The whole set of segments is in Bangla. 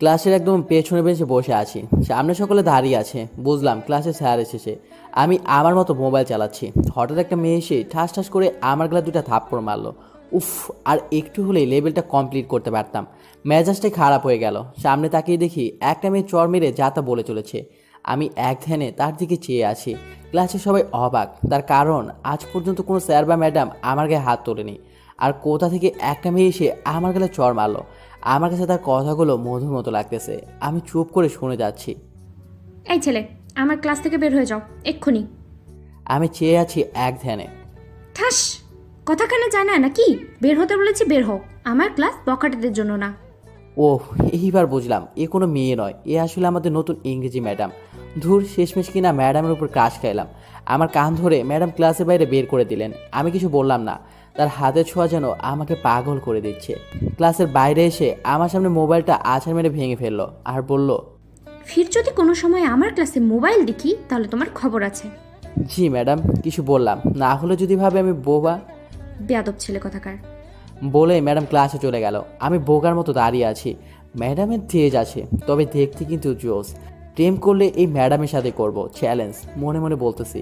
ক্লাসের একদম পেছনে বেঞ্চে বসে আছি, সামনে সকলে দাঁড়িয়ে আছে। বুঝলাম ক্লাসে স্যার এসেছে। আমি আমার মতো মোবাইল চালাচ্ছি, হঠাৎ একটা মেয়ে এসে ঠাস ঠাস করে আমার গলা দুটা থাপ্পড় মারলো। উফ, আর একটু হলেই লেভেলটা কমপ্লিট করতে পারতাম। মেজাজটাই খারাপ হয়ে গেল। সামনে তাকিয়ে দেখি একটা মেয়ে চর মেরে যা তা বলে চলেছে। আমি এক ধ্যানে তার দিকে চেয়ে আছি। ক্লাসে সবাই অবাক, তার কারণ আজ পর্যন্ত কোনো স্যার বা ম্যাডাম আমার গায়ে হাত তোলেনি। আর কোথা থেকে একটা মেয়ে এসে আমার গালে চর মারলো। আমার কাছে তার কথাগুলো মধুর মতো লাগতেছে। আমি চুপ করে শুনে যাচ্ছি। এই ছেলে, আমার ক্লাস থেকে বের হয়ে যাও এক্ষুনি। আমি চেয়ে আছি এক ধ্যানে। ঠাস, কথা কানে যায় না নাকি? বের হতে বলেছি, বের হও। আমার ক্লাস বখাটেদের জন্য না। ওহ, এইবার বুঝলাম এ কোনো মেয়ে নয়, এ আসলে আমাদের নতুন ইংরেজি ম্যাডাম। ধুর, শেষমেশ কিনা ম্যাডামের উপর ক্রাশ খাইলাম। আমার কান ধরে ম্যাডাম ক্লাসের বাইরে বের করে দিলেন। আমি কিছু বললাম না। তার হাতের ছোঁয়া যেন আমাকে পাগল করে দিচ্ছে। ক্লাসের বাইরে এসে আমার সামনে মোবাইলটা আছাড় মেরে ভেঙে ফেললো আর বলল, ফির যদি কোনো সময় আমার ক্লাসে মোবাইল দেখি তাহলে তোমার খবর আছে। জি ম্যাডাম, কিছু বললাম না, হলে যদি ভাবে আমি বোবা। বেয়াদব ছেলে কথাকার। বলে ম্যাডাম ক্লাসে চলে গেল। আমি বোকার মতো দাঁড়িয়ে আছি। ম্যাডামের তেজ আছে, তবে দেখতে কিন্তু জোস। প্রেম করলে এই ম্যাডামের সাথে করব, চ্যালেঞ্জ মনে মনে বলতেছি।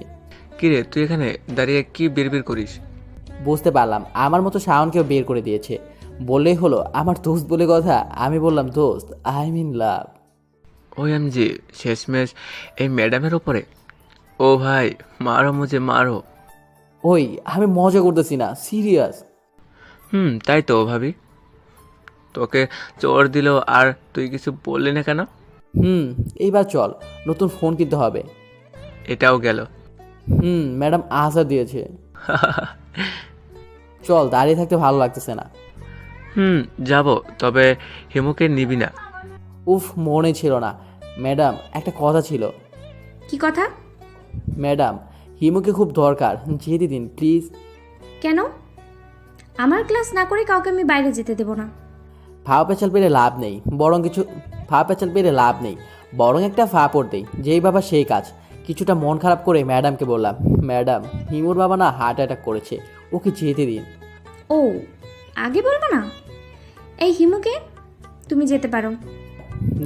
কিরে, তুই এখানে দাঁড়িয়ে কি বিড়বিড় করিস? বুঝতে পারলাম আমার মতো শাওনকেও বের করে দিয়েছে। বললেই হলো আমার দোস্ত বলে কথা। আমি বললাম, দোস্ত, আই মিন লাভ। OMG, শেষমেশ এই ম্যাডামের ওপরে। ও ভাই, মারো মুঝে মারো। ওই, আমি মজা করতেছি না, সিরিয়াস। তাই তো ভাবি, তোকে চোর দিল আর তুই কিছু বললি না কেন? এইবার চল, নতুন ফোন কিনতে হবে। এটাও গেল। ম্যাডাম আসার দিয়েছে। চল, দাঁড়িয়ে থাকতে ভালো লাগতেছে না। যাব, তবে হিমুকে নিবি না। উফ, মনে ছিল না। ম্যাডাম, একটা কথা ছিল। কি কথা? ম্যাডাম, হিমুকে খুব দরকার, যেতে দিন প্লিজ। কেন? আমার ক্লাস না করে কাউকে আমি বাইরে যেতে দেব না। ফা পেঁচাল পেরে লাভ নেই, বরং কিছু ফা পেঁচাল পেরে লাভ নেই, বরং একটা ফা পড়তেই যেই বাবা সেই কাজ। কিছুটা মন খারাপ করে ম্যাডামকে বললাম, ম্যাডাম, হিমুর বাবা না হার্ট অ্যাটাক করেছে, ওকে যেতে দিন। ও, আগে বলবো না? এই হিমুকে, তুমি যেতে পারো।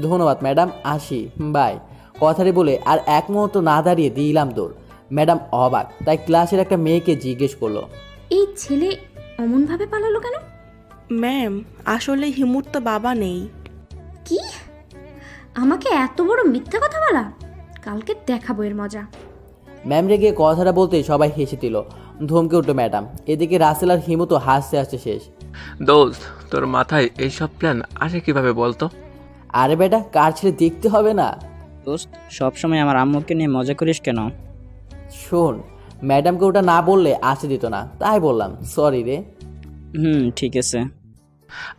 ধন্যবাদ ম্যাডাম, আসি, বাই। কথাটি বলে আর এক মুহূর্ত না দাঁড়িয়ে দিলাম দৌড়। ম্যাডাম অবাক, তাই ক্লাসের একটা মেয়েকে জিজ্ঞেস করলো, এই ছেলে অমনভাবে পালালো কেন? ম্যাম, আসলে হিমুর তো বাবা নেই। কি? আমাকে এত বড় মিথ্যা কথা বলা? কালকে দেখাবো এর মজা। ম্যাম রেগে কথাটা বলতে সবাই হেসে দিল। ধমকে উঠলো ম্যাডাম। এদিকে রাসেল আর হিমু তো হাসতে হাসতে শেষ। দোস্ত, তোর মাথায় এইসব প্ল্যান আসে কিভাবে বলতো? আরে বেটা, কার ছেলে দেখতে হবে না? দোস্ত, সবসময় আমার আম্মুকে নিয়ে মজা করিস কেন? শোন, ম্যাডামকে ওটা না বললে আসতে দিত না, তাই বললাম, সরি রে। ঠিক আছে।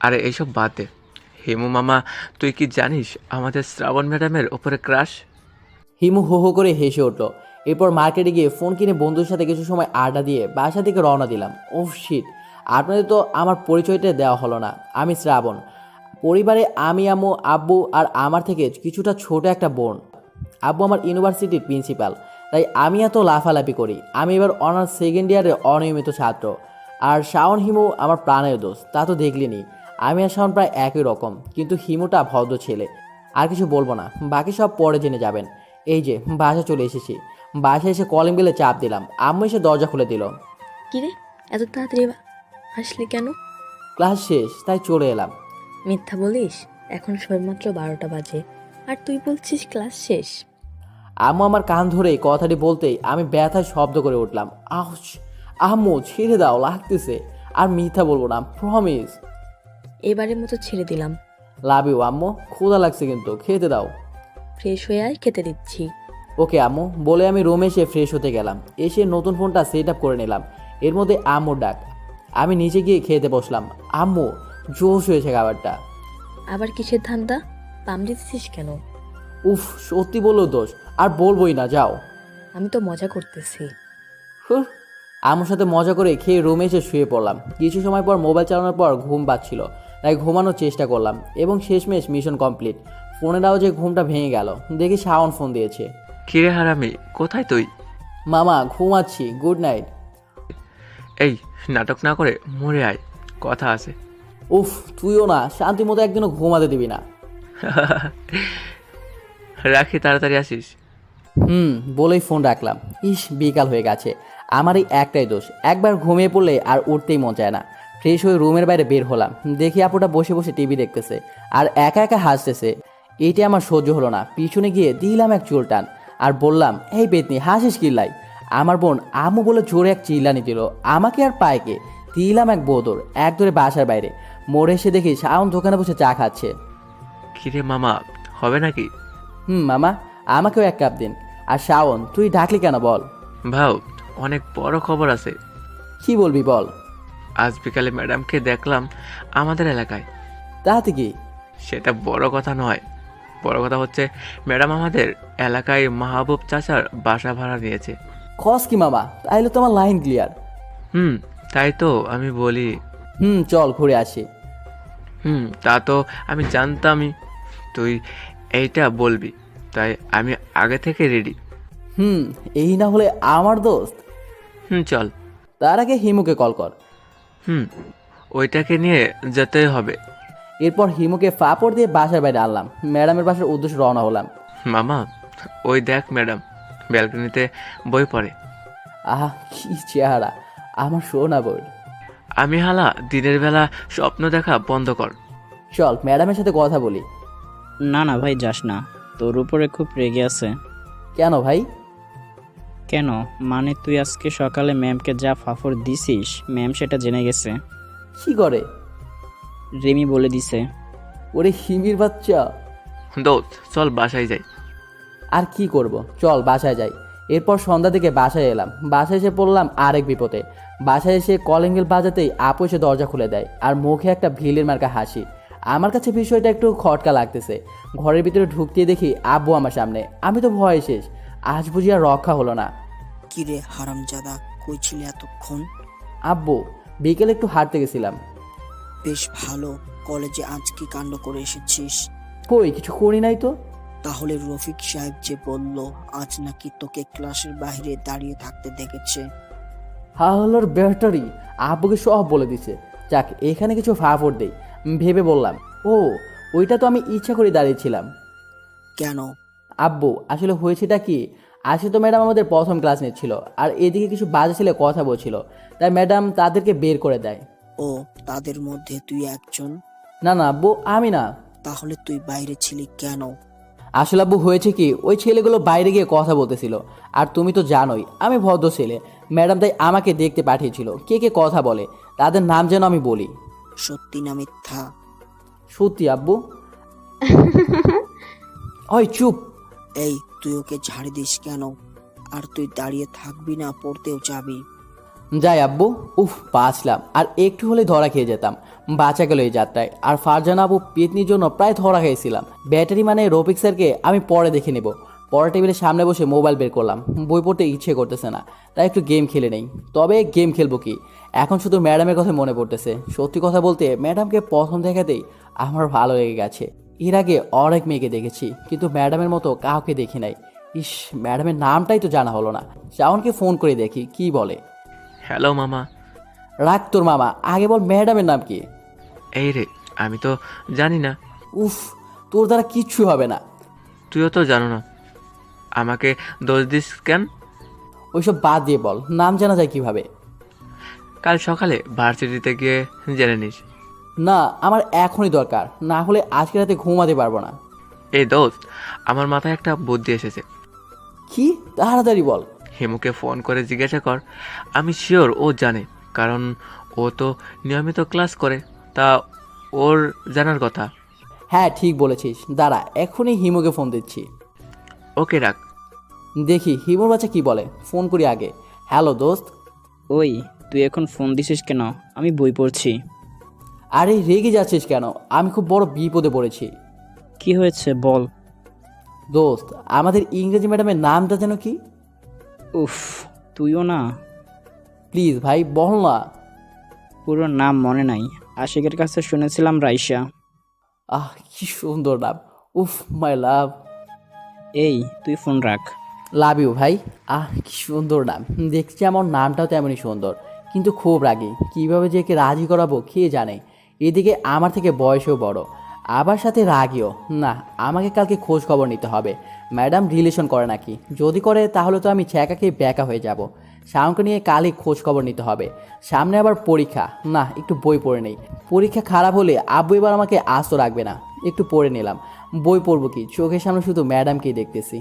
আরে এইসব বাদ দে। হিমু মামা, তুই কি জানিস আমাদের শ্রাবণ ম্যাডামের ওপরে ক্রাশ? হিমু হো হো করে হেসে উঠলো। এরপর মার্কেটে গিয়ে ফোন কিনে বন্ধুর সাথে কিছু সময় আড্ডা দিয়ে বাসা থেকে রওনা দিলাম। ওহ শিট, আপনাদের তো আমার পরিচয়টা দেওয়া হলো না। আমি শ্রাবণ। পরিবারে আমি, আম্মু, আব্বু আর আমার থেকে কিছুটা ছোট একটা বোন। আব্বু আমার ইউনিভার্সিটির প্রিন্সিপাল, তাই আমি এত লাফালাফি করি। আমি এবার অনার্স সেকেন্ড ইয়ারের অনিয়মিত ছাত্র। আর শাওন হিমু আমার প্রাণের দোষ, তা তো দেখলিনি। আমি আর শাওন প্রায় একই রকম, কিন্তু হিমুটা ভদ্র ছেলে। আর কিছু বলবো না, বাকি সব পরে জেনে যাবেন। এই যে বাসা চলে এসেছি। বাসায় এসে কলিং বেলে চাপ দিলাম। আম্মু এসে দরজা খুলে দিল। কিরে, এত তাড়াতাড়ি আসলি কেন? ক্লাস শেষ, তাই চলে এলাম। মিথ্যা বলিস? এখন সবেমাত্র 12টা বাজে আর তুই বলছিস ক্লাস শেষ। আম্মু আমার কান ধরে কথাটি বলতেই আমি ব্যথায় শব্দ করে উঠলাম, আউচ। আম্মু, ছেড়ে দাও, লাগতেছে। আর মিথ্যা বলবো না, প্রমিস। এবারের মতো ছেড়ে দিলাম। লাভ ইউ আম্মু, ক্ষুধা লাগছে কিন্তু, খেতে দাও। ফ্রেশ হয়ে আয়, খেতে দিচ্ছি। ওকে আম্মু, বলে আমি রুমে এসে ফ্রেশ হতে গেলাম। এসে নতুন ফোনটা সেট আপ করে নিলাম। এর মধ্যে আম্মুর ডাক। আমি নিচে গিয়ে খেতে বসলাম। আম্মু, জোশ হয়েছে খাবারটা। আবার কিসের ধান্দা? পাম দিতেছিস কেন? উফ, সত্যি বললো দোষ, আর বলবোই না, যাও। আমি তো মজা করতেছি। হুর। আম্মুর সাথে মজা করে খেয়ে রুমে এসে শুয়ে পড়লাম। কিছু সময় পর মোবাইল চালানোর পর ঘুম পাচ্ছিল, তাই ঘুমানোর চেষ্টা করলাম এবং শেষমেশ মিশন কমপ্লিট। ফোনের আওয়াজে ঘুমটা ভেঙে গেল। দেখি শাওন ফোন দিয়েছে। কিরে হারামি, কোথায় তুই? মামা, ঘুমাচ্ছি, গুড নাইট। এই, নাটক না করে মরে আয়, কথা আছে। উফ, তুইও না, শান্তি মতো একদিনও ঘুমাতে দিবি না। রাখি, তাড়াতাড়ি আসিস। বলেই ফোন রাখলাম। ইস, বিকাল হয়ে গেছে। আমার এই একটাই দোষ, একবার ঘুমিয়ে পড়লে আর উঠতেই মন চায় না। ফ্রেশ হয়ে রুমের বাইরে বের হলাম, দেখি আপুটা বসে বসে টিভি দেখতেছে আর একা একা হাসতেছে। এইটা আমার সহ্য হলো না, পিছনে গিয়ে দিলাম এক চুল টান আর বললাম, এই পেতনি হাসিস কিল্লাই। আমার বোন আম্মু বলে জোরে এক চিল্লানি দিল, আমাকে আর পায়কে দিলাম এক বদর, এক ধরে বাসার বাইরে। মোড়ে এসে দেখি শাওন দোকানে বসে চা খাচ্ছে। কিরে মামা, হবে নাকি? মামা, আমাকেও এক কাপ দিন। আর শাওন, তুই ডাকলি কেন বল? ভাও, অনেক বড় খবর আছে। কি বলবি বল। আজ বিকালে ম্যাডামকে দেখলাম আমাদের এলাকায়। তাতে কি? সেটা বড় কথা নয়, বড় কথা হচ্ছে ম্যাডাম আমাদের এলাকায় মাহবুব চাচার বাসা ভাড়া নিয়েছে। খস কি মামা, তাইলে তো আমার লাইন ক্লিয়ার। তাই তো আমি বলি। চল ঘুরে আসি। তা তো আমি জানতামই তুই এইটা বলবি, তাই আমি আগে থেকে রেডি। এই না হলে আমার দোস্ত। চল। তার আগে হিমুকে কল কর। ওইটাকে নিয়ে যেতেই হবে। এরপর হিমুকে ফাপড় দিয়ে বাসার বাইরে আনলাম, ম্যাডামের বাসার উদ্দেশ্যে রওনা হলাম। মামা, ওই দেখ ম্যাডাম ব্যালকনিতে বই পড়ে। আহা, কি চেহারা আমার সোনা বোন। আমি হালা দিনের বেলা স্বপ্ন দেখা বন্ধ কর। চল ম্যাডামের সাথে কথা বলি। না না ভাই, যাস না, তোর উপরে খুব রেগে আছে। কেন ভাই? কেন মানে, তুই আজকে সকালে ম্যামকে যা ফাফড় দিছিস, ম্যাম সেটা জেনে গেছে। কি করে? রেমি বলে দিছে। ওরে হিমির বাচ্চা। দোস্ত চল বাসায় যাই। আর কি করব, চল বাসায় যাই। এরপর সন্ধ্যা থেকে বাসায় এলাম। বাসায় এসে পড়লাম আরেক বিপদে। বাসায় এসে কলিং বেল বাজাতেই আপু এসে দরজা খুলে দেয় আর মুখে একটা ভিলের মার্কা হাসি। আমার কাছে বিষয়টা একটু খটকা লাগতেছে। ঘরের ভিতরে ঢুকতে দেখি আব্বু আমার সামনে। আমি তো ভয় শেষ, আজ বুঝি আর রক্ষা হলো না। কিরে হারামজাদা, কই ছিলি এতক্ষণ? আব্বু, বিকেলে একটু হাঁটতে গেছিলাম। বেশ ভালো, কলেজে আজ কি কাণ্ড করে এসেছিস? কই, কিছু করি নাই তো। তাহলে রফিক সাহেব যে বলল আজ নাকি তোকে ক্লাসের বাইরে দাঁড়িয়ে থাকতে দেখেছে। হাওলার ব্যাটারি আব্বুকে সব বলে দিছে। যাক, এখানে কিছু ফাফড় দেই ভেবে বললাম, ও ওইটা তো আমি ইচ্ছা করে দাঁড়িয়েছিলাম। কেন? আব্বু, আসলে হয়েছেটা কি, আজকে তো ম্যাডাম আমাদের প্রথম ক্লাস নিচ্ছিল আর এদিকে কিছু বাজে ছেলে কথা বলছিল, তাই ম্যাডাম তাদেরকে বের করে দেয়। ও, তাদের মধ্যে তুই একজন? না না আব্বু, আমি না। তাহলে তুই বাইরে ছিলি কেন? আসলে আব্বু হয়েছে কি, ওই ছেলেগুলো বাইরে গিয়ে কথা বলতেছিল। আর তুমি তো জানোই আমি ভদ্র ছেলে, ম্যাডাম তাই আমাকে দেখতে পাঠিয়েছিল কে কে কথা বলে, তাদের নাম যেন আমি বলি। সত্যি না মিথ্যা? সত্যি আব্বু। ওই চুপ। এই, তুই ওকে ঝাড়ি দিস কেন? আর তুই দাঁড়িয়ে থাকবি না, পড়তেও যাবি? যাই আব্বু। বাঁচলাম, আর একটু হলে ধরা খেয়ে যেতাম। বাঁচা গেল এই যাত্রায়। আর ফারজানা আবু পেতনির জন্য প্রায় ধরা খেয়েছিলাম। ব্যাটারি মানে রফিক স্যারকে আমি পরে দেখে নেব। পরের টেবিলের সামনে বসে মোবাইল বের করলাম, বই পড়তে ইচ্ছে করতেছে না, তাই একটু গেম খেলে নেই। তবে গেম খেলবো কি, এখন শুধু ম্যাডামের কথা মনে পড়তেছে। সত্যি কথা বলতে ম্যাডামকে প্রথম দেখাতেই আমার ভালো লেগে গেছে। এর আগে অনেক মেয়েকে দেখেছি, কিন্তু ম্যাডামের মতো কাউকে দেখি নাই। ইস, ম্যাডামের নামটাই তো জানা হলো না। শাওনকে ফোন করে দেখি কি বলে। হ্যালো মামা। রাখ তোর মামা, আগে বল ম্যাডামের নাম কি? এই রে, আমি তো জানি না। উফ, তোর দ্বারা কিচ্ছু হবে না। তুইও তো জানো না, আমাকে দোষ দিস কেন? ওইসব বাদ দিয়ে বল, নাম জানা যায় কিভাবে? কাল সকালে ভার্সিটিতে গিয়ে জেনে নিস। না, আমার এখনই দরকার, না হলে আজকে রাতে ঘুমাতে পারবো না। এই দোস্ত, আমার মাথায় একটা বুদ্ধি এসেছে। কি? তাড়াতাড়ি বল। হিমুকে ফোন করে জিজ্ঞাসা কর, আমি শিওর ও জানে, কারণ ও তো নিয়মিত ক্লাস করে, তা ওর জানার কথা। হ্যাঁ ঠিক বলেছিস, দাঁড়া এখনই হিমুকে ফোন দিচ্ছি। ওকে রাখ। দেখি হিমুর বাচ্চা কি বলে, ফোন করি আগে। হ্যালো দোস্ত। ওই, তুই এখন ফোন দিছিস কেন? আমি বই পড়ছি। আরে রেগে যাচ্ছিস কেন? আমি খুব বড় বিপদে পড়েছি। কি হয়েছে বল। দোস্ত, আমাদের ইংরেজি ম্যাডামের নামটা যেন কি? উফ, তুইও না। প্লিজ ভাই বল না। পুরো নাম মনে নাই, আশিকের কাছে শুনেছিলাম রাইসা। কি সুন্দর নাম। উফ, মাই লাভ। এই, তুই ফোন রাখ। লাভ ইউ ভাই। কি সুন্দর নাম। দেখছি আমার নামটাও তেমনই সুন্দর, কিন্তু খুব রাগী। কিভাবে যে একে রাজি করাবো কে জানে। এদিকে আমার থেকে বয়সেও বড়। আবার সাথে রাগিও না। আমাকে কালকে খোঁজ খবর নিতে হবে ম্যাডাম রিলেশন করে নাকি। যদি করে তাহলে তো আমি ছ্যাঁকা খেয়ে ব্যাকা হয়ে যাব। শাওনকে নিয়ে কালই খোঁজ খবর নিতে হবে। সামনে আবার পরীক্ষা, না একটু বই পড়ে নেই। পরীক্ষা খারাপ হলে আব্বু এবার আমাকে আস্ত রাখবে না। একটু পড়ে নিলাম। বই পড়বো কি, চোখের সামনে শুধু ম্যাডামকেই দেখতেছি।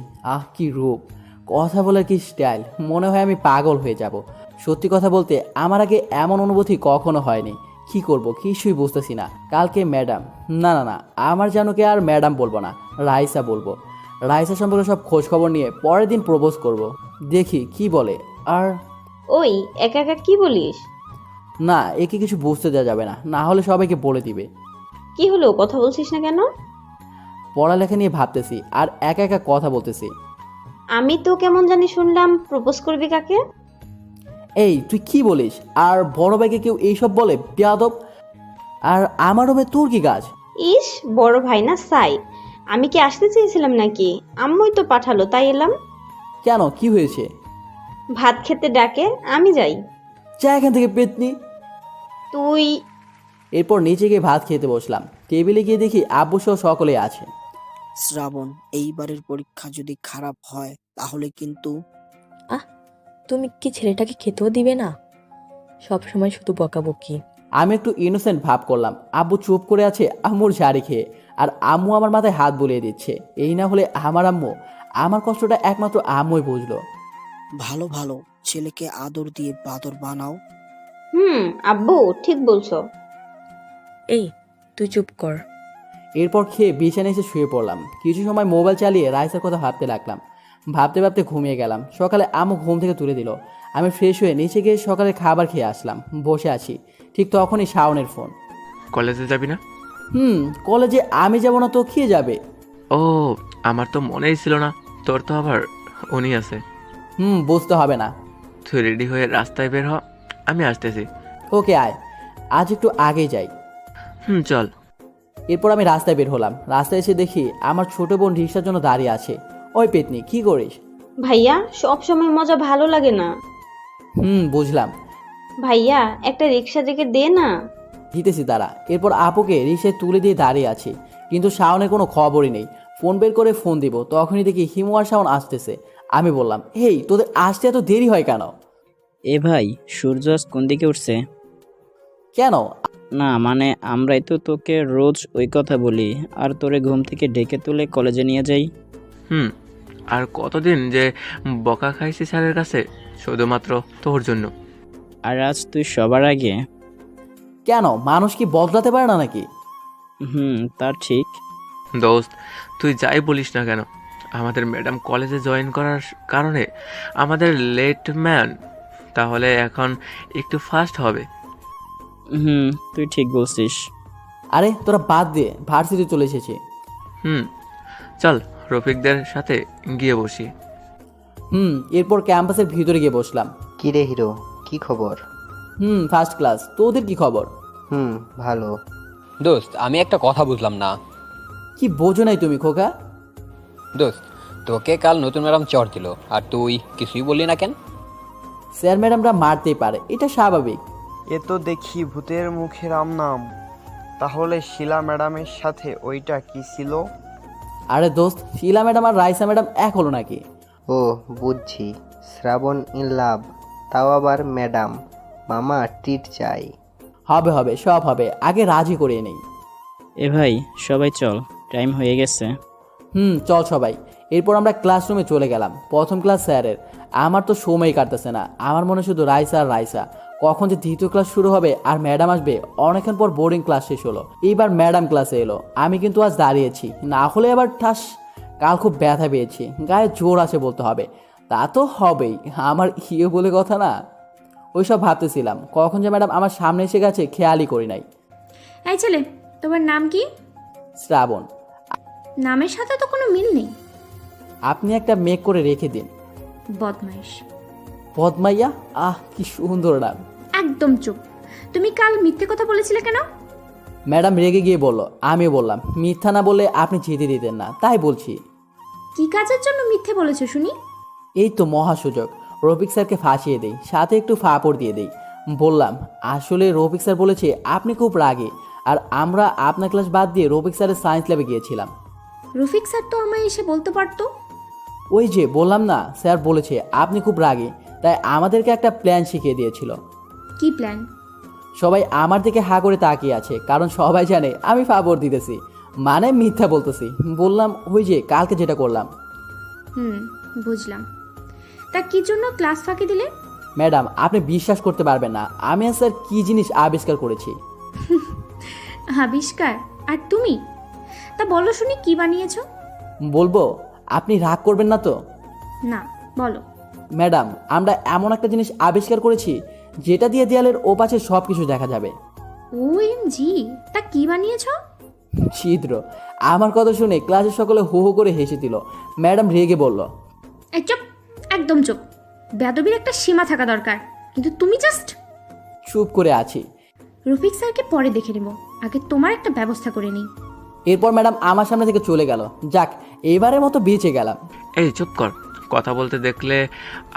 কি রূপ, কথা বলার কি স্টাইল, মনে হয় আমি পাগল হয়ে যাব। সত্যি কথা বলতে আমার আগে এমন অনুভূতি কখনো হয়নি। কি করব কিছুই বুঝতেছি না। কালকে ম্যাডাম, না না না, আমার জানুকে আর ম্যাডাম বলবো না, রাইসা বলবো। রাইসা সম্পর্কে সব খোঁজ খবর নিয়ে পরের দিন প্রপোজ করব। দেখি কি বলে। আর ওই একা একা কি বলিস? না, একে কিছু বুঝতে দেওয়া যাবে না, না হলে সবাইকে বলে দিবে। কি হলো, কথা বলছিস না কেন? পড়ালেখা নিয়ে ভাবতেছি আর একা একা কথা বলতেছি। আমি তো কেমন জানি শুনলাম প্রপোজ করবি কাকে? এই তুই কি বলিস? আর বড় ভাইকে কেউ এইসব বলে? বেয়াদব। আর আমার রুমে তোর কি কাজ? ইস, বড় ভাই না সাই। আমি কি আসতে চেয়েছিলাম নাকি? আম্মুই তো পাঠালো তাই এলাম। কেন, কি হয়েছে? ভাত খেতে ডাকে, আমি যাই। যা এখান থেকে পেতনি। তুই এরপর নিচে গিয়ে ভাত খেতে বসলাম। টেবিলে গিয়ে দেখি আব্বু সহ সকলেই আছে। শ্রাবণ, এইবারের পরীক্ষা যদি খারাপ হয় তাহলে কিন্তু। তুমি কি ছেলেটাকে খেতেও দিবে না? সব সময় শুধু বকাবকি। আমি একটু ইনোসেন্ট ভাব করলাম। আব্বু চুপ করে আছে আম্মুর ঝাড়ি খেয়ে, আর আম্মু আমার মাথায় হাত বুলিয়ে দিচ্ছে। এই না হলে আমার আম্মু, আমার কষ্টটা একমাত্র আম্মুই বুঝলো। ভালো ভালো ছেলেকে আদর দিয়ে বাদর বানাও। আব্বু ঠিক বলছো। এই, তুই চুপ কর। এরপর খেয়ে বিছানায় এসে শুয়ে পড়লাম। কিছু সময় মোবাইল চালিয়ে রাইসের কথা ভাবতে লাগলাম। ভাবতে ভাবতে ঘুমিয়ে গেলাম। সকালে আম্মু ঘুম থেকে তুলে দিল। আমি ফ্রেশ হয়ে নিচে গিয়ে সকালে খাবার খেয়ে আসলাম। বসে আছি, ঠিক তখনই শাওনের ফোন। কলেজে যাবি না? কলেজে আমি যাব না তো কে যাবে? ও, আমার তো মনেই ছিল না। তোর তো আবার উনি আছে। বুঝতে হবে না। তুই রেডি হয়ে রাস্তায় বের হ, আমি আসতেছি। ওকে আয়, আজ একটু আগে যাই। চল। এরপর আমি রাস্তায় বের হলাম। রাস্তায় এসে দেখি আমার ছোট বোন রিক্সার জন্য দাঁড়িয়ে আছে। ওই পেতনি, কি করিস? ভাইয়া, সব সময় মজা ভালো লাগে না। বুঝলাম। ভাইয়া, একটা রিক্সা ডেকে দে না। দিতেছি তারা। এরপর আপুকে রিক্সায় তুলে দিয়ে দাঁড়িয়ে আছি, কিন্তু শাওনের কোনো খবরই নেই। ফোন বের করে ফোন দিব, তখনই দেখি হিমু আর শাওন আসতেছে। আমি বললাম, হেই তোদের আসতে এত দেরি হয় কেন? এ ভাই, সূর্য আজ কোন দিকে উঠছে? কেন? না মানে আমরাই তো তোকে রোজ ওই কথা বলি, আর তোরে ঘুম থেকে ডেকে তুলে কলেজে নিয়ে যাই। আর কতদিন যে বকা খাইছি স্যারের কাছে, শুধুমাত্র তোর জন্য। আর আজ তুই সবার আগে। কেন, মানুষ কি বদলাতে পারে না নাকি? তা ঠিক। দোস্ত, তুই যাই বলিস না কেন, আমাদের ম্যাডাম কলেজে জয়েন করার কারণে আমাদের লেট ম্যান তাহলে এখন একটু ফাস্ট হবে। তুই ঠিক বলছিস। আরে তোরা বাদ দিয়ে, ভার্সিটি চলে এসেছি। চল রফিকদের সাথে গিয়ে বসি। এরপর ক্যাম্পাসের ভিতরে গিয়ে বসলাম। কি রে হিরো, কি খবর? First class. তোদের কি খবর? ভালো। দোস্ত, আমি একটা কথা বুঝলাম না। কি বোঝো নাই তুমি খোকা? দোস্ত, তোকে কাল নতুন ম্যাডাম চড় দিল আর তুই কিছুই বললি না কেন? স্যার ম্যাডামরা মারতেই পারে, এটা স্বাভাবিক। এ তো দেখি ভূতের মুখে রাম নাম। তাহলে শিলা ম্যাডামের সাথে ওইটা কি ছিল? আরে দোস্ত, শিলা ম্যাডাম আর রাইসা ম্যাডাম এক হলো নাকি? ও বুঝছি, শ্রাবণ ইন লাভ, তাও আবার ম্যাডাম। মামা ট্রিট চাই। হবে হবে, সব হবে, আগে রাজি করিয়ে নেই। এ ভাই, সবাই চল, টাইম হয়ে গেছে। চল সবাই। এরপর আমরা ক্লাসরুমে চলে গেলাম। প্রথম ক্লাস স্যারের। আমার তো সময় কাটতেছে না, আমার মনে শুধু রাইসা আর রাইসা। কখন যে দ্বিতীয় ক্লাস শুরু হবে আর ম্যাডাম আসবে। অনেকক্ষণ পর বোর্ডিং ক্লাস শেষ হলো, এইবার ম্যাডাম ক্লাসে এলো। আমি কিন্তু আজ দাঁড়িয়েছি, না হলে আবার ঠাস। কাল খুব ব্যথা পেয়েছি, গায়ে জোর আছে বলতে হবে। তা তো হবেই, আমার ইয়ে বলে কথা না। ওইসব ভাবতেছিলাম, কখন যে ম্যাডাম আমার সামনে এসে গেছে খেয়ালই করি নাই। এই ছেলে, তোমার নাম কি? শ্রাবণ। নামের সাথে তো কোনো মিল নেই। আপনি একটা মেক করে রেখে দিন। বদমাইশ। পদ্মাইয়া, কি সুন্দর নাম। একদম চুপ। তুমি কাল মিথ্যে কথা বলেছিলে কেন? ম্যাডাম রেগে গিয়ে বলল। আমি বললাম, মিথ্যা না বললে আপনি যেতে দিতেন না, তাই বলছি। কি কাজের জন্য মিথ্যে বলেছো শুনি? এই তো মহা সুযোগ, রফিক স্যারকে ফাঁসিয়ে দেই, সাথে একটু ফাপড় দিয়ে দেই। বললাম, আসলে রফিক স্যার বলেছে আপনি খুব রাগী, আর আমরা আপনার ক্লাস বাদ দিয়ে রফিক স্যারের সায়েন্স ল্যাবে গিয়েছিলাম। রফিক স্যার তো আমায় এসে বলতে পারতো। ওই যে বললাম না, স্যার বলেছে আপনি খুব রাগী, তাই আমাদেরকে একটা প্ল্যান শিখিয়ে দিয়েছিল। কি প্ল্যান? সবাই আমার দিকে হা করে তাকিয়ে আছে, কারণ সবাই জানে আমি ফাবর দিতেছি, মানে মিথ্যা বলতেছি। বললাম ওই যে কালকে যেটা করলাম। বুঝলাম। তা কি জন্য ক্লাস ফাঁকি দিলে? ম্যাডাম, আপনি বিশ্বাস করতে পারবেন না আমি আর স্যার কি জিনিস আবিষ্কার করেছি। আবিষ্কার? আর তুমি? তা বলো শুনি, কি বানিয়েছো? বলবো? আপনি রাগ করবেন না তো? না, বলো। ম্যাডাম, আমরা এমন একটা জিনিস আবিষ্কার করেছি যেটা দিয়ে দেয়ালের ওপাশে সব কিছু দেখা যাবে। OMG! তা কি বানিয়েছো? ছিদ্র। আমার কথা শুনে ক্লাসের সকলে হো হো করে হেসে দিল। ম্যাডাম রেগে বলল, এই চুপ, একদম চুপ। বেয়াদবির একটা সীমা থাকা দরকার, কিন্তু তুমি জাস্ট। চুপ করে আছি। রফিক স্যারকে পরে দেখে নেব, আগে তোমার একটা ব্যবস্থা করে নিই। এরপর ম্যাডাম আমার সামনে থেকে চলে গেল। যাক, এবারের মতো বেঁচে গেলাম। এই চুপ কর, কথা বলতে দেখলে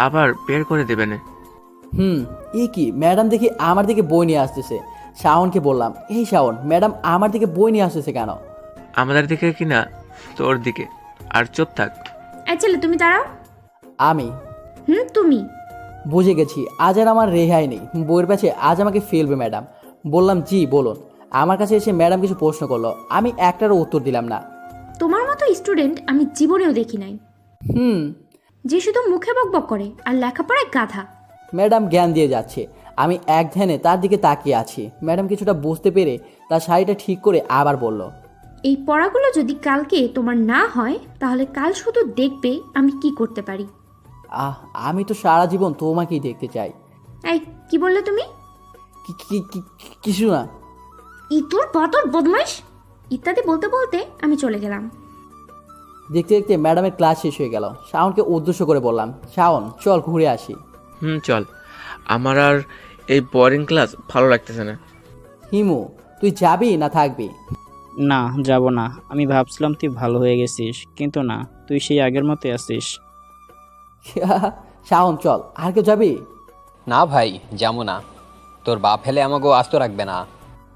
আবার বের করে দেবে না। এ কি, ম্যাডাম দেখি আমার দিকে বই নিয়ে আসতেছে। শাওনকে বললাম, এই শাওন, ম্যাডাম আমার দিকে বই নিয়ে আসতেছে কেন? আমাদের দিকে কিনা তোর দিকে। আর চুপ থাক। এই ছেলে, তুমি দাঁড়াও। আমি? তুমি। বুঝে গেছি, আজ আর আমার রেহাই নেই। বইয়ের পাশে আজ আমাকে ফেলবে ম্যাডাম। বললাম, জি বলুন। আমার কাছে এসে ম্যাডাম কিছু প্রশ্ন করলো, আমি একটারও উত্তর দিলাম না। তোমার মতো স্টুডেন্ট আমি জীবনেও দেখি নাই, যে শুধু মুখে বকবক করে আর লেখাপড়ায় গাধা। ম্যাডাম জ্ঞান দিয়ে যাচ্ছে, আমি এক ধ্যানে তার দিকে তাকিয়ে আছি। ম্যাডাম কিছুটা বুঝতে পেরে তার শাড়িটা ঠিক করে আবার বলল, এই পড়াগুলো যদি কালকে তোমার না হয়, তাহলে কাল শুধু দেখবে আমি কি করতে পারি। আমি তো সারা জীবন তোমাকেই দেখতে চাই। এই, কি বললে তুমি? কিছু না। ইতুর বাতর বদমাইশ ইত্যাদি বলতে বলতে আমি চলে গেলাম। দেখতে দেখতে ম্যাডামের ক্লাস শেষ হয়ে গেল। শাওনকে উদ্দেশ্য করে বললাম, শাওন চল ঘুরে আসি। চল, আমার আর এই বোরিং ক্লাস ভালো লাগতেছে না। হিমু, তুই যাবি না থাকবি? না, যাব না। আমি ভাবছিলাম তুই ভালো হয়ে গেছিস, কিন্তু না, তুই সেই আগের মতোই আছিস। শাওন চল, আর কেউ যাবি? না ভাই, যাবো না। তোর বাপ হেলে আমাকেও আস্ত রাখবে না।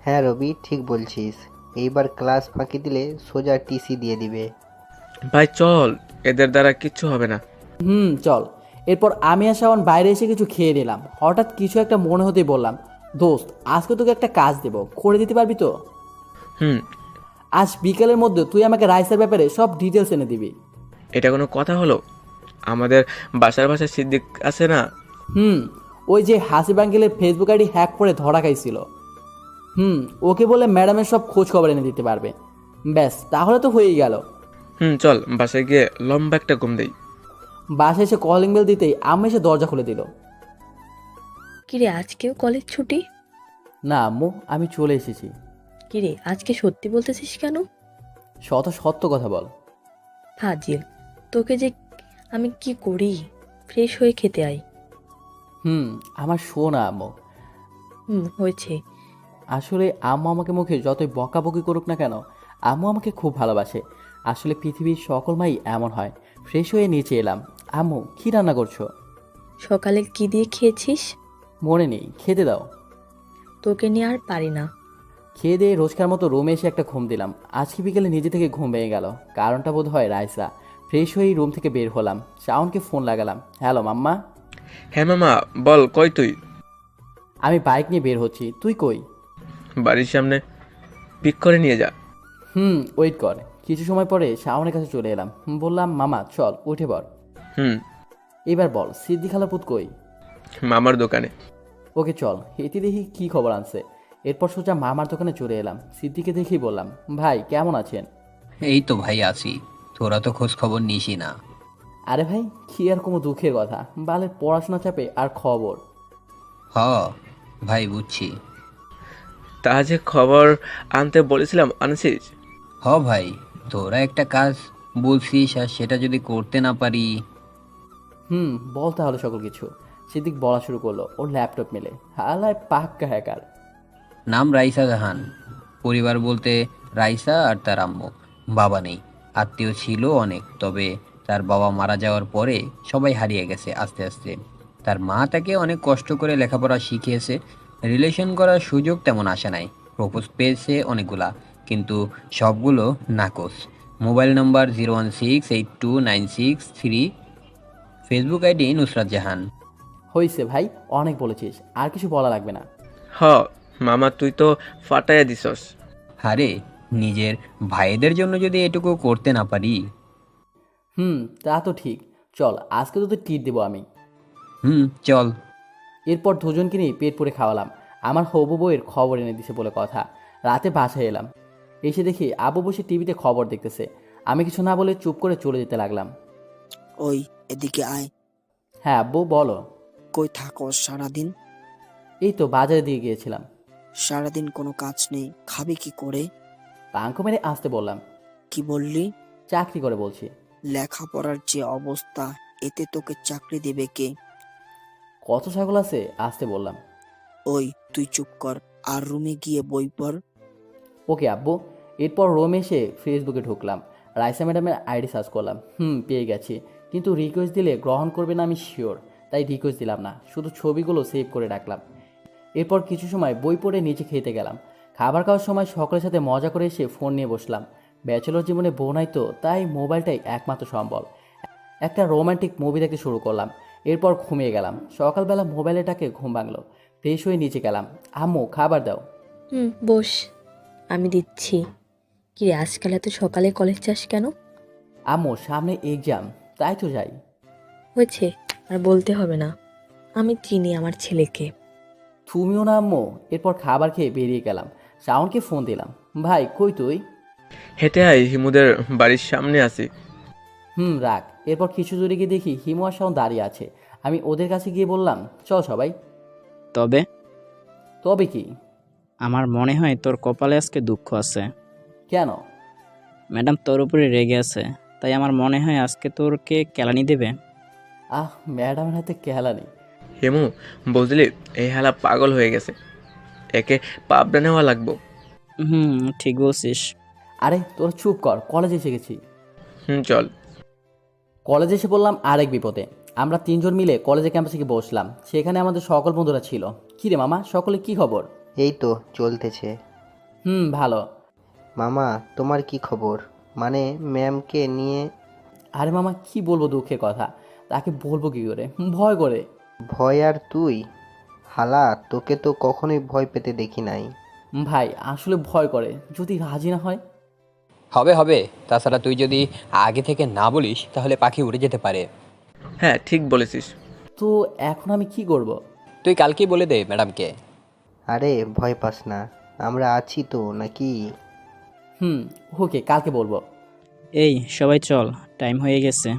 হ্যাঁ রবি, ঠিক বলছিস। এইবার ক্লাস ফাঁকি দিলে সোজা টিসি দিয়ে দিবে। ভাই চল, এদের দ্বারা কিচ্ছু হবে না। চল। এরপর আমি আর শাওন বাইরে এসে কিছু খেয়ে নিলাম। হঠাৎ কিছু একটা মনে হতেই বললাম, দোস্ত আজকে তোকে একটা কাজ দেব, করে দিতে পারবি তো? আজ বিকেলের মধ্যে তুই আমাকে রাইসের ব্যাপারে সব ডিটেলস এনে দিবি। এটা কোনো কথা হলো? আমাদের বাসার বাসায় সিদ্দিক আছে না? ওই যে হাসিব আঙ্কেলের ফেসবুক আইডি হ্যাক করে ধরা খাইছিল। ওকে বলে ম্যাডামের সব খোঁজ খবর এনে দিতে পারবে। ব্যাস, তাহলে তো হয়েই গেল। চল বাসায় গিয়ে লম্বা একটা ঘুম দেই। বাসায় এসে কলিং বেল দিতেই আম্মা এসে দরজা খুলে দিল। কিরে, আজকেও কলেজ ছুটি? না আম্মু, আমি চলে এসেছি। কিরে, আজকে সত্যি বলতেছিস কেন? সত্য কথা বল। ফাজিল, তোকে যে আমি কি করি? ফ্রেশ হয়ে খেতে আই। আমার শোনা আম্মু। হয়েছে। আসলে আম্মু আমাকে মুখে যতই বকাবকি করুক না কেন, আম্মু আমাকে খুব ভালোবাসে। আসলে পৃথিবীর সকল মাই এমন হয়। ফ্রেশ হয়ে নিচে এলাম। আম্মু, কি রান্না করছো? সকালে কি দিয়ে খেয়েছিস? মনে নেই, খেতে দাও। তোকে নিয়ে আর পারি না। খেয়ে দিয়ে রোজকার মতো রুমে এসে একটা ঘুম দিলাম। আজকে বিকেলে নিজে থেকে ঘুম ভেঙে গেল। কারণটা বোধ হয় রাইসা। ফ্রেশ হয়েই রুম থেকে বের হলাম। শাওনকে ফোন লাগালাম, হ্যালো মাম্মা। হ্যাঁ মামা বল, কই তুই? আমি বাইক নিয়ে বের হচ্ছি, তুই কই? বাড়ির সামনে, পিক করে নিয়ে যা। ওয়েট কর। কিছু সময় পরে শাওনের কাছে চলে এলাম। বললাম, মামা চল উঠে পড়। এবার বল, সিদ্দি খালাপুত কই? মামার দোকানে। ওকে চল, এটি দেখি কি খবর আনছে। এরপর সোজা মামার দোকানে চলে এলাম। সিদ্দিকে দেখেই বললাম, ভাই কেমন আছেন? এই তো ভাই আছি, তোরা তো খোঁজ খবর নিসই না। আরে ভাই, কি আর কোনো দুঃখের কথা, বালের পড়াশোনা চাপে আর খবর। ভাই বুঝছি। তা যে খবর আনতে বলেছিলাম আনছিস? ভাই, তোরা একটা কাজ বলছিস আর সেটা যদি করতে না পারি। বল তাহলে সকল কিছু। সিদ্দিক বলা শুরু করলো, ওর ল্যাপটপ মেলে। হালায় পাক্কা হ্যাকার। নাম রাইসা জাহান। পরিবার বলতে রাইসা আর তার আম্মু। বাবা নেই। আত্মীয় ছিল অনেক, তবে তার বাবা মারা যাওয়ার পরে সবাই হারিয়ে গেছে আস্তে আস্তে। তার মা তাকে অনেক কষ্ট করে লেখাপড়া শিখিয়েছে। রিলেশন করার সুযোগ তেমন আসে নাই। প্রপোজ পেয়েছে অনেকগুলা, কিন্তু সবগুলো নাকচ। Mobile number 0168296 Facebook ID Nusrat Jahan. হয়েছে ভাই, অনেক বলেছিস, আর কিছু বলা লাগবে না। হ মামা, তুই তো ফাটাইয়া দিছস। আরে নিজের ভাইদের জন্য যদি এটুকু করতে না পারি। তা তো ঠিক। চল, আজকে তো ট্রিট দেবো আমি। চল। এরপর দুজনকে নিয়ে পেট পুরে খাওয়ালাম। আমার হবু বউয়ের খবর এনে দিছে বলে কথা। রাতে বাসায় এলাম, এসে দেখি আবু বসে টিভিতে খবর দেখতেছে। আমি কিছু না বলে চুপ করে চলে যেতে লাগলাম। ওই এদিকে আয়। হ্যাঁ আব্বু বলো। কই থাকো সারাদিন? এই তো বাজারে দিয়ে গিয়েছিলাম। সারাদিন কোনো কাজ নেই, খাবি কি করে? পাঙ্ক মেরে আসতে বললাম। কি বললি? চাকরি করে বলছি। লেখাপড়ার যে অবস্থা, এতে তোকে চাকরি দেবে কে? কত ছাগল আছে আসতে বললাম। ওই তুই চুপ কর, আর রুমে গিয়ে বই পড়। ওকে আব্বু। এরপর রোমে এসে ফেসবুকে ঢুকলাম, রাইসা ম্যাডামের আইডি সার্চ করলাম। পেয়ে গেছি, কিন্তু রিকোয়েস্ট দিলে গ্রহণ করবে না আমি শিওর, তাই রিকোয়েস্ট দিলাম না, শুধু ছবিগুলো সেভ করে রাখলাম। এরপর কিছু সময় বই পড়ে নিচে খেতে গেলাম। খাবার খাওয়ার সময় সকলের সাথে মজা করে এসে ফোন নিয়ে বসলাম। ব্যাচেলর জীবনে বউ নাই তো, তাই মোবাইলটাই একমাত্র সম্বল। একটা রোমান্টিক মুভি দেখতে শুরু করলাম। এরপর ঘুমিয়ে গেলাম। সকালবেলা মোবাইলেটাকে ঘুম ভাঙলো। ফ্রেশ হয়ে নিচে গেলাম। আম্মু খাবার দাও। বস, আমি দিচ্ছি। কি রে, আজকাল এত সকালে কলেজ যাস কেন? আম্মু সামনে এক্সাম, তাই তো যাই। হয়েছে, আর বলতে হবে না, আমি চিনি আমার ছেলেকে। তুমিও না আম্মু। এরপর খাবার খেয়ে বেরিয়ে গেলাম। শাওনকে ফোন দিলাম। ভাই কই তুই? হেঁটে আয়, হিমুদের বাড়ির সামনে আছি। রাখ। এরপর কিছু দূরে গিয়ে দেখি হিমু আর শাওন দাঁড়িয়ে আছে। আমি ওদের কাছে গিয়ে বললাম, চল সবাই। তবে তবে কি? আমার মনে হয় তোর কপালে আজকে দুঃখ আছে। কেন? ম্যাডাম তোর উপরে রেগে আছে, তাই আমার মনে হয় আজকে তোরকে কেলানি দেবে। ম্যাডামের হাতে খেলা নেই। হেমু, বুঝলি এই হালা পাগল হয়ে গেছে, একে পাবডা নেওয়া লাগবো। ঠিক বলছিস। আরে তোর চুপ কর, কলেজে এসে গেছি। চল। কলেজে এসে বললাম আরেক বিপদে। আমরা তিনজন মিলে কলেজের ক্যাম্পাসে গিয়ে বসলাম। সেখানে আমাদের সকল বন্ধুরা ছিল। কি রে মামা, সকলে কি খবর? এই তো চলতেছে। ভালো। মামা তোমার কি খবর? মানে ম্যামকে নিয়ে? আরে মামা কি বলবো দুঃখের কথা, তাকে বলবো কি করে, ভয় করে। ভয় আর তুই? হালা, তোকে তো কখনোই ভয় পেতে দেখি নাই। ভাই আসলে ভয় করে, যদি রাজি না হয়। হবে হবে, তাছাড়া তুই যদি আগে থেকে না বলিস তাহলে পাখি উড়ে যেতে পারে। হ্যাঁ ঠিক বলেছিস। তো এখন আমি কি করব? তুই কালকেই বলে দে ম্যাডামকে। আরে ভয় পাস না, আমরা আছি তো নাকি? ওকে, কালকে বলবো। এই সবাই চল, টাইম হয়ে গেছে।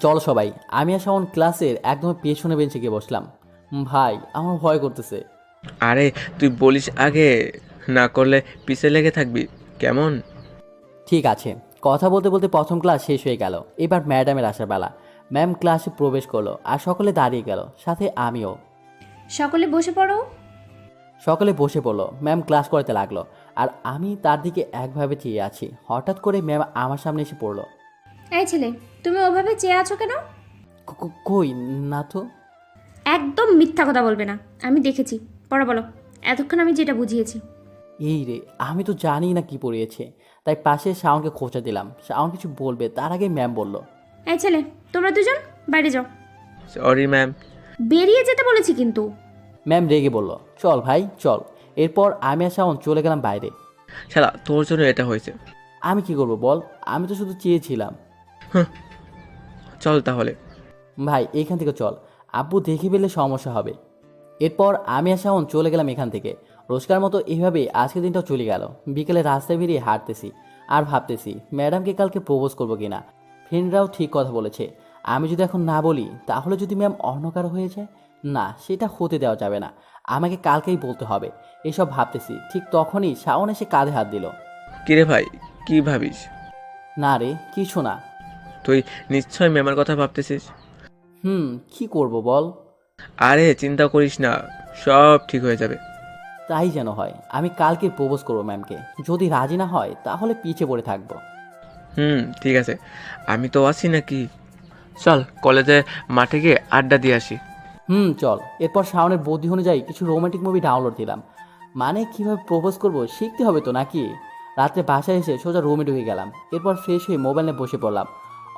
চল সবাই। আমি আর শাওন ক্লাসের একদম পেছনে বেঞ্চে গিয়ে বসলাম। ভাই আমার ভয় করতেছে। আরে তুই বলিস আগে, না করলে পিছে লেগে থাকবি কেমন? ঠিক আছে। কথা বলতে বলতে প্রথম ক্লাস শেষ হয়ে গেল। এবার ম্যাডামের আসার বেলা। ম্যাম ক্লাসে প্রবেশ করলো আর সকলে দাঁড়িয়ে গেল, সাথে আমিও। সকলে বসে পড়ো। সকলে বসে পড়লো। ম্যাম ক্লাস করতে লাগলো আর আমি তার দিকে একভাবে চেয়ে আছি। হঠাৎ করে ম্যাম আমার সামনে এসে পড়লো। এই ছেলে, তুমি ওভাবে চেয়ে আছো কেন? কই না তো। একদম মিথ্যা কথা বলবে না, আমি দেখেছি। পড়া বলো। এতক্ষণ আমি যেটা বুঝিয়েছি। এই রে, আমি তো জানি না কি পড়িয়েছে, তাই পাশে শাওনকে খোঁচা দিলাম। শাওন কিছু বলবে তার আগে ম্যাম বলল, এই ছেলে, তোমরা দুজন বাইরে যাও। Sorry ma'am. বেরিয়ে যেতে বলেছি কিন্তু। ম্যাম রেগে বলল, চল ভাই চল। এরপর আমি আর শাওন চলে গেলাম বাইরে। শালা তোর জন্য এটা হয়েছে। আমি কি করব বল, আমি তো শুধু চেয়েছিলাম। চল তাহলে। ভাই এখান থেকে চল, আব্বু দেখে ফেললে সমস্যা হবে। এরপর আমি আর শাওন চলে গেলাম এখান থেকে। রোজকার মতো এভাবে আজকের দিনটাও চলে গেল। বিকেলে রাস্তায় বেরিয়ে হাঁটতেছি আর ভাবতেছি ম্যাডামকে কালকে প্রপোজ করবো কিনা। ফ্রেন্ডরাও ঠিক কথা বলেছে, আমি যদি এখন না বলি তাহলে যদি ম্যাম অন্য কারো হয়ে যায়, না সেটা হতে দেওয়া যাবে না, আমাকে কালকেই বলতে হবে। এসব ভাবতেছি, ঠিক তখনই শাওন এসে কাঁধে হাত দিল। কিরে ভাই, কি ভাবিস? না রে কিছু না। তুই নিশ্চয় ম্যামের কথা ভাবতেছিস। কি করব বল। আরে চিন্তা করিস না, সব ঠিক হয়ে যাবে। তাই যেন হয়। আমি কালকে প্রপোজ করবো ম্যামকে, যদি রাজি না হয় তাহলে পিছিয়ে পড়ে থাকবো। ঠিক আছে, আমি তো আছি নাকি। চল কলেজে মাঠে গিয়ে আড্ডা দিয়ে আসি। চল। এরপর শাওনের বুদ্ধি অনুযায়ী কিছু রোমান্টিক মুভি ডাউনলোড দিলাম। মানে কিভাবে প্রপোজ করব শিখতে হবে তো নাকি? রাত্রে বাসায় এসে সোজা রুমে ঢুকে গেলাম। এরপর ফ্রেশ হয়ে মোবাইল নিয়ে বসে পড়লাম।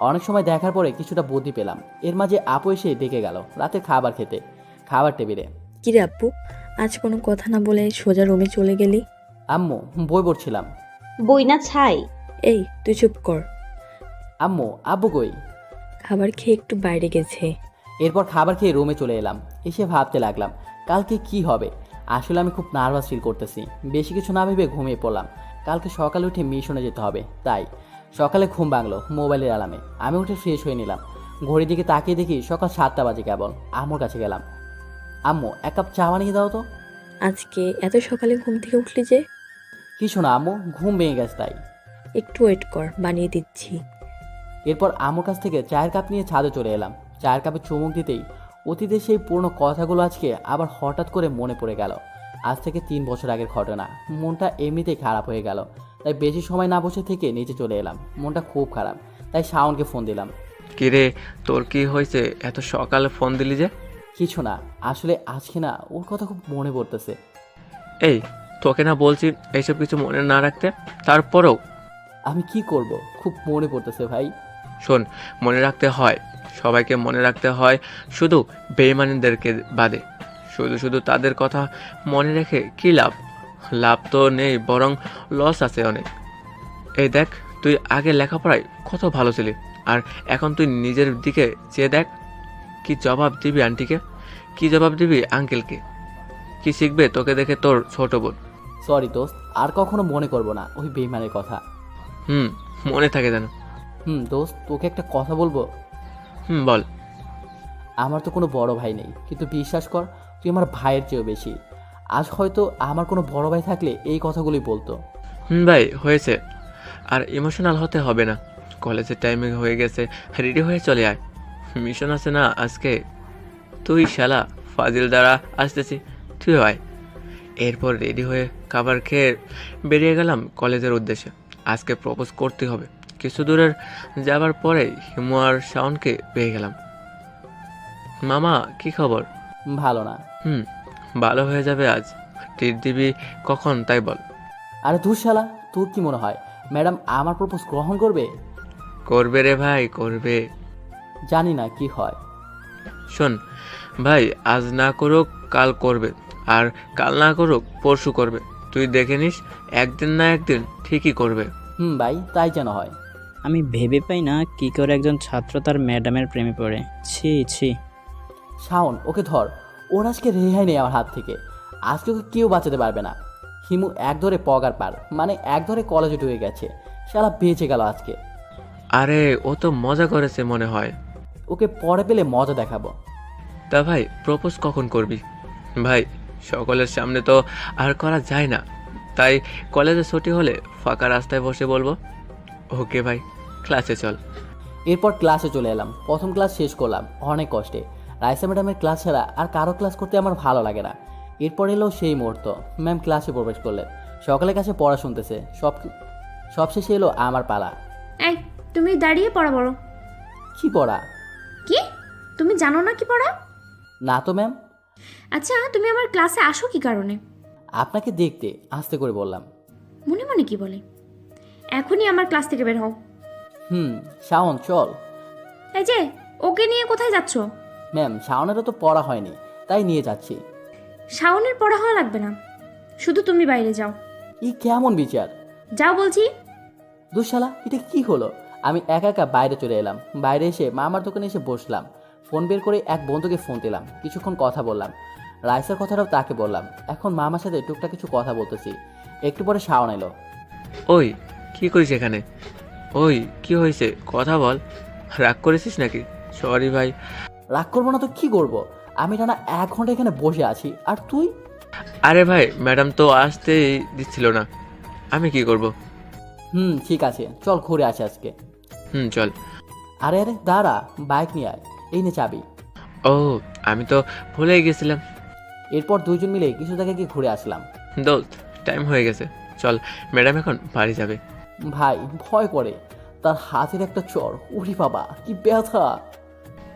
অনেক সময় দেখার পরে কিছুটা বুদ্ধি পেলাম। এর মাঝে আপু এসে ডেকে গেল রাতে খাবার খেতে, খাবার টেবিলে। কিরে আপু, আজ কোনো কথা না বলে সোজা রুমে চলে গেলি? আম্মু, বই পড়ছিলাম। বই না ছাই? এই তুই চুপ কর। আম্মু, আব্বু কই? খাবার খেয়ে একটু বাইরে গেছে। এরপর খাবার খেয়ে রুমে চলে এলাম। এসে ভাবতে লাগলাম কালকে কি হবে। আসলে আমি খুব নার্ভাস ফিল করতেছি। বেশি কিছু না ভেবে ঘুমিয়ে পড়লাম। কালকে সকালে উঠে মিশনে যেতে হবে, তাই সকালে ঘুম ভাঙলো মোবাইলের অ্যালার্মে। আমি উঠে ফ্রেশ হয়ে নিলাম। ঘড়ির দিকে তাকিয়ে দেখি সকাল 7টা বাজে কেবল। আম্মুর কাছে গেলাম। আম্মু, এক কাপ চা বানিয়ে দাও তো। আজকে এত সকালে ঘুম থেকে উঠলি যে? কিছু না আম্মু, ঘুম ভেঙে গেছে তাই। একটু ওয়েট কর, বানিয়ে দিচ্ছি। এরপর আম্মুর কাছ থেকে চায়ের কাপ নিয়ে ছাদে চলে এলাম। চায়ের কাপে চুমুক দিতেই অতীতের সেই পুরনো কথাগুলো আজকে আবার হঠাৎ করে মনে পড়ে গেল। আজ থেকে 3 বছর আগের ঘটনা। মনটা এমনিতেই খারাপ হয়ে গেল। তাই বেশি সময় না বসে থেকে নিচে চলে এলাম। মনটা খুব খারাপ, তাই শাওনকে ফোন দিলাম। কিরে, তোর কি হয়েছে? এত সকালে ফোন দিলি যে? কিছু না, আসলে আজকে না ওর কথা খুব মনে পড়তেছে। এই, তোকে না বলছি এইসব কিছু মনে না রাখতে, তারপরেও? আমি কি করব, খুব মনে পড়তেছে ভাই। শোন, মনে রাখতে হয়, সবাইকে মনে রাখতে হয়, শুধু বেঈমানদেরকে বাদে। শুধু শুধু তাদের কথা মনে রেখে কী লাভ? লাভ তো নেই, বরং লস আছে অনেক। এই দেখ, তুই আগে লেখাপড়ায় কত ভালো ছিলি, আর এখন তুই নিজের দিকে চেয়ে দেখ। কি জবাব দিবি আন্টিকে? কি জবাব দিবি আঙ্কেলকে? কি শিখবে তোকে দেখে তোর ছোট বোন? সরি দোস্ত, আর কখনো মনে করব না ওই বেইমানের কথা। মনে থাকে যেন। দোস্ত, তোকে একটা কথা বলবো। বল। আমার তো কোনো বড় ভাই নেই, কিন্তু বিশ্বাস কর তুই আমার ভাইয়ের চেয়েও বেশি। আজ হয়তো আমার কোনো বড় ভাই থাকলে এই কথাগুলোই বলতো। ভাই, হয়েছে, আর ইমোশনাল হতে হবে না। কলেজের টাইমিং হয়ে গেছে, রেডি হয়ে চলে আয়। মিশন আছে না আজকে। তুই শালা ফাজিল দ্বারা আসতেছি, তুই আয়। এরপর রেডি হয়ে খাবার খেয়ে বেরিয়ে গেলাম কলেজের উদ্দেশ্যে। আজকে প্রপোজ করতে হবে। কিছু দূরের যাবার পরে হিমু আর শাওনকে পেয়ে গেলাম। মামা, কি খবর? ভালো না। ভালো হয়ে যাবে আজ। ট্রিট দিবি কখন তাই বল। আরে ধুর শালা, তোর কি মনে হয় ম্যাডাম আমার প্রপোজ গ্রহণ করবে? করবে রে ভাই, করবে। জানি না কি হয়। শোন ভাই, আজ না করুক কাল করবে, আর কাল না করুক পরশু করবে। তুই দেখে নিস, একদিন না একদিন ঠিকই করবে। ভাই, তাই যেন হয়। আমি ভেবে পাই না কি করে একজন ছাত্র তার ম্যাডামের প্রেমে পড়ে। ছি ছি। শাওন, ওকে ধর। ওর আজকে রেহাই নেই আমার হাত থেকে। আজকে ওকে কেউ বাঁচাতে পারবে না। হিমু এক ধরে পগার পার, মানে এক ধরে কলেজে ঢুকে গেছে। শালা বেঁচে গেল আজকে। আরে, ও তো মজা করেছে মনে হয়। ওকে পরে পেলে মজা দেখাবো। তা ভাই, প্রপোজ কখন করবি? ভাই, সকলের সামনে তো আর করা যায় না, তাই কলেজে ছুটি হলে ফাঁকা রাস্তায় বসে বলবো। ওকে ভাই, ক্লাসে চল। এরপর ক্লাসে চলে এলাম। প্রথম ক্লাস শেষ করলাম অনেক কষ্টে। রাইসা ম্যাডামের ক্লাস ছাড়া আর কারো ক্লাস করতে আমার ভালো লাগে না। এরপর এলো সেই মুহূর্ত। ম্যাম ক্লাসে প্রবেশ করলেন। সকালের কাছে পড়া শুনতেছে। সব শেষে এলো আমার পালা। এই, তুমি দাঁড়িয়ে পড়া বড়। কি পড়া? কি, তুমি জানো না কি পড়া? না তো ম্যাম। আচ্ছা, তুমি আমার ক্লাসে আসো কি কারণে? আপনাকে দেখতে, আস্তে করে বললাম। মনে মনে কি বলে? এখনই আমার ক্লাস থেকে বের হও। শাওন চল। এই যে, ওকে নিয়ে কোথায় যাচ্ছ? ম্যাম, শাওনেরও তো পড়া হয়নি, তাই নিয়ে যাচ্ছি। শাওনের পড়া হওয়া লাগবে না, শুধু তুমি বাইরে যাও। ই কেমন বিচার? যাও বলছি। দুঃশালা, এটা কি হলো? আমি একা একা বাইরে চলে এলাম। বাইরে এসে মামার দোকানে এসে বসলাম। ফোন বের করে এক বন্ধুকে ফোন দিলাম। কিছুক্ষণ কথা বললাম। রাইসার কথাটাও তাকে বললাম। এখন মামার সাথে টুকটাক কিছু কথা বলতেছি। একটু পরে শাওন এলো। ওই, কি করিস এখানে? ওই, কি হয়েছে? কথা বল। রাগ করেছিস নাকি? সরি ভাই। রাগ করবো না তো কি করবো? আমি টানা 1 ঘন্টা এখানে বসে আছি, আর তুই? আরে ভাই, ম্যাডাম তো আসতেই দিচ্ছিল না, আমি কি করব? ঠিক আছে, চল ঘুরে আসি আজকে। চল। আরে আরে দাঁড়া, বাইক নিয়ে আয়। এই নে চাবি। ও, আমি তো ভুলেই গেছিলাম। এরপর দুইজন মিলে কিছু জায়গায় গিয়ে ঘুরে আসলাম। দোস্ত, টাইম হয়ে গেছে, চল। ম্যাডাম এখন বাড়ি যাবে। ভাই ভয় করে, তার হাতের একটা চর, উরি বাবা কি ব্যথা।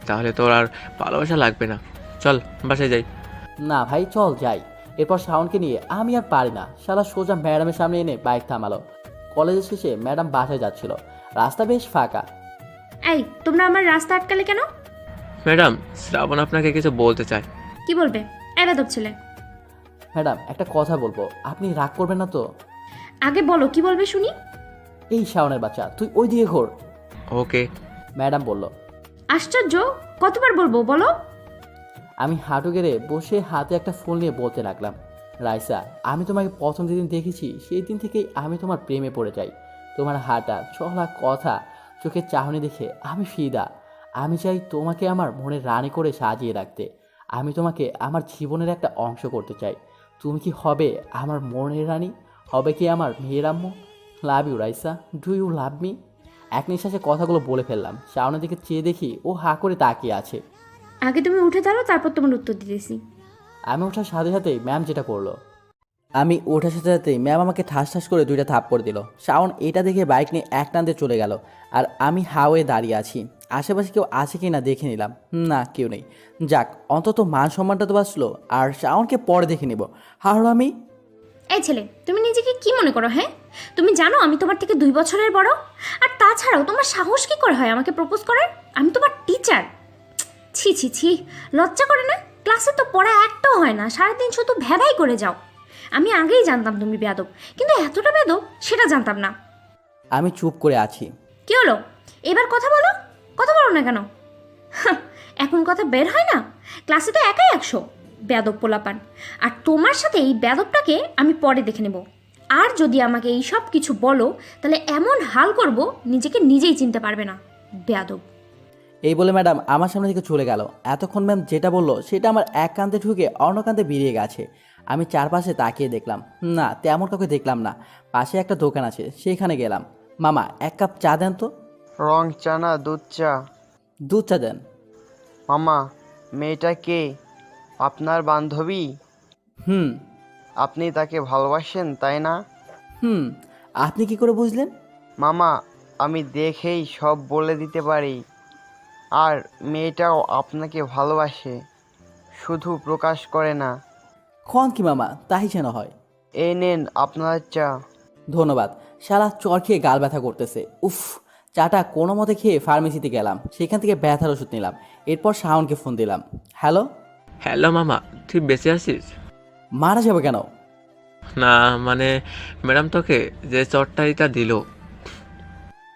তাহলে তোর আর ভালোবাসা লাগবে না, চল বাসায় যাই। না ভাই, চল যাই। এরপর শাওনকে নিয়ে আমি আর পারি না, শালা সোজা ম্যাডামের সামনে এনে বাইক থামালো। কলেজের শেষে ম্যাডাম বাসায় যাচ্ছিল, রাস্তা বেশ ফাঁকা। এই, তোমরা আমার রাস্তা আটকালে কেন? ম্যাডাম, শ্রাবণ আপনাকে কিছু বলতে চায়। কি বলবে? এই বেদব ছেলে। ম্যাডাম একটা কথা বলবো, আপনি রাগ করবেন না তো? আগে বলো কি বলবে শুনি। এই শাওনের বাচ্চা, তুই ওই দিকে ঘোর। ওকে। ম্যাডাম বলল। আশ্চর্য, কতবার বলবো বলো? আমি হাঁটু গেড়ে বসে হাতে একটা ফোন নিয়ে বলতে লাগলাম, রাইসা, আমি তোমাকে প্রথম যেদিন দেখেছি সেই দিন থেকেই আমি তোমার প্রেমে পড়ে যাই। তোমার হাঁটা, চলা, কথা, চোখের চাহনি দেখে আমি ফিদা। আমি চাই তোমাকে আমার মনের রানী করে সাজিয়ে রাখতে। আমি তোমাকে আমার জীবনের একটা অংশ করতে চাই। তুমি কি হবে আমার মনের রানী? হবে কি আমার মেয়ের আম্মু? Love you Raisa, do you love me? এক নিঃশ্বাসে কথাগুলো বলে ফেললাম। শাওনের দিকে চেয়ে দেখি ও হা করে তাকিয়ে আছে। আগে তুমি উঠে দাঁড়াও, তারপর তোমার উত্তর দিতেছি। আমি ওঠার সাথে সাথেই ম্যাম যেটা করলো, আমি ওঠার সাথে সাথেই ম্যাম আমাকে ঠাস ঠাস করে 2টা থাপ্পড় দিল। শাওন এটা দেখে বাইক নিয়ে এক টানতে চলে গেল, আর আমি হাওয়ে দাঁড়িয়ে আছি। আশেপাশে কেউ আছে কি না দেখে নিলাম, না কেউ নেই। যাক, অন্তত মান সম্মানটা তো বাঁচলো। আর শাওনকে পরে দেখে নিব। হার আমি। এই ছেলে, তুমি নিজেকে কি মনে করো? হ্যাঁ, তুমি জানো আমি তোমার থেকে 2 বছরের বড়? আর তাছাড়াও তোমার সাহস কি করে হয় আমাকে প্রপোজ করার? আমি তোমার টিচার। ছি ছি ছি, লজ্জা করে না? ক্লাসে তো পড়া একটাও হয় না, সারাদিন শুধু ভ্যাভাই করে যাও। আমি আগেই জানতাম তুমি বেয়াদব, কিন্তু এতটা বেয়াদব সেটা জানতাম না। আমি চুপ করে আছি। কি হলো? এবার কথা বলো। কথা বলো না কেন? হাহ, এখন কথা বের হয় না? ক্লাসে তো একাই 100 বেয়াদব পোলাপান। আর তোমার সাথে এই বেয়াদবটাকে আমি পরে দেখে নেব। আর যদি আমাকে এই সব কিছু বলো, তাহলে এমন হাল করব নিজেকে নিজেই চিনতে পারবে না। বেয়াদব। এই বলে ম্যাডাম আমার সামনে থেকে চলে গেল। এতক্ষণ ম্যাম যেটা বললো সেটা আমার এক কান্তে ঢুকে অন্য কান্তে বেরিয়ে গেছে। আমি চারপাশে তাকিয়ে দেখলাম, না তেমন কাউকে দেখলাম না। পাশে একটা দোকান আছে, সেখানে গেলাম। মামা 1 কাপ চা দেন তো। রং চা না দুধ চা? দুধ চা দেন। মামা, মেয়েটা কে? আপনার বান্ধবী? হুম। আপনি তাকে ভালোবাসেন তাই না? হুম। আপনি কি করে বুঝলেন? মামা, আমি দেখেই সব বলে দিতে পারি। আর মেয়েটাও আপনাকে ভালোবাসে, শুধু প্রকাশ করে না। খন কি মামা, তাই যেন হয়। এই নেন আপনার চা। ধন্যবাদ। শালা চর খেয়ে গাল ব্যথা করতেছে। উফ। চাটা কোনো মতে খেয়ে ফার্মেসিতে গেলাম, সেখান থেকে ব্যথার ওষুধ নিলাম। এরপর শাওনকে ফোন দিলাম। হ্যালো। হ্যালো মামা, তুই বেঁচে আছিস? মারা যাবে কেন? না মানে, ম্যাডাম তোকে যে চটটাইটা দিল।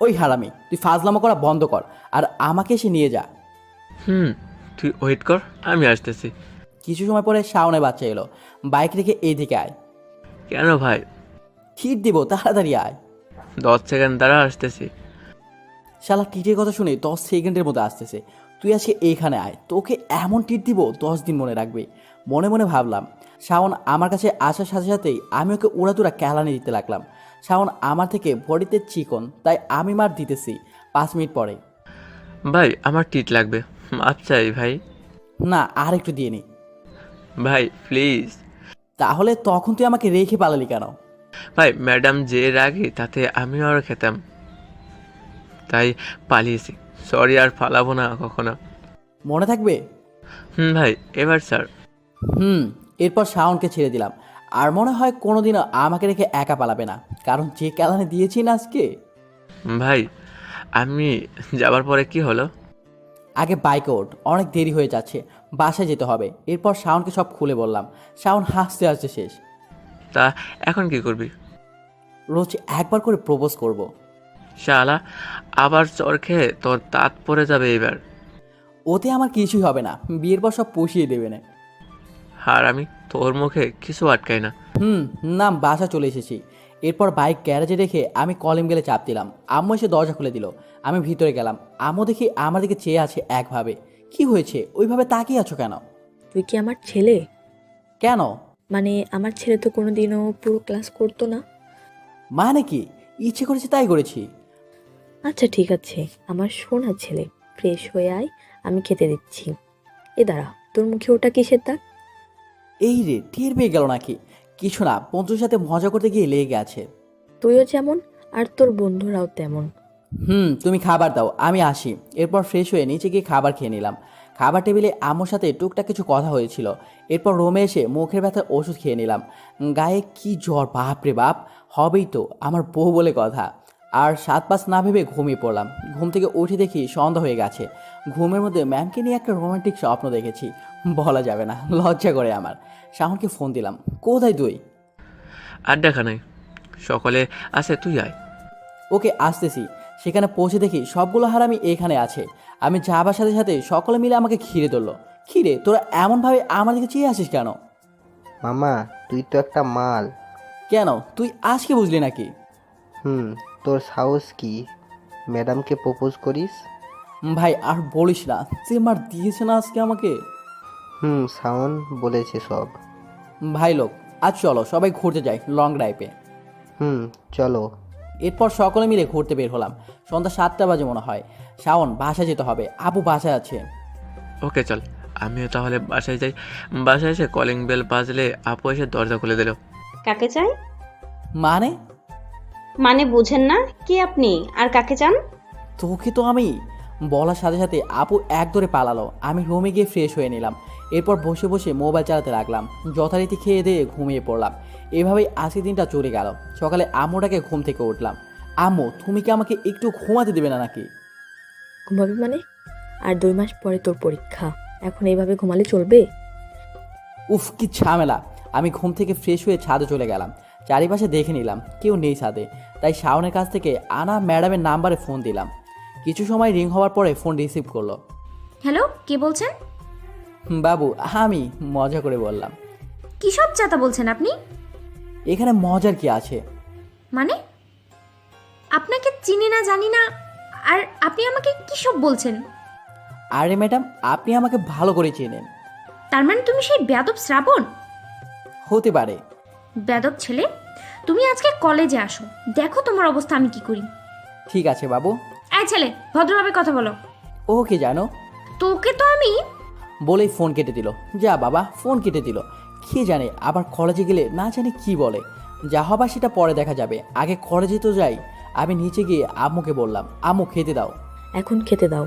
ওই হারামি, তুই ফাজলামো করা বন্ধ কর আর আমাকে এসে নিয়ে যা। তুই ওয়েট কর, আমি আসতেছি। কিছু সময় পরে শাওনের বাচ্চা এলো। বাইক রেখে এইদিকে আয়। কেন ভাই? টিট দিব, তাড়াতাড়ি আয়। 10 সেকেন্ড দ্বারা আসতেছি। শালা টিটের কথা শুনে 10 সেকেন্ডের মধ্যে আসতেছে। তুই আজকে এইখানে আয়, তোকে এমন টিট দিব 10 দিন মনে রাখবি। মনে মনে ভাবলাম। শাওন আমার কাছে আসার সাথে সাথেই আমি ওকে উড়াতুরা ক্যালানি দিতে লাগলাম। শাওন আমার থেকে বডিতে চিকন, তাই আমি মার দিতেছি। 5 মিনিট পরে। ভাই আমার টিট লাগবে, মাপ চাই ভাই। না, আর একটু দিয়ে নি। ভাই প্লিজ। তাহলে তখন তুই আমাকে রেখে পালালি কেন? ভাই ম্যাডাম যে রাগে তাতে আমিও আর খেতাম, তাই পালিয়েছি। সরি, আর পালাবো না কখনো। মনে থাকবে? ভাই এবার স্যার। এরপর শাওনকে ছেড়ে দিলাম। আর মনে হয় কোনোদিনও আমাকে রেখে একা পালাবে না, কারণ যে ক্যালানে দিয়েছি না আজকে। ভাই আমি যাবার পরে কি হলো? আগে বাইকে ওঠ, অনেক দেরি হয়ে যাচ্ছে, বাসায় যেতে হবে। এরপর শাওনকে সব খুলে বললাম। শাওন হাসতে হাসতে শেষ। তা এখন কি করবি? রোজ একবার করে প্রপোজ করব। শালা, আবার চর খেয়ে তোর দাঁত পড়ে যাবে এবার। ওতে আমার কিছুই হবে না, বিয়ের পর সব পুষিয়ে দেবে না। আর আমি তোর মুখে কিছু আটকাই না। না, বাসা চলে এসেছি। এরপর বাইক গ্যারেজে রেখে আমি কলিং বেলে চাপ দিলাম। আম্মু এসে দরজা খুলে দিল। আমি ভিতরে গেলাম। আম্মু দেখি আমার দিকে চেয়ে আছে একভাবে। কি হয়েছে, ওইভাবে তাকিয়ে আছো কেন? তুই কি আমার ছেলে? কেন? মানে আমার ছেলে তো কোনোদিনও পুরো ক্লাস করতো না। মানে কি? ইচ্ছে করেছে তাই করেছি। আচ্ছা ঠিক আছে, আমার সোনা ছেলে, ফ্রেশ হয়ে আয়, আমি খেতে দিচ্ছি। এ দাঁড়া, তোর মুখে ওটা কিসের দাগ? এই রে, টের পেয়ে গেল নাকি? কিছু না, বন্ধুর সাথে মজা করতে গিয়ে লেগে আছে। তুইও যেমন আর তোর বন্ধুরাও তেমন। তুমি খাবার দাও, আমি আসি। এরপর ফ্রেশ হয়ে নিচে গিয়ে খাবার খেয়ে নিলাম। খাবার টেবিলে আম্মুর সাথে টুকটাক কিছু কথা হয়েছিল। এরপর রুমে এসে মুখের ব্যথার ওষুধ খেয়ে নিলাম। গায়ে কি জ্বর, বাপরে বাপ, হবেই তো, আমার বউ বলে কথা। আর 7-5 না ভেবে ঘুমিয়ে পড়লাম। ঘুম থেকে উঠে দেখি সন্ধ্যা হয়ে গেছে। ঘুমের মধ্যে ম্যামকে নিয়ে একটা রোমান্টিক স্বপ্ন দেখেছি। বলা যাবে না, লজ্জা করে আমার। শাওনকে ফোন দিলাম, কোথায় তুই? আর দেখা নাই, সকলে আছে, তুই আয়। ওকে, আসতেছি। সেখানে পৌঁছে দেখি সবগুলো হারামি এখানে আছে। আমি যাবার সাথে সাথে সকলে মিলে আমাকে ঘিরে ধরলো। খিরে, তোরা এমনভাবে আমার দিকে চেয়ে আসিস কেন? মামা তুই তো একটা মাল। কেন, তুই আজকে বুঝলি নাকি? তোর সাহস কি ম্যাডামকে প্রপোজ করিস? ভাই আর বলিস না, যে মার দিয়েছে না আজকে আমাকে। শাওন বলেছে সব। ভাই লোক, আজ চলো সবাই ঘুরতে যাই লং ড্রাইভে। চলো। এরপর সকলে মিলে ঘুরতে বের হলাম। সন্ধ্যা 7টা বাজে মনে হয়। শাওন, বাসায় যেতে হবে, আপু বাসায় আছে। ওকে চল, আমিও তাহলে বাসায় যাই। বাসায় এসে কলিং বেল বাজলে আপু এসে দরজা খুলে দিল। কাকে চাই? মানে? মানে বুঝেন না? কে আপনি আর কাকে চান? তোকে তো আমি বলার সাথে সাথে আপু এক ধরে পালালো। আমি রুমে গিয়ে ফ্রেশ হয়ে নিলাম। এরপর বসে বসে মোবাইল চালাতে লাগলাম। যথারীতি খেয়ে দিয়ে ঘুমিয়ে পড়লাম। এভাবেই আজকের দিনটা চলে গেল। সকালে আম্মুটাকে ঘুম থেকে উঠলাম। আম্মু, তুমি কি আমাকে একটু ঘুমাতে দেবে না নাকি? ঘুমাবি মানে? আর 2 মাস পরে তোর পরীক্ষা, এখন এইভাবে ঘুমালে চলবে? উফ, কি ঝামেলা। আমি ঘুম থেকে ফ্রেশ হয়ে ছাদে চলে গেলাম। চারিপাশে দেখে নিলাম, কেউ নেই ছাদে। তাই শাওনের কাছ থেকে আনা ম্যাডামের নাম্বারে ফোন দিলাম। কিছু সময় রিং হওয়ার পরে ফোন রিসিভ করলো। হ্যালো, কে বলছেন? বাবু, আমি মজা করে বললাম। কী সব চাতা বলছেন আপনি? এখানে মজার কি আছে? মানে? আপনাকে চিনি না, জানি না, আর আপনি আমাকে কী সব বলছেন? আরে ম্যাডাম, আপনি আমাকে ভালো করে চেনেন। তার মানে তুমি সেই বেয়াদব শ্রাবণ? হতে পারে। বেয়াদব ছেলে, তুমি আজকে কলেজে আসো, দেখো তোমার অবস্থা আমি কি করি। ঠিক আছে বাবু। এই ছেলে, ভদ্রভাবে কথা বলো। ওকে জানো, তোকে তো আমি। বলেই ফোন কেটে দিল। যা বাবা, ফোন কেটে দিল। কে জানে আবার কলেজে গেলে না জানি কি বলে। যা হবার সেটা পরে দেখা যাবে, আগে কলেজে তো যাই। আমি নিচে গিয়ে আম্মুকে বললাম, আম্মু খেতে দাও। এখন খেতে দাও,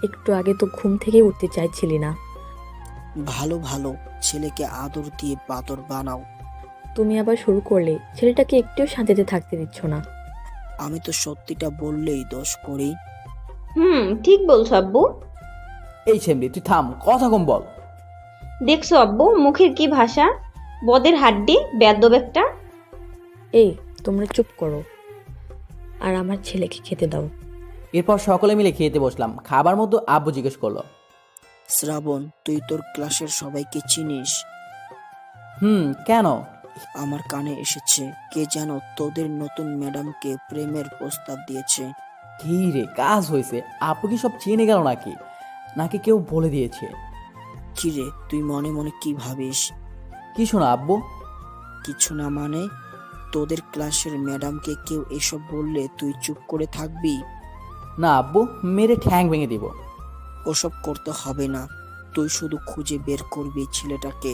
একটু আগে তো ঘুম থেকে উঠতে চাইছিলি না। ভালো ভালো ছেলেকে আদর দিয়ে বাদর বানাও। তুমি আবার শুরু করলে, ছেলেটাকে একটুও শান্তিতে থাকতে দিচ্ছ না। আমি তো সত্যিটা বললেই দোষ করি। ঠিক বলছো আব্বু। এই ছেমরি, তুই থাম, কথা কম বল। দেখছো আব্বু মুখের কি ভাষা, বদের হাড্ডি, বেয়াদব একটা। এই, তোমরা চুপ করো আর আমার ছেলেকে খেতে দাও। এরপর সকলে মিলে খেতে বসলাম। খাবার মধ্যে আব্বু জিজ্ঞেস করলো, শ্রাবণ, তুই তোর ক্লাসের সবাইকে চিনিস? কেন? আমার কানে এসেছে কে যেন তোদের নতুন ম্যাডামকে প্রেমের প্রস্তাব দিয়েছে। কি রে, কাজ হয়েছে? আপু কি সব চিনে গেল নাকি? নাকি কেউ বলে দিয়েছে? কিরে, তুই মনে মনে কি ভাবিস? কিছু না আব্বু। কিছু না মানে? তোদের ক্লাসের ম্যাডামকে কেউ এসব বললে তুই চুপ করে থাকবি? না আব্বু, মেরে ঠ্যাং ভেঙে দিব। ওসব করতে হবে না, তুই শুধু খুঁজে বের করবি ছেলেটাকে,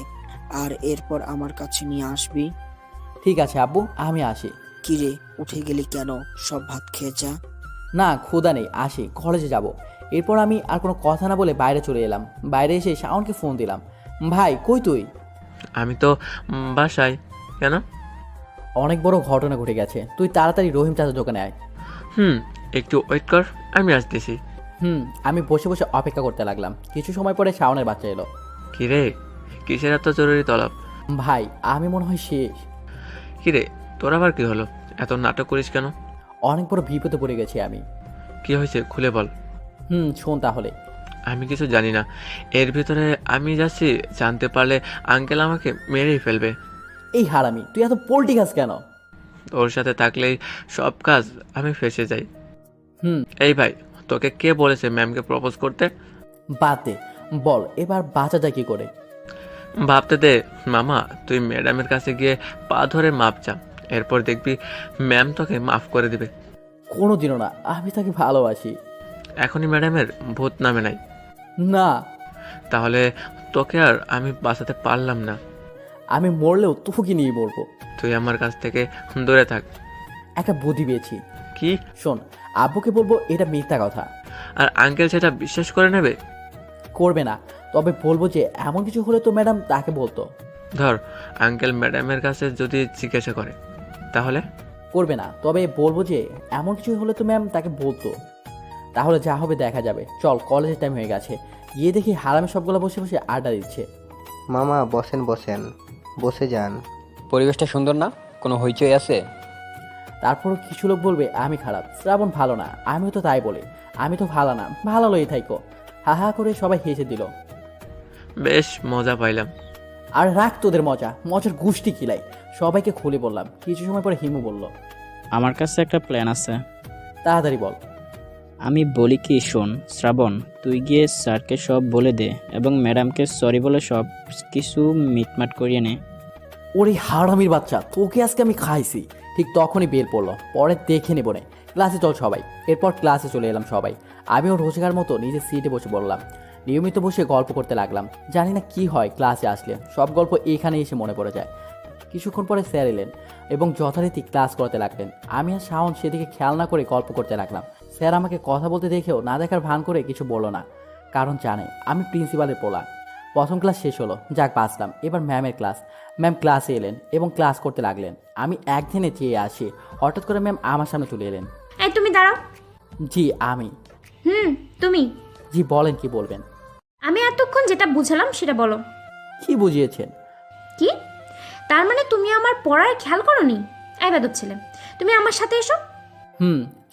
আর এরপর আমার কাছে নিয়ে আসবি। ঠিক আছে আব্বু, আমি আসি। কিরে, উঠে গেলি কেন? সব ভাত খেয়ে যা। না, ক্ষুধা নেই, আসি, কলেজে যাব। এরপর আমি আর কোনো কথা না বলে বাইরে চলে এলাম। বাইরে এসে শাওনকে ফোন দিলাম। ভাই, কই তুই? আমি তো বাসায়। কেন? অনেক বড় ঘটনা ঘটে গেছে, তুই তাড়াতাড়ি রহিম চাচার দোকানে আয়। একটু ওয়েট কর, আমি আসতেছি। আমি বসে বসে অপেক্ষা করতে লাগলাম। কিছু সময় পরে শাওনের বাচ্চা এলো। কিরে, কিসের এত জরুরি তলব? ভাই, আমি মনে হয় শেষ। কিরে, তোর আবার কি হলো? এত নাটক করিস কেন? অনেক বড় বিপদে পড়ে গেছি আমি। কি হয়েছে খুলে বল। শোন তাহলে। আমি কিছু জানি না, এর ভিতরে আমি যাচ্ছি, জানতে পারলে আঙ্কেল আমাকে মেরেই ফেলবে। এই হারামি, তুই এত পল্টিকাস কেন? ওর সাথে থাকলেই সব কাজ আমি ফেসে যাই। এই ভাই, তোকে কে বলেছে ম্যামকে প্রপোজ করতে? বাদ দে, বল এবার বাঁচা যায় কি করে? ভাবতে দে মামা, তুই ম্যাডামের কাছে গিয়ে পা ধরে মাপ চা, এরপর দেখবি ম্যাম তোকে মাফ করে দিবে। কোনোদিনও না, আমি তাকে ভালোবাসি। এখনই ম্যাডামের ভূত নামে নাই? না। তাহলে তোকে আর আমি বাঁচাতে পারলাম না। আমি মরলেও তোকে নিয়ে মরবো। তুই আমার কাছ থেকে দূরে থাক। একটা বুদ্ধি পেয়েছি। কি? শোন, আব্বুকে বলবো এটা মিথ্যা কথা। আর আঙ্কেল সেটা বিশ্বাস করে নেবে? করবে না, তবে বলবো যে এমন কিছু হলে তো ম্যাডাম তাকে বলতো। ধর আঙ্কেল ম্যাডামের কাছে যদি জিজ্ঞাসা করে তাহলে? করবে না, তবে বলবো যে এমন কিছু হলে তো ম্যাম তাকে বলতো। তাহলে যা হবে দেখা যাবে। চল, কলেজের টাইম হয়ে গেছে। গিয়ে দেখি হারামি সবগুলো বসে বসে আড্ডা দিচ্ছে। মামা বসেন বসেন, বসে যান। পরিবেশটা সুন্দর না? কোনো হইচই আছে? তারপরও কিছু লোক বলবে আমি খারাপ, শ্রাবণ ভালো না, আমিও তো তাই বলি। আমি তো ভালো না, ভালো লই থাইকো। হা হা করে সবাই হেসে দিল। বেশ মজা পাইলাম। আর রাখ তোদের মজা, মজার গোষ্ঠী কিলাই। সবাইকে খুলে বললাম। কিছু সময় পরে হিমু বলল, আমার কাছে একটা প্ল্যান আছে। তাড়াতাড়ি বল। আমি বলি কি, শোন শ্রাবণ, তুই গিয়ে স্যারকে সব বলে দে এবং ম্যাডামকে সরি বলে সব কিছু মিটমাট করিয়ে নে। ওরে হারামির বাচ্চা, তোকে আজকে আমি খাইছি। ঠিক তখনই বেল পড়লো। পরে দেখে নেব নে। ক্লাসে চল সবাই। এরপর ক্লাসে চলে এলাম সবাই। আমিও রোজগার মতো নিজের সিটে বসে বললাম। নিয়মিত বসে গল্প করতে লাগলাম। জানি না কি হয়, ক্লাসে আসলে সব গল্প এখানে এসে মনে পড়ে যায়। কিছুক্ষণ পরে স্যার এলেন এবং যথারীতি ক্লাস করতে লাগলেন। আমি আর শাওন সেদিকে খেয়াল না করে গল্প করতে লাগলাম। স্যার আমাকে কথা বলতে দেখেও না দেখার ভান করে কিছু বলল না, কারণ জানে আমি প্রিন্সিপালের পোলা। প্রথম ক্লাস শেষ হলো, যাক বাঁচলাম। এবার ম্যামের ক্লাস। ম্যাম ক্লাসে এলেন এবং ক্লাস করতে লাগলেন। আমি একদিনে চেয়ে আসি, হঠাৎ করে ম্যাম আমার সামনে চলে এলেন। এই তুমি দাঁড়াও। জি আমি। তুমি। জি বলেন, কি বলবেন? আমি এতক্ষণ যেটা বুঝালাম সেটা বলো। কি বুঝিয়েছেন? কি? তার মানে তুমি আমার পড়ায় খেয়াল করোনি? এই বেদব ছেলে, তুমি আমার সাথে এসো।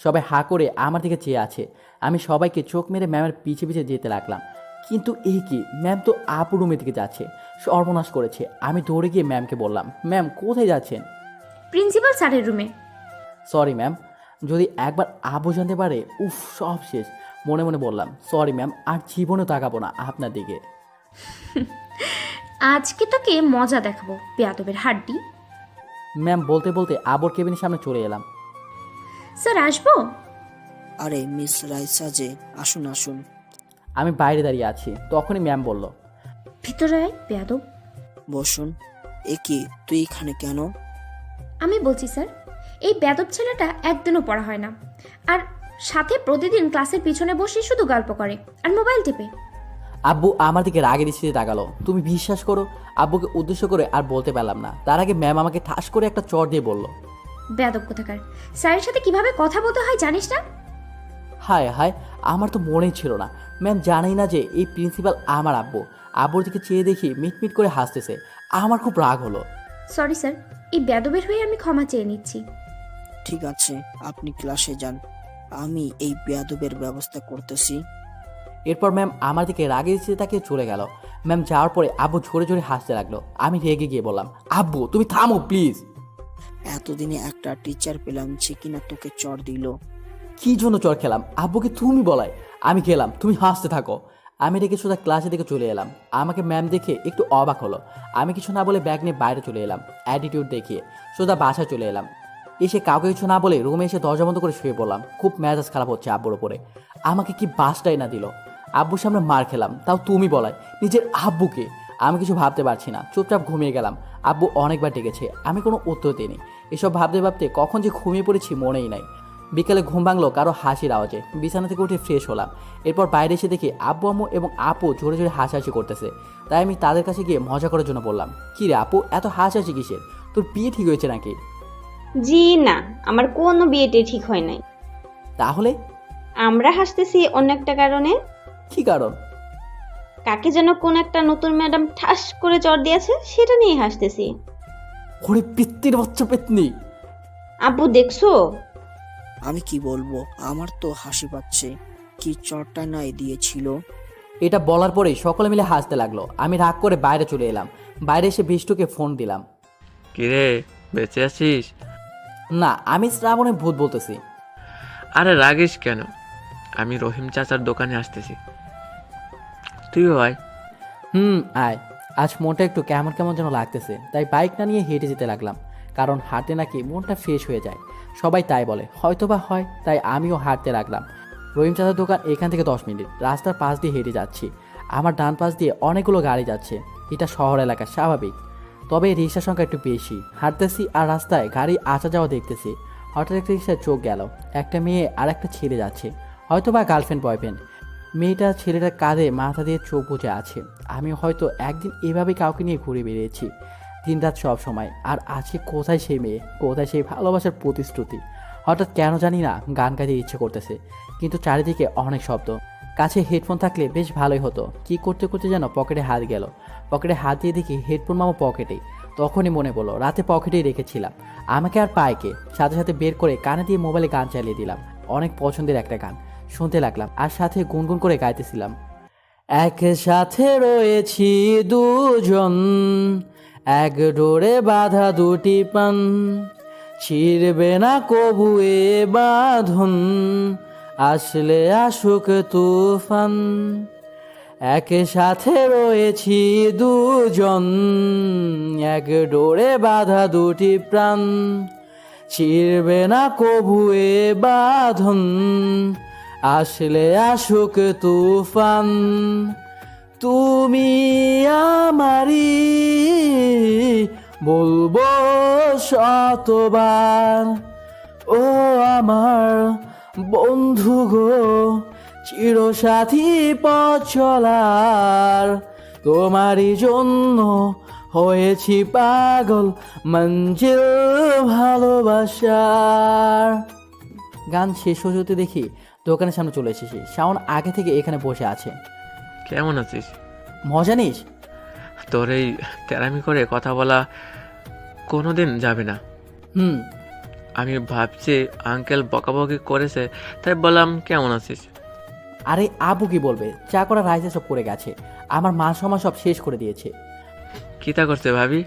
সবাই হা করে আমার দিকে চেয়ে আছে। আমি সবাইকে চোখ মেরে ম্যামের পিছে পিছে যেতে লাগলাম। কিন্তু এই কি, ম্যাম তো আপু রুমের দিকে যাচ্ছে। সর্বনাশ করেছে। আমি দৌড়ে গিয়ে ম্যামকে বললাম, ম্যাম কোথায় যাচ্ছেন? প্রিন্সিপাল স্যারের রুমে। সরি ম্যাম, যদি একবার আপু জানতে পারে, উফ সব শেষ। মনে মনে বললাম, সরি ম্যাম, আর জীবনেও তাকাবো না আপনার দিকে। আজকে তোকে মজা দেখাবো, বেয়াদবের হাড্ডি। ম্যাম বলতে বলতে আবুর কেবিনের সামনে চলে এলাম। স্যার আসবো? আরে মিস রাইসা যে, আসুন আসুন। আমি বাইরে দাঁড়িয়ে আছি, তখনই ম্যাম বলল, ভিতরে আয় বেয়াদব। বসুন। এ কি, তুই এখানে কেন? আমি বলছি স্যার, এই বেয়াদব ছেলেটা একদিনও পড়া হয় না, আর সাথে প্রতিদিন ক্লাসের পিছনে বসে শুধু গল্প করে আর মোবাইল টেপে। আব্বু আমার দিকে রাগে দৃষ্টিতে তাকালো। তুমি বিশ্বাস করো, আব্বুকে উদ্দেশ্য করে আর বলতে পারলাম না। তার আগে ম্যাম আমাকে ঠাস করে একটা চড় দিয়ে বলল, বেয়াদব কোথাকার, স্যারের সাথে কিভাবে কথা বলতে হয় জানিস না? হায় হায়, আমার তো মনেই ছিল না। ম্যাম জানেই না যে এই প্রিন্সিপাল আমার আব্বু। আব্বুর দিকে চেয়ে দেখি মিটমিট করে হাসতেছে। আমার খুব রাগ হলো। সরি স্যার, এই বেয়াদবের হয়ে আমি ক্ষমা চেয়ে নিচ্ছি। ঠিক আছে, আপনি ক্লাসে যান, আমি এই বেয়াদবের ব্যবস্থা করতেছি। এরপর ম্যাম আমার দিকে রাগে দৃষ্টিতে তাকিয়ে চলে গেল। ম্যাম যাওয়ার পরে আব্বু জোরে জোরে হাসতে লাগলো। আমি রেগে গিয়ে বললাম, আব্বু তুমি থামো প্লিজ। এতদিনে একটা টিচার পেলাম যে কিনা তোকে চড় দিল। কি জন্য চড় খেলাম? আব্বুকে তুমি বলাই। আমি গেলাম, তুমি হাসতে থাকো। আমি রেগে সোজা ক্লাসের দিকে চলে এলাম। আমাকে ম্যাম দেখে একটু অবাক হলো। আমি কিছু না বলে ব্যাগ নিয়ে বাইরে চলে এলাম। অ্যাটিটিউড দেখিয়ে সোজা বাসায় চলে এলাম। এসে কাউকে কিছু না বলে রুমে এসে দরজা বন্ধ করে শুয়ে পড়লাম। খুব মেজাজ খারাপ হচ্ছে আব্বুর ওপরে। আমাকে কি বাসটাই না দিল। আব্বুর সামনে মার খেলাম, তাও তুমি বলাই, নিজের আব্বুকে। আমি কিছু ভাবতে পারছি না, চুপচাপ ঘুমিয়ে গেলাম। আব্বু অনেকবার ডেকেছে, আমি কোনো উত্তর দিইনি। এসব ভাবতে ভাবতে কখন যে ঘুমিয়ে পড়েছি মনেই নাই। বিকেলে ঘুম ভাঙলো কারো হাসির আওয়াজে। বিছানা থেকে উঠে ফ্রেশ হলাম। এরপর বাইরে এসে দেখি আব্বু আম্মু এবং আপু জোরে জোরে হাসাহাসি করতেছে। তাই আমি তাদের কাছে গিয়ে মজা করার জন্য বললাম, কি রে আপু, এত হাসাহাসি কিসের? তোর বিয়ে ঠিক হয়েছে নাকি? জি না, আমার কোনো বিয়েতে ঠিক হয় নাই। তাহলে আমরা হাসতেছি অন্য একটা কারণে। কি কারণ? কাকে যেন কোন একটা নতুন ম্যাডাম ঠাস করে চড় দিয়েছে, সেটা নিয়ে হাসতেছি। ওরে পিত্তির বাচ্চা পেতনি! আব্বু দেখছো? আমি কি বলবো, আমার তো হাসি পাচ্ছে। কি চড়টা নাই দিয়েছিল। এটা বলার পরেই সকলে মিলে হাসতে লাগলো। আমি রাগ করে বাইরে চলে এলাম। বাইরে এসে বিষ্টুকে ফোন দিলাম। কিরে, বেঁচে আছিস? না, আমি শ্রাবণের ভূত বলতেছি। আরে রাগিস কেন? আমি রহিম চাচার দোকানে আসতেছি, তুইও আয়। আয়। আজ মনটা একটু কেমন কেমন যেন লাগতেছে, তাই বাইক না নিয়ে হেঁটে যেতে লাগলাম। কারণ হাঁটতে নাকি মনটা ফ্রেশ হয়ে যায়। সবাই তাই বলে, হয়তোবা হয়, তাই আমিও হাঁটতে লাগলাম। রহিম চাচার দোকান এখান থেকে 10 মিনিট। রাস্তার পাশ দিয়ে হেঁটে যাচ্ছি। আমার ডান পাশ দিয়ে অনেকগুলো গাড়ি যাচ্ছে। এটা শহর এলাকা, স্বাভাবিক। তবে রিক্সার সংখ্যা একটু বেশি। হাঁটতেছি আর রাস্তায় গাড়ি আসা যাওয়া দেখতেছি। হঠাৎ একটা রিক্সায় চোখ গেল। একটা মেয়ে আর একটা ছেলে যাচ্ছে, হয়তোবা গার্লফ্রেন্ড বয়ফ্রেন্ড। মেয়েটা ছেলেটার কাঁধে মাথা দিয়ে চোখ বুজে আছে। আমি হয়তো একদিন এভাবে কাউকে নিয়ে ঘুরে বেরিয়েছি দিনরাত সব সময়। আর আজকে কোথায় সেই মেয়ে, কোথায় সেই ভালোবাসার প্রতিশ্রুতি? হঠাৎ কেন জানি না গান গাইতে ইচ্ছে করতেছে, কিন্তু চারিদিকে অনেক শব্দ। কাছে হেডফোন থাকলে বেশ ভালোই হতো। কি করতে করতে যেন পকেটে হাত গেল। পকেটে হাত দিয়ে দেখি হেডফোন মামা পকেটেই। তখনই মনে পড়লো রাতে পকেটেই রেখেছিলাম। আমাকে আর পায়কে সাথে সাথে বের করে কানে দিয়ে মোবাইলে গান চালিয়ে দিলাম। অনেক পছন্দের একটা গান শুনতে লাগলাম আর সাথে গুনগুন করে গাইতেছিলাম। একসাথে রয়েছি দুজন, এক ডোরে বাঁধা দুটি পান, ছিড়বে না কবু এ বাঁধন, আসলে আসুক তুফান। একসাথে রয়েছি দুজন, এক ডোরে বাঁধা দুটি প্রাণ, ছিড়বে না কবু এ বাঁধন, আসলে আসুক তুফান। তুমি আমারি বলবো শতবার, ও আমার বন্ধু গো, চিরসাথী পথ চলার। তোমারই জন্য হয়েছি পাগল, মঞ্জিল ভালোবাসার। গান শেষ হতে দেখি দোকানের সামনে চলে এসেছি। শাওন আগে থেকে এখানে বসে আছে। কেমন আছিস? মজা নিস? তোর এই তেরামি করে কথা বলা কোনোদিন যাবে না। হুম। আমি ভাবছি আঙ্কেল বকাবকি করেছে, তাই বললাম কেমন আছিস। আরে আবু কি বলবে? চা করা রাইসে সব করে গেছে, আমার মান সম্মান সব শেষ করে দিয়েছে। কী তা করছে ভাবি?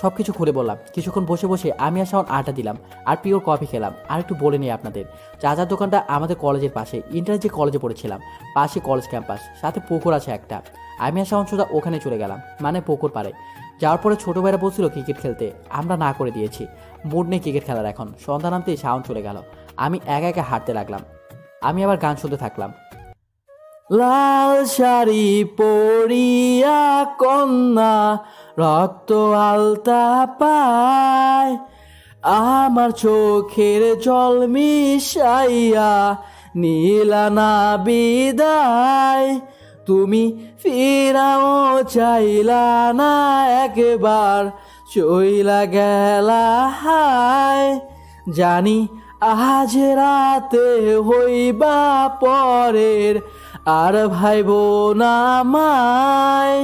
সব কিছু খুলে বললাম। কিছুক্ষণ বসে বসে আমি আর শাওন আড্ডা দিলাম আর পিওর কফি খেলাম। আর একটু বলে নিই আপনাদের, চাচার দোকানটা আমাদের কলেজের পাশে। ইন্টার যে কলেজে পড়েছিলাম পাশে কলেজ ক্যাম্পাস, সাথে পুকুর আছে একটা। আমি আর শাওন সোজা ওখানে চলে গেলাম, মানে পুকুর পাড়ে। যাওয়ার পরে ছোটো ভাইরা বলছিল ক্রিকেট খেলতে, আমরা না করে দিয়েছি। মুড নেই ক্রিকেট খেলার এখন। সন্ধ্যা নামতেই শাওন চলে গেল, আমি একা একা হাঁটতে লাগলাম। আমি আবার গান শুনতে থাকলাম। লাল শাড়ি পরিয়া কন্যা, রক্ত আলতা পায়, আমার চোখের জল মিশাইয়া নীলা না বিদায়। তুমি ফিরাও চাইলা না একবার, চইলা গেলা হায়। জানি আজ রাতে হইবা পরের, আর ভাইব না মায়।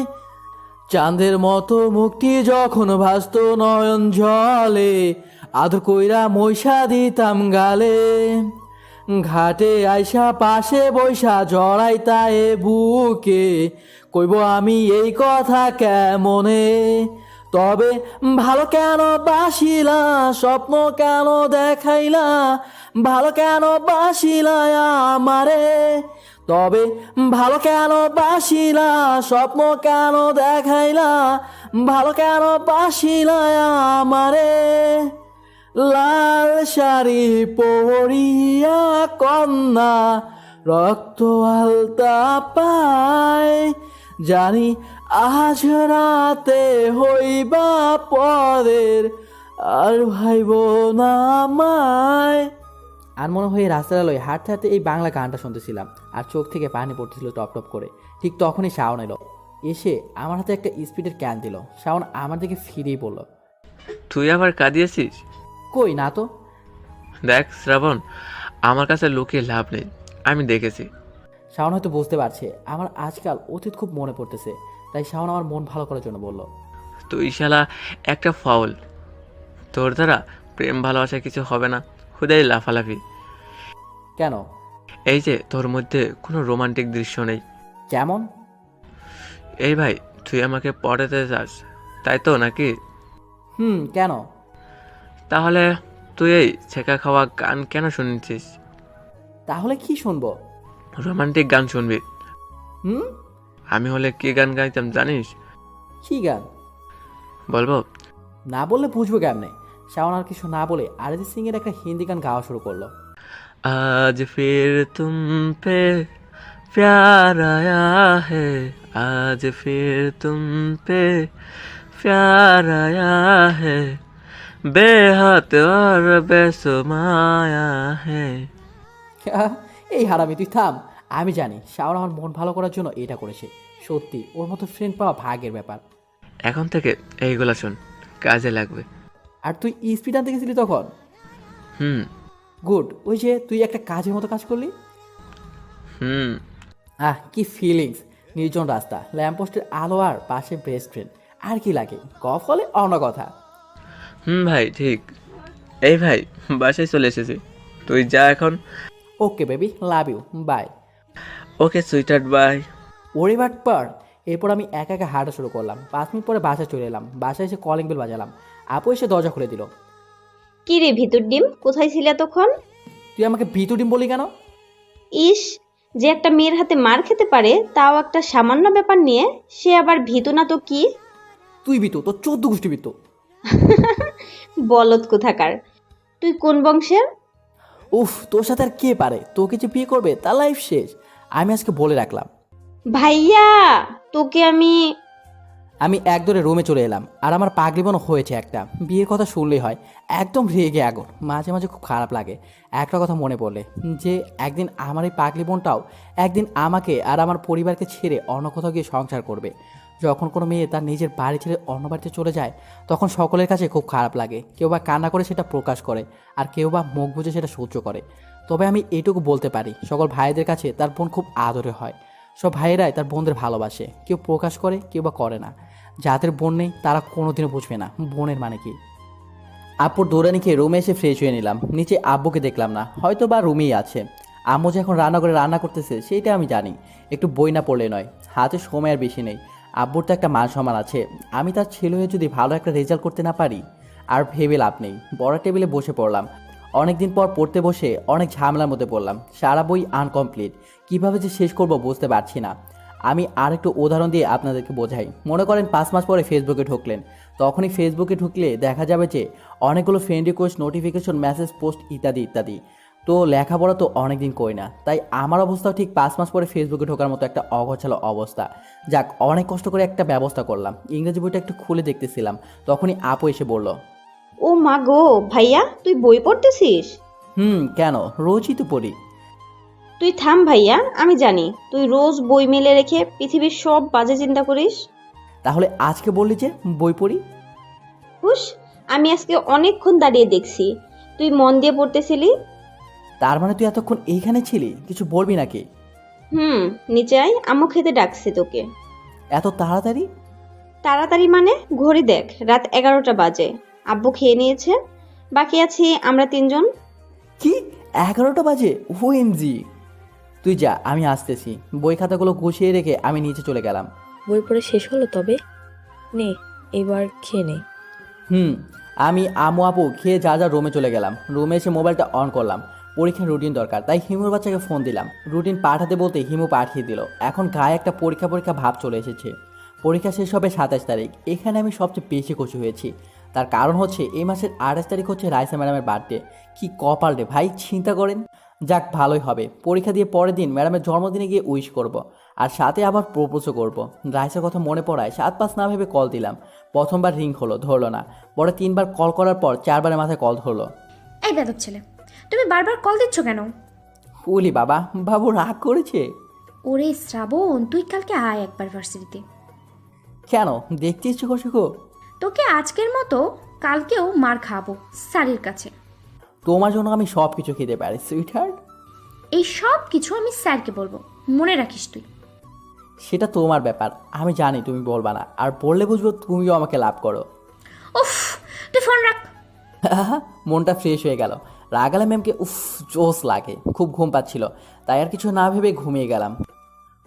চাঁদের মতো মুক্তি যখন ভাসত নয়ন জলে, আদর কইরা মৈশা দিতাম গালে। ঘাটে আইসা পাশে বৈশা জড়াইতা এ বুকে, কইব আমি এই কথা কেমনে। তবে ভালো কেন বাসিলা, স্বপ্ন কেন দেখাইলা, ভালো কেন বাসিলা আমারে। তবে ভালো কেন বাসিলা, স্বপ্ন কেন দেখাইলা, ভালো কেন বাসিলা আমারে। লাল শাড়ি পরিয়া কন্যা, রক্ত আলতা পায়, জানি আজ রাতে হইবা পরের, আর ভাইব না মায়। আর মনে হয় রাস্তার আলোয় হাঁটতে হাঁটতে এই বাংলা গানটা শুনতেছিলাম আর চোখ থেকে পানি পড়তেছিল টপ টপ করে। ঠিক তখনই শাওন এলো, এসে আমার হাতে একটা স্পিডের ক্যান দিল। শাওন আমার দিকে ফিরেই বলল, তুই আবার কাঁদিয়েছিস? কই না তো। দেখ শ্রাবণ, আমার কাছে লুকিয়ে লাভ নেই, আমি দেখেছি। শাওন হয়তো বুঝতে পারছে আমার আজকাল অতীত খুব মনে পড়তেছে, তাই শাওন আমার মন ভালো করার জন্য বলল, তুই শালা একটা ফাউল, তোর দ্বারা প্রেম ভালোবাসা কিছু হবে না, খুদাই লাফালাফি। কেন? এই যে তোর মধ্যে কোনো রোমান্টিক দৃশ্য নেই। কেমন? এই ভাই, তুই আমাকে পড়াতে চাস তাই তো নাকি? কেন? তাহলে তুই এই ছেঁকা খাওয়া গান কেন শুনছিস? তাহলে কি শুনবো? রোমান্টিক গান শুনবি। হুম। আমি হলে কি গান গাইতাম জানিস? কি গান? বলবো? না বললে বুঝবো কেমনে? শাওন আর কিছু না বলে অরিজিৎ সিং এর একটা হিন্দি গান গাওয়া শুরু করলো। आज फिर तुम पे प्यार आया है, आज फिर तुम पे प्यार आया है, बेहद और बेसुमाया है। এই হারামি তুই থাম, আমি জানি শাওন আমার মন ভালো করার জন্য এটা করেছে। সত্যি ওর মতো ফ্রেন্ড পাওয়া ভাগ্যের ব্যাপার। এখন থেকে এইগুলা শোন, কাজে লাগবে। আর তুই স্পিড আনতে গেছিলি তখন? হুম গুড, ওই যে তুই একটা কাজের মতো কাজ করলি। হুম কি ফিলিংস! নির্জন রাস্তা, ল্যাম্পপোস্টের আলো আর পাশে বেস্ট ফ্রেন্ড, আর কি লাগে? কফ হলে অন্য কথা। ভাই ঠিক। এই ভাই, বাসায় চলে এসেছি, তুই যা এখন। Okay baby, love you, bye. Okay sweetheart, bye. ওরে বাট পার। এরপর আমি একা একা হাঁটা শুরু করলাম। 5 মিনিট পরে বাসায় চলে এলাম। বাসায় এসে কলিং বেল বাজালাম। আপু এসে দরজা খুলে দিল। কি রে ভিতর ডিম, কোথায় ছিলে এতক্ষণ? তুই আমাকে ভিতু ডিম বলি কেন? ইস, যে একটা মেয়ের হাতে মার খেতে পারে, তাও একটা সামান্য ব্যাপার নিয়ে, সে আবার ভীতু না তো কি? তুই বিতু, তোর 14 গোষ্ঠী বিতু। বলদ কোথাকার। তুই কোন বংশের? উফ, তোর সাথে আর কে পারে? তোকে যে বিয়ে করবে তার লাইফ শেষ। আমি আজকে বলে রাখলাম। ভাইয়া, তোকে আমি একদরে রুমে চলে এলাম। আর আমার পাগলিবনও হয়েছে একটা। বিয়ের কথা শুনলেই হয় একদম রেগে আগুন। মাঝে মাঝে খুব খারাপ লাগে একটা কথা মনে পড়লে, যে একদিন আমার এই পাগলিবনটাও একদিন আমাকে আর আমার পরিবারকে ছেড়ে অন্য কোথাও গিয়ে সংসার করবে। যখন কোনো মেয়ে তার নিজের বাড়ি ছেড়ে অন্য বাড়িতে চলে যায়, তখন সকলের কাছে খুব খারাপ লাগে। কেউ বা কান্না করে সেটা প্রকাশ করে, আর কেউ বা মুখ বুজে সেটা সহ্য করে। তবে আমি এইটুকু বলতে পারি, সকল ভাইদের কাছে তার বোন খুব আদরে হয়। সব ভাইয়েরাই তার বোনদের ভালোবাসে, কেউ প্রকাশ করে কেউ বা করে না। যাদের বোন নেই তারা কোনোদিনও বুঝবে না বোনের মানে কি। আব্বুর দৌড়ানি খেয়ে রুমে এসে ফ্রেশ হয়ে নিলাম। নিচে আব্বুকে দেখলাম না, হয়তো বা রুমেই আছে। আম্মু যে এখন রান্না করে রান্না করতেছে সেইটা আমি জানি। একটু বই না পড়লে নয়, হাতে সময় আর বেশি নেই। আব্বুর তো একটা মান সম্মান আছে। আমি তার ছেলে হয়ে যদি ভালো একটা রেজাল্ট করতে না পারি, আর ভেবে লাভ নেই। বড় টেবিলে বসে পড়লাম। অনেকদিন পর পড়তে বসে অনেক ঝামেলার মধ্যে পড়লাম। সারা বই আনকমপ্লিট, কিভাবে যে শেষ করব বুঝতে পারছি না। আমি আর একটু উদাহরণ দিয়ে আপনাদেরকে বোঝাই। মনে করেন 5 মাস পরে ফেসবুকে ঢুকলেন। তখনই ফেসবুকে ঢুকলে দেখা যাবে যে অনেকগুলো friend request, notification, message, post ইত্যাদি ইত্যাদি। তো লেখাপড়া তো অনেকদিন করি না, তাই আমার অবস্থাও ঠিক 5 মাস পরে ফেসবুকে ঢোকার মতো একটা অগোছালো অবস্থা। যাক, অনেক কষ্ট করে একটা ব্যবস্থা করলাম। ইংরেজি বইটা একটু খুলে দেখতেছিলাম, তখনই আপু এসে বলল, ও মা গো, ভাইয়া তুই বই পড়তেছিস? কেন? রোজই তো পড়ি। তুই থাম ভাইয়া, আমি জানি তুই রোজ বই মেলে রেখে পৃথিবীর সব বাজে চিন্তা করিস। তাহলে আজকে বললি যে বই পড়ি? হুস, আমি আজকে অনেকক্ষণ দাঁড়িয়ে দেখছি তুই মন দিয়ে পড়তেছিলি। তার মানে তুই এতক্ষণ এইখানে ছিলি? কিছু বলবি নাকি? নিচে আয়, আম্মু খেতে ডাকছে তোকে। এত তাড়াতাড়ি? তাড়াতাড়ি মানে ঘড়ি দেখ, রাত 11টা বাজে। আব্বু খেয়ে নিয়েছে, বাকি আছি আমরা 3জন। কি 11টা বাজে? ওএমজি! তুই যা, আমি আসতেছি। বই খাতাগুলো গুছিয়ে রেখে আমি নিচে চলে গেলাম। বই পড়ে শেষ হলো তবে? নে, এবার খেয়ে নে। আমি আমু আপু খেয়ে যা যা রুমে চলে গেলাম। রুমে এসে মোবাইলটা অন করলাম। পরীক্ষার রুটিন দরকার, তাই হিমুর বাচ্চাকে ফোন দিলাম। রুটিন পাঠাতে বলতে হিমু পাঠিয়ে দিল। এখন গায়ে একটা পরীক্ষা ভাব চলে এসেছে। পরীক্ষা শেষ হবে 27 তারিখ। এখানে আমি সবচেয়ে বেশি খুশি হয়েছি। তার কারণ হচ্ছে এই মাসের 28 তারিখ হচ্ছে রাইসা ম্যাডামের বার্থডে। কি কপাল রে ভাই, চিন্তা করেন। যাক, ভালোই হবে। পরীক্ষা দিয়ে পরের দিন ম্যাডামের জন্মদিনে গিয়ে উইশ করব। আর সাথে আবার প্রপোজও করব। রাইসার কথা মনে পড়ায় 7-5 না ভেবে কল দিলাম। প্রথমবার রিং হলো, ধরলো না। পরে 3বার কল করার পর 4বারের মাথায় কল ধরলো। এই বেদব ছেলে, তুমি বারবার কল দিচ্ছ কেন? বলি বাবা, বাবু রাগ করেছে? ওরে শ্রাবণ, তুই কালকে আয় একবার ভার্সিটিতে। কেন, দেখতে ইচ্ছে করছে গো? তোকে আজকের মতো কালকেও মার খাবো স্যারের কাছে। তোমার জন্য আমি সব কিছু খেতে পারি সুইটহার্ট। এই সব কিছু আমি স্যারকে বলবো, মনে রাখিস তুই। সেটা তোমার ব্যাপার, আমি জানি তুমি বলবা না। আর বললে বুঝবো তুমিও আমাকে লাভ করো। উফ, তুই ফোন রাখ। মনটা ফ্রেশ হয়ে গেল। রাগালা ম্যামকে জোস লাগে। খুব ঘুম পাচ্ছিল, তাই আর কিছু না ভেবে ঘুমিয়ে গেলাম।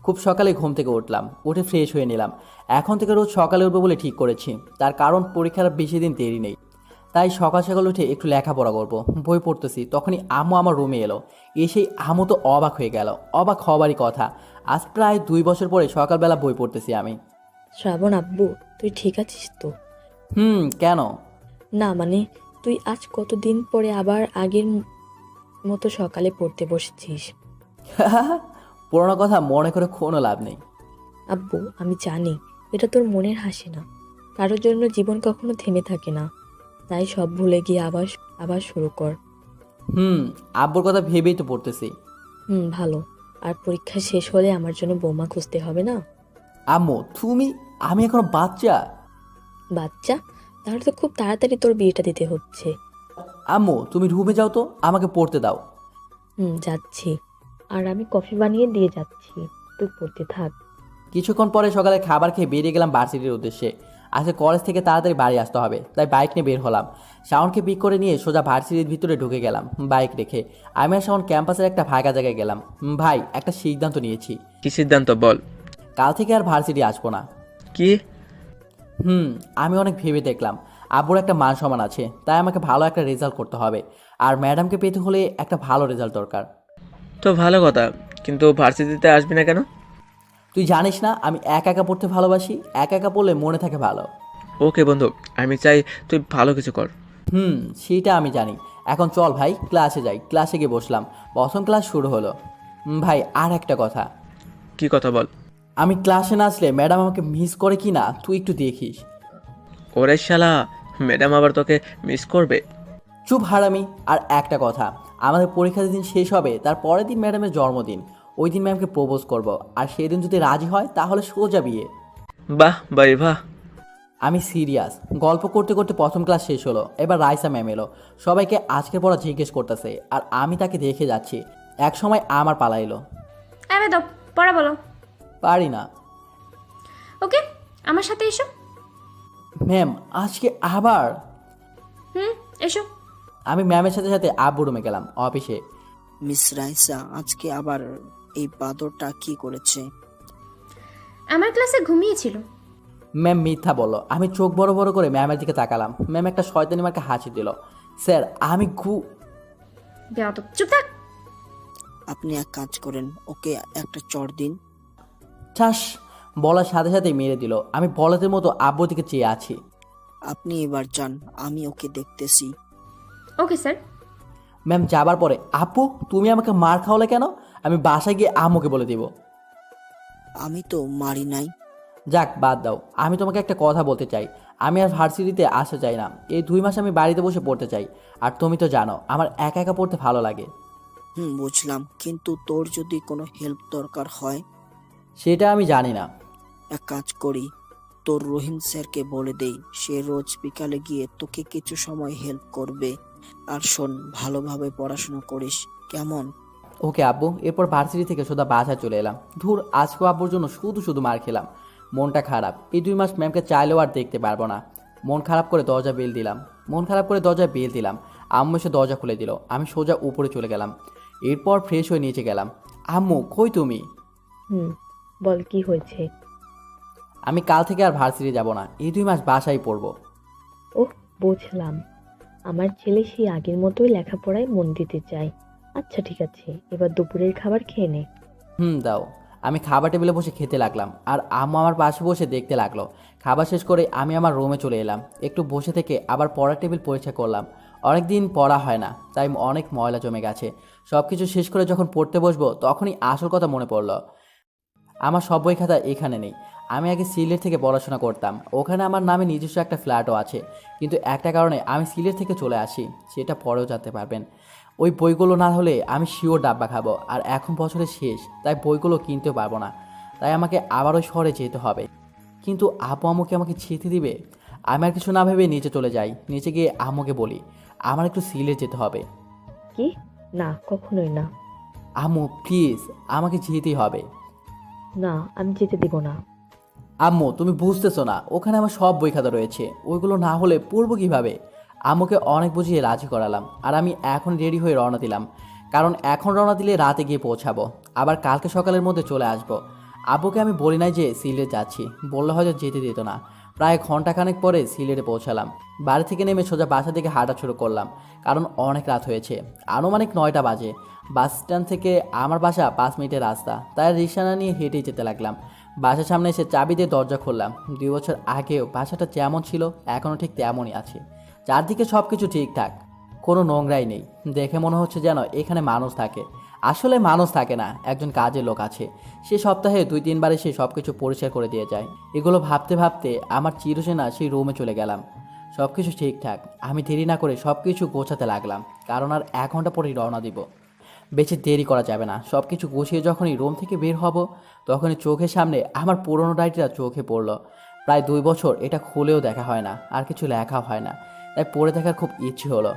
খুব সকালে ঘুম থেকে উঠলাম, উঠে ফ্রেশ হয়ে নিলাম। এখন থেকে রোজ সকালে উঠবো বলে ঠিক করেছি। তার কারণ পরীক্ষার বেশি দিন দেরি নেই, তাই সকাল সকাল উঠে একটু লেখাপড়া করবো। বই পড়তেছি, তখনই আম্মু আমার রুমে এলো। এসেই আম্মু তো অবাক হয়ে গেল। অবাক হবারই কথা, আজ প্রায় 2 বছর পরে সকালবেলা বই পড়তেছি আমি। শ্রাবণ আব্বু, তুই ঠিক আছিস তো? কেন? না মানে, তুই আজ কতদিন পরে আবার আগের মতো সকালে পড়তে বসেছিস। পুরোনো কথা মনে করে কোনো লাভ নেই। আব্বু, আমি জানি এটা তোর মনের হাসি না। কারোর জন্য জীবন কখনো থেমে থাকে না, তাই সব ভুলে গিয়ে আবার শুরু কর। আব্বুর কথা ভেবেই তো পড়তেছি। ভালো। আর পরীক্ষা শেষ হলে আমার জন্য বৌমা খুঁজতে হবে না? আম্মু তুমি, আমি এখনো বাচ্চা। বাচ্চা? তাহলে তো খুব তাড়াতাড়ি তোর বিয়েটা দিতে হচ্ছে। আম্মু তুমি রুমে যাও তো, আমাকে পড়তে দাও। যাচ্ছি। আর আমি কফি বানিয়ে দিয়ে যাচ্ছি, তুই পড়তে থাক। কিছুক্ষণ পরে সকালে খাবার খেয়ে বেরিয়ে গেলাম ভার্সিটির উদ্দেশ্যে। আজকে কলেজ থেকে তাড়াতাড়ি বাড়ি আসতে হবে, তাই বাইক নিয়ে বের হলাম। শাওনকে পিক করে নিয়ে সোজা ভার্সিটির ভিতরে ঢুকে গেলাম বাইক রেখে। আমি আর শাওন ক্যাম্পাসের একটা ফাঁকা জায়গায় গেলাম। ভাই একটা সিদ্ধান্ত নিয়েছি, কি সিদ্ধান্ত বল? কাল থেকে আর ভার্সিটি আসবো না। কি? আমি অনেক ভেবে দেখলাম, আব্বুর একটা মান সম্মান আছে, তাই আমাকে ভালো একটা রেজাল্ট করতে হবে। আর ম্যাডামকে পেতে হলে একটা ভালো রেজাল্ট দরকার। তো ভালো কথা, কিন্তু ভার্সিটিতে আসবি না কেন? তুই জানিস না আমি একা একা পড়তে ভালোবাসি, একা একা পড়লে মনে থাকে ভালো। ওকে বন্ধু, আমি চাই তুই ভালো কিছু কর। সেটা আমি জানি। এখন চল ভাই ক্লাসে যাই। ক্লাসে গিয়ে বসলাম, প্রথম ক্লাস শুরু হলো। ভাই আর একটা কথা। কি কথা বল? আমি ক্লাসে না আসলে ম্যাডাম আমাকে মিস করে কি না তুই একটু দেখিস। ওরে শালা, ম্যাডাম আবার তোকে মিস করবে? চুপ হারামি। আর একটা কথা, আমাদের পরীক্ষা যেদিন শেষ হবে তার পরের দিন ম্যাডামের জন্মদিন। ওই দিন ম্যামকে প্রপোজ করব, আর সেই দিন যদি রাজি হয় তাহলে সোজা বিয়ে। বাহ ভাই বাহ। আমি সিরিয়াস। গল্প করতে করতে প্রথম ক্লাস শেষ হলো। এবার রাইসা ম্যাম এলো, সবাইকে আজকের পড়া জিজ্ঞেস করতেছে, আর আমি তাকে দেখে যাচ্ছি। এক সময় আমার পালা এলো। এবার দাও, পড়া বলো। পারি না। ওকে, আমার সাথে এসো। ম্যাম আজকে আবার? এসো। আমি ম্যামের সাথে সাথে আব্বু রুমে গেলাম অফিসে। মিস রাইসা আজকে আবার এই বাদরটা কি করেছে? আমার ক্লাসে ঘুমিয়েছিল। ম্যাম মিথ্যা বলল। আমি চোখ বড় বড় করে ম্যামের দিকে তাকালাম। ম্যাম একটা শয়তানি মার্কে হাসি দিল। স্যার আমি বেয়াদব, চুপ থাক। আপনি এক কাজ করেন, ওকে একটা চড় দিন। ঠাস বলার সাথে সাথে মেরে দিল। আমি বলাদের মতো আব্বুর দিকে চেয়ে আছি। আপনি এবার যান, আমি ওকে দেখতেছি। Okay sir. ম্যাম যাবার পরে, আব্বু তুমি আমাকে মার খাওয়ালে কেন? আমি বাসায় গিয়ে আম্মুকে বলে দিব। আমি তো মারি নাই। যাক বাদ দাও। আমি তোমাকে একটা কথা বলতে চাই। আমি আর ভার্সিটিতে আসতে চাই না। এই 2 মাস আমি বাড়িতে বসে পড়তে চাই। আর তুমি তো জানো আমার একা একা পড়তে ভালো লাগে। বুঝলাম, কিন্তু তোর যদি কোনো হেল্প দরকার হয়? সেটা আমি জানি না। এক কাজ করি, তোর রহিম স্যারকে বলে দেই, সে রোজ বিকালে গিয়ে তোকে কিছু সময় হেল্প করবে। আর শোন, ভালোভাবে পড়াশোনা করিস, কেমন? ওকে আব্বু। এরপর ভার্সিটি থেকে সোজা বাসায় চলে এলাম। ধুর, আজকেও আব্বুর জন্য শুধু শুধু মার খেলাম। মনটা খারাপ। এই 2 মাস ম্যামকে চাইলেও আর দেখতে পারবো না। মন খারাপ করে দরজায় বেল দিলাম। আম্মু এসে দরজা খুলে দিল। আমি সোজা উপরে চলে গেলাম। এরপর ফ্রেশ হয়ে নিচে গেলাম। আম্মু কই তুমি? বল কি হয়েছে? আমি কাল থেকে আর ভার্সিটি যাব না। এই 2 মাস বাসায় পড়বো। ওহ, বুঝলাম। আমার ছেলে সেই আগের মতোই লেখাপড়ায় মন দিতে চায়। আচ্ছা ঠিক আছে, এবার দুপুরের খাবার খেয়ে নে। দাও। আমি খাবার টেবিলে বসে খেতে লাগলাম, আর আম্মু আমার পাশে বসে দেখতে লাগলো। খাবার শেষ করে আমি আমার রুমে চলে এলাম। একটু বসে থেকে আবার পড়ার টেবিল পরিষ্কার করলাম। অনেক দিন পড়া হয় না, তাই অনেক ময়লা জমে গেছে। সব কিছু শেষ করে যখন পড়তে বসবো তখনই আসল কথা মনে পড়লো। আমার সব বই খাতা এখানে নেই। আমি আগে সিলেট থেকে পড়াশোনা করতাম। ওখানে আমার নামে নিজস্ব একটা ফ্ল্যাটও আছে, কিন্তু একটা কারণে আমি সিলেট থেকে চলে আসি, সেটা পরেও জানতে পারবেন। ওই বইগুলো না হলে আমি শিওর ডাব্বা খাবো। আর এখন বছরের শেষ, তাই বইগুলো কিনতেও পারবো না। তাই আমাকে আবার ওই শহরে যেতে হবে। কিন্তু আব্বু আম্মুকে আমাকে যেতে দিবে? আমি আর কিছু না ভেবে নিচে চলে যাই। নিচে গিয়ে আম্মুকে বলি আমার একটু সিলেট যেতে হবে। কি? না, কখনোই না। আম্মু প্লিজ, আমাকে যেতেই হবে। না, আমি যেতে দিব না। আম্মু তুমি বুঝতেছো না, ওখানে আমার সব বই খাতা রয়েছে, ওইগুলো না হলে পড়বো কিভাবে? আম্মুকে অনেক বুঝিয়ে রাজি করালাম। আর আমি এখন রেডি হয়ে রওনা দিলাম, কারণ এখন রওনা দিলে রাতে গিয়ে পৌঁছাবো, আবার কালকে সকালের মধ্যে চলে আসবো। আব্বুকে আমি বলি নাই যে সিলেট যাচ্ছি, বললে হয়তো যেতে দিত না। প্রায় ঘন্টাখানেক পরে সিলেটে পৌঁছালাম। বাড়ি থেকে নেমে সোজা বাসা থেকে হাঁটা শুরু করলাম, কারণ অনেক রাত হয়েছে। আনুমানিক 9টা বাজে। বাস স্ট্যান্ড থেকে আমার বাসা 5 মিনিটের রাস্তা, তাই রিক্সা না নিয়ে হেঁটেই যেতে লাগলাম। বাসার সামনে এসে চাবি দিয়ে দরজা খুললাম। 2 বছর আগেও বাসাটা যেমন ছিল এখনও ঠিক তেমনই আছে। চারদিকে সব কিছু ঠিকঠাক, কোনো নোংরাই নেই। দেখে মনে হচ্ছে যেন এখানে মানুষ থাকে। আসলে মানুষ থাকে না, একজন কাজের লোক আছে। সে সপ্তাহে 2-3 বার এসে সব কিছু পরিষ্কার করে দিয়ে যায়। এগুলো ভাবতে ভাবতে আমার চিরসেনা সেই রুমে চলে গেলাম। সব কিছু ঠিকঠাক। আমি দেরি না করে সব কিছু গোছাতে লাগলাম, কারণ আর 1 ঘন্টা পরেই রওনা দিব। বেশি দেরি করা যাবে না। সব কিছু গুছিয়ে যখনই রুম থেকে বের হব তখনই চোখের সামনে আমার পুরনো ডায়েরিটা চোখে পড়লো। প্রায় 2 বছর এটা খুলেও দেখা হয় না, আর কিছু লেখা হয় না, তাই পড়ে দেখার খুব ইচ্ছে হলো।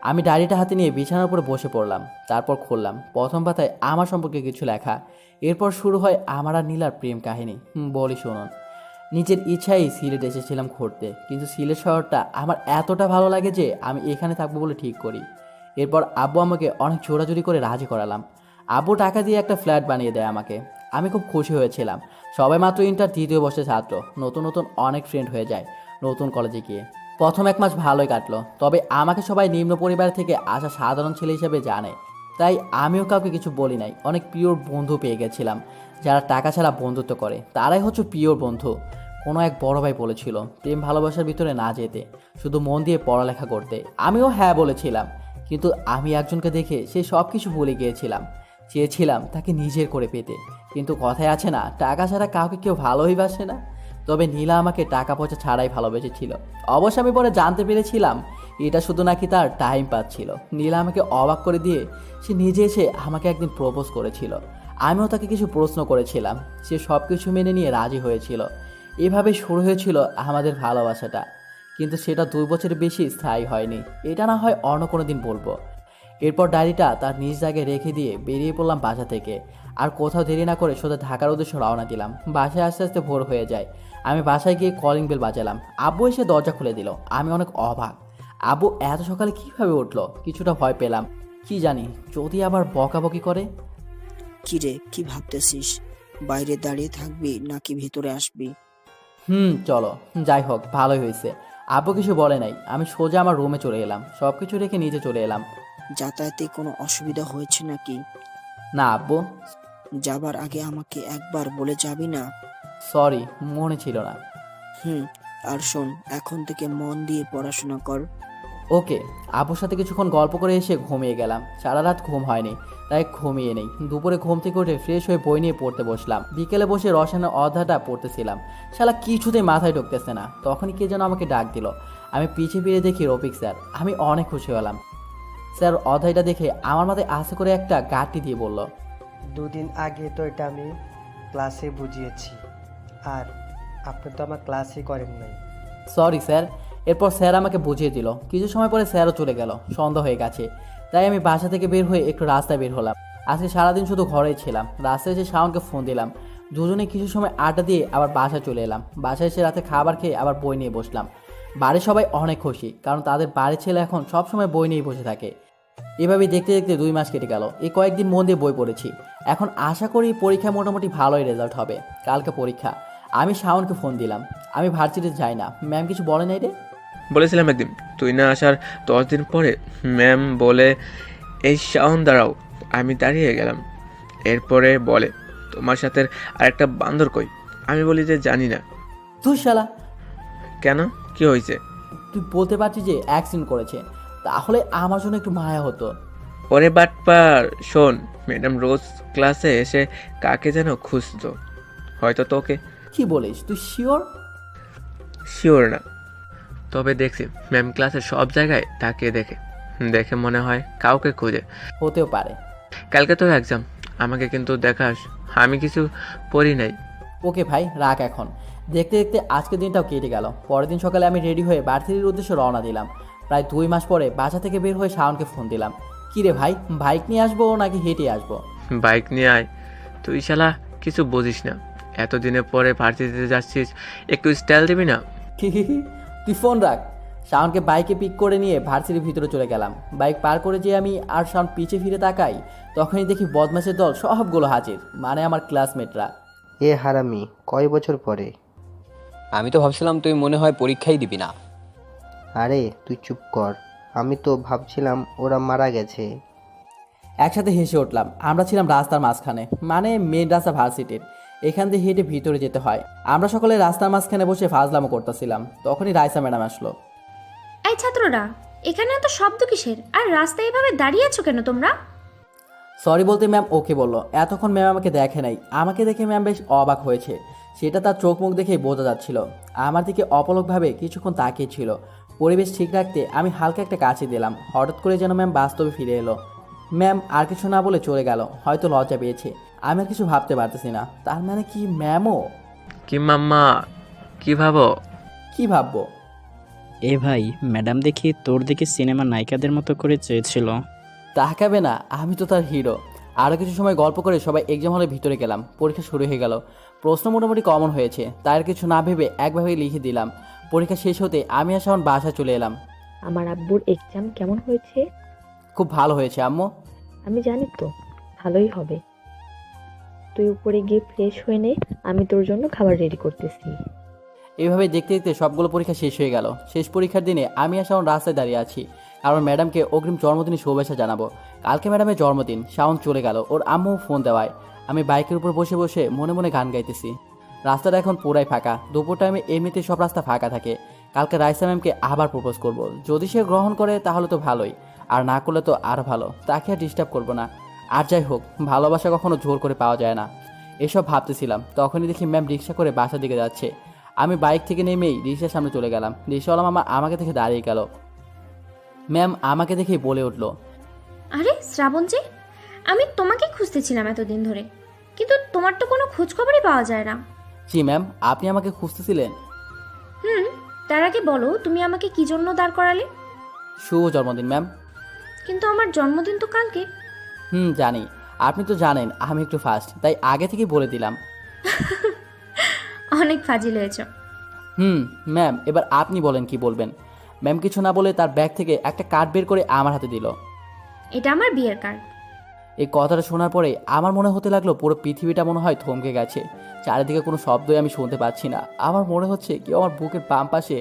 আমি ডায়েরিটা হাতে নিয়ে বিছানার উপরে বসে পড়লাম, তারপর খুললাম। প্রথম পাতায় আমার সম্পর্কে কিছু লেখা। এরপর শুরু হয় আমার আর নীলার প্রেম কাহিনী। বলি শুনুন। নিজের ইচ্ছায় সিলেট এসেছিলাম ঘুরতে, কিন্তু সিলেট শহরটা আমার এতটা ভালো লাগে যে আমি এখানে থাকবো বলে ঠিক করি। এরপর আব্বু আমাকে অনেক জোরাজুরি করে রাজি করালাম। আব্বু টাকা দিয়ে একটা ফ্ল্যাট বানিয়ে দেয় আমাকে। আমি খুব খুশি হয়েছিলাম। সবাই মাত্র ইন্টার 3য় বর্ষের ছাত্র, নতুন নতুন অনেক ফ্রেন্ড হয়ে যায় নতুন কলেজে গিয়ে। প্রথম 1 মাস ভালোই কাটলো, তবে আমাকে সবাই নিম্ন পরিবার থেকে আসা সাধারণ ছেলে হিসেবে জানে, তাই আমিও কাউকে কিছু বলি নাই। অনেক পিওর বন্ধু পেয়ে গেছিলাম, যারা টাকা ছাড়া বন্ধুত্ব করে তারাই হচ্ছে পিওর বন্ধু। কোনো এক বড় ভাই বলেছিল প্রেম ভালোবাসার ভিতরে না যেতে, শুধু মন দিয়ে পড়ালেখা করতে। আমিও হ্যাঁ বলেছিলাম, কিন্তু আমি একজনকে দেখে সে সব কিছু ভুলে গিয়েছিলাম। চেয়েছিলাম তাকে নিজের করে পেতে, কিন্তু কথায় আছে না, টাকা ছাড়া কাউকে কেউ ভালোই বাসে না। তবে নীলা আমাকে টাকা পয়সা ছাড়াই ভালোবেসেছিল। অবশ্য আমি পরে জানতে পেরেছিলাম এটা শুধু নাকি তার টাইম পাচ্ছিল। নীলা আমাকে অবাক করে দিয়ে সে নিজে এসে আমাকে একদিন প্রপোজ করেছিল। আমিও তাকে কিছু প্রশ্ন করেছিলাম, সে সব কিছু মেনে নিয়ে রাজি হয়েছিল। এভাবে শুরু হয়েছিল আমাদের ভালোবাসাটা, কিন্তু সেটা 2 বছরের বেশি স্থায়ী হয়নি। এটা না হয় অন্য কোনো দিন বলবো। এরপর ডায়েরিটা তার নিজ জায়গায় রেখে দিয়ে বেরিয়ে পড়লাম বাসা থেকে। আর কোথাও দেরি না করে সোজা ঢাকার উদ্দেশ্যে রওনা দিলাম। বাসায় আস্তে আস্তে ভোর হয়ে যায়। আমি বাসায় গিয়ে কলিং বেল বাজালাম। আব্বু এসে দরজা খুলে দিল। আমি অনেক অবাক। আব্বু এত সকালে কিভাবে উঠলো? কিছুটা ভয় পেলাম, কি জানি যদি আবার বকাবকি করে। কিরে, কি ভাবতেছিস? বাইরে দাঁড়িয়ে থাকবি নাকি ভিতরে আসবি? চলো। যাই হোক, ভালোই হয়েছে আব্বু কিছু বলে নাই। আমি সোজা আমার রুমে চলে এলাম, সব কিছু রেখে নিচে চলে এলাম। যাতায়াতে কোনো অসুবিধা হয়েছে নাকি? না আব্বু, যাবার আগে আমাকে একবার বলে যাবি না? সরি, মনে ছিল না। আর শোন, এখন থেকে মন দিয়ে পড়াশোনা কর। ওকে। আব্বুর সাথে কিছুক্ষণ গল্প করে এসে ঘুমিয়ে গেলাম। সারা রাত ঘুম হয়নি, তাই ঘুমিয়ে নেই। দুপুরে ঘুম থেকে উঠে ফ্রেশ হয়ে বই নিয়ে পড়তে বসলাম। বিকেলে বসে রসায়নের অধ্যায়টা পড়তেছিলাম। শালা কিছুতেই মাথায় ঢুকতেছে না। তখনই কে যেন আমাকে ডাক দিল। আমি পিছিয়ে ফিরে দেখি রফিক স্যার। আমি অনেক খুশি হলাম। স্যার অধ্যায়টা দেখে আমার মাথায় আস্তে করে একটা গাঁটটি দিয়ে বলল, 2 দিন আগে তো এটা আমি ক্লাসে বুঝিয়েছি, আর আপনি তো আমার ক্লাসই করেন নাই। Sorry sir. এরপর স্যার আমাকে বুঝিয়ে দিল। কিছু সময় পরে স্যারও চলে গেল। সন্ধ্যা হয়ে গেছে, তাই আমি বাসা থেকে বের হয়ে একটু রাস্তায় বের হলাম। আজকে সারাদিন শুধু ঘরেই ছিলাম। রাস্তায় এসে শাওনকে ফোন দিলাম। দুজনে কিছু সময় আড্ডা দিয়ে আবার বাসায় চলে এলাম। বাসায় এসে রাতে খাবার খেয়ে আবার বই নিয়ে বসলাম। বাড়ির সবাই অনেক খুশি, কারণ তাদের বাড়ির ছেলে এখন সবসময় বই নিয়েই বসে থাকে। এভাবেই দেখতে দেখতে 2 মাস কেটে গেল। এই কয়েকদিন মন দিয়ে বই পড়েছি। এখন আশা করি পরীক্ষায় মোটামুটি ভালোই রেজাল্ট হবে। কালকে পরীক্ষা। আমি শাওনকে ফোন দিলাম। আমি ভার্সিটিতে যাই না। ম্যাম কিছু বলে নাই রে? বলেছিলাম একদিন তুই না আসার 10 দিন পরে ম্যাম বলে এই শাওন দাঁড়াও। আমি দাঁড়িয়ে গেলাম। এরপরে বলে তোমার সাথে আরেকটা বান্দর কই? আমি বলি যে জানি না। তুই শালা, কেন, কি হয়েছে? তুই বলতে পারছিস যে অ্যাক্সিডেন্ট করেছে, তাহলে আমার জন্য একটু মায়া হতো। ওরে বাটপার, শোন, ম্যাডাম রোজ ক্লাসে এসে কাকে যেন খুঁজতো, হয়তো তোকে। কি বলিস? তুই শিওর? শিওর না, তবে দেখছি ম্যাম ক্লাসের সব জায়গায় তাকিয়ে দেখে মনে হয় কাউকে খুঁজে। হতেও পারে। কালকে তো এক্সাম, আমাকে কিন্তু দেখাস, আমি কিছু পড়ি নাই। ওকে ভাই, রাখ এখন। দেখতে দেখতে আজকের দিনটাও কেটে গেল। পরের দিন সকালে আমি রেডি হয়ে ভার্সিটির উদ্দেশ্যে রওনা দিলাম। প্রায় 2 মাস পরে বাসা থেকে বের হয়ে শাওনকে ফোন দিলাম। কি রে ভাই, বাইক নিয়ে আসবো নাকি হেঁটে আসবো? বাইক নিয়ে আয়। তুই শালা কিছু বুঝিস না, এতদিনের পরে ভার্সিটিতে যাচ্ছিস, একটু স্টাইল দিবি না? তুই ফোন রাখ। শাওনকে বাইকে পিক করে নিয়ে ভার্সিটির ভিতরে চলে গেলাম। বাইক পার করে যে আমি আর শাওন পিছে ফিরে তাকাই, তখনই দেখি বদমাশের দল সবগুলো হাজির, মানে আমার ক্লাসমেটরা। এ হারামি, কয় বছর পরে? আমি তো ভাবছিলাম তুই মনে হয় পরীক্ষাই দিবি না। আরে তুই চুপ কর, আমি তো ভাবছিলাম ওরা মারা গেছে। একসাথে হেসে উঠলাম। আমরা ছিলাম রাস্তার মাঝখানে, মানে মেন রাস্তা ভার্সিটির। এখান দিয়ে হেঁটে ভিতরে যেতে হয়। আমরা সকলে রাস্তার মাঝখানে বসে ফাজলামো করতেছিলাম। তখনই রাইসা ম্যাডাম আসলো। এই ছাত্ররা, এখানে এত শব্দ কিসের? আর রাস্তায় এভাবে দাঁড়িয়ে আছো কেন তোমরা? সরি বলতে ম্যাম ওকে বললো। এতক্ষণ ম্যাম আমাকে দেখে নাই। আমাকে দেখে ম্যাম বেশ অবাক হয়েছে, সেটা তার চোখ মুখ দেখেই বোঝা যাচ্ছিল। আমার দিকে অপলকভাবে কিছুক্ষণ তাকিয়ে ছিল। পরিবেশ ঠিক রাখতে আমি হালকা একটা কাছে দিলাম। হঠাৎ করে যেন ম্যাম বাস্তবে ফিরে এলো। ম্যাম আর কিছু না বলে চলে গেল, হয়তো লজ্জা পেয়েছে। আমি আর কিছু ভাবতে পারতেছি না, তার মানে কি ম্যামও? কি মাম্মা, কি ভাবো? কি ভাববো? এ ভাই, ম্যাডাম দেখি তোর দিকে সিনেমা নায়িকাদের মতো করে চেয়েছিল। তাকাবে না, আমি তো তার হিরো। আরও কিছু সময় গল্প করে সবাই এক্সাম হলের ভিতরে গেলাম। পরীক্ষা শুরু হয়ে গেল। প্রশ্ন মোটামুটি কমন হয়েছে, তাই আর কিছু না ভেবে একভাবে লিখে দিলাম। পরীক্ষা শেষ হতে আমি আর শাওন বাসায় চলে এলাম। আমার আব্বুর এক্সাম কেমন হয়েছে? খুব ভালো হয়েছে আম্মু। আমি জানি তো, ভালোই হবে। তুই উপরে গিয়ে ফ্রেশ হয়ে নে, আমি তোর জন্য খাবার রেডি করতেছি। এইভাবে দেখতে দেখতে সবগুলো পরীক্ষা শেষ হয়ে গেল। শেষ পরীক্ষার দিনে আমি আর শাওন রাস্তায় দাঁড়িয়ে আছি, কারণ ম্যাডামকে অগ্রিম জন্মদিনের শুভেচ্ছা জানাবো। কালকে ম্যাডামের জন্মদিন। শাওন চলে গেল, ওর আম্মু ফোন দেওয়ায় আমি বাইকের উপর বসে বসে মনে মনে গান গাইতেছি। রাস্তাটা এখন পুরাই ফাঁকা। দুপুর টাইমে এমনিতে সব রাস্তা ফাঁকা থাকে। কালকে রাইসা ম্যামকে আবার প্রপোজ করব। যদি সে গ্রহণ করে তাহলে তো ভালোই, আর না করলে তো আর ভালো। তাকে আর ডিস্টার্ব করবো না। আর যাই হোক, ভালোবাসা কখনো জোর করে পাওয়া যায় না। এসব ভাবতেছিলাম, তখনই দেখি ম্যাম রিক্সা করে বাসার দিকে যাচ্ছে। আমি বাইক থেকে নেমেই রিক্সার সামনে চলে গেলাম। রিক্সাওয়ালা মামা আমাকে দেখে দাঁড়িয়ে গেল। ম্যাম আমাকে দেখেই বলে উঠল, আরে শ্রাবণজি, আমি তোমাকে খুঁজতেছিলাম এতদিন ধরে, কিন্তু তোমার তো কোনো খোঁজ খবরই পাওয়া যায় না। জি ম্যাম, আপনি আমাকে খুঁজতেছিলেন? তার আগে বলো, তুমি আমাকে কি জন্য দাঁড় করালে? শুভ জন্মদিন ম্যাম। কিন্তু আমার জন্মদিন তো কালকে। জানি। আপনি তো জানেন আমি একটু ফাস্ট, তাই আগে থেকে বলে দিলাম। অনেক ফাজিল হয়েছ। ম্যাম, এবার আপনি বলেন কি বলবেন। ম্যাম কিছু না বলে তার ব্যাগ থেকে একটা কার্ড বের করে আমার হাতে দিল। এটা আমার বিয়ের কার্ড। এই কথাটা শোনার পরে আমার মনে হতে লাগলো পুরো পৃথিবীটা মনে হয় থমকে গেছে। চারিদিকে কোনো শব্দই আমি শুনতে পাচ্ছি না। আমার মনে হচ্ছে কেউ আমার বুকের বাম পাশে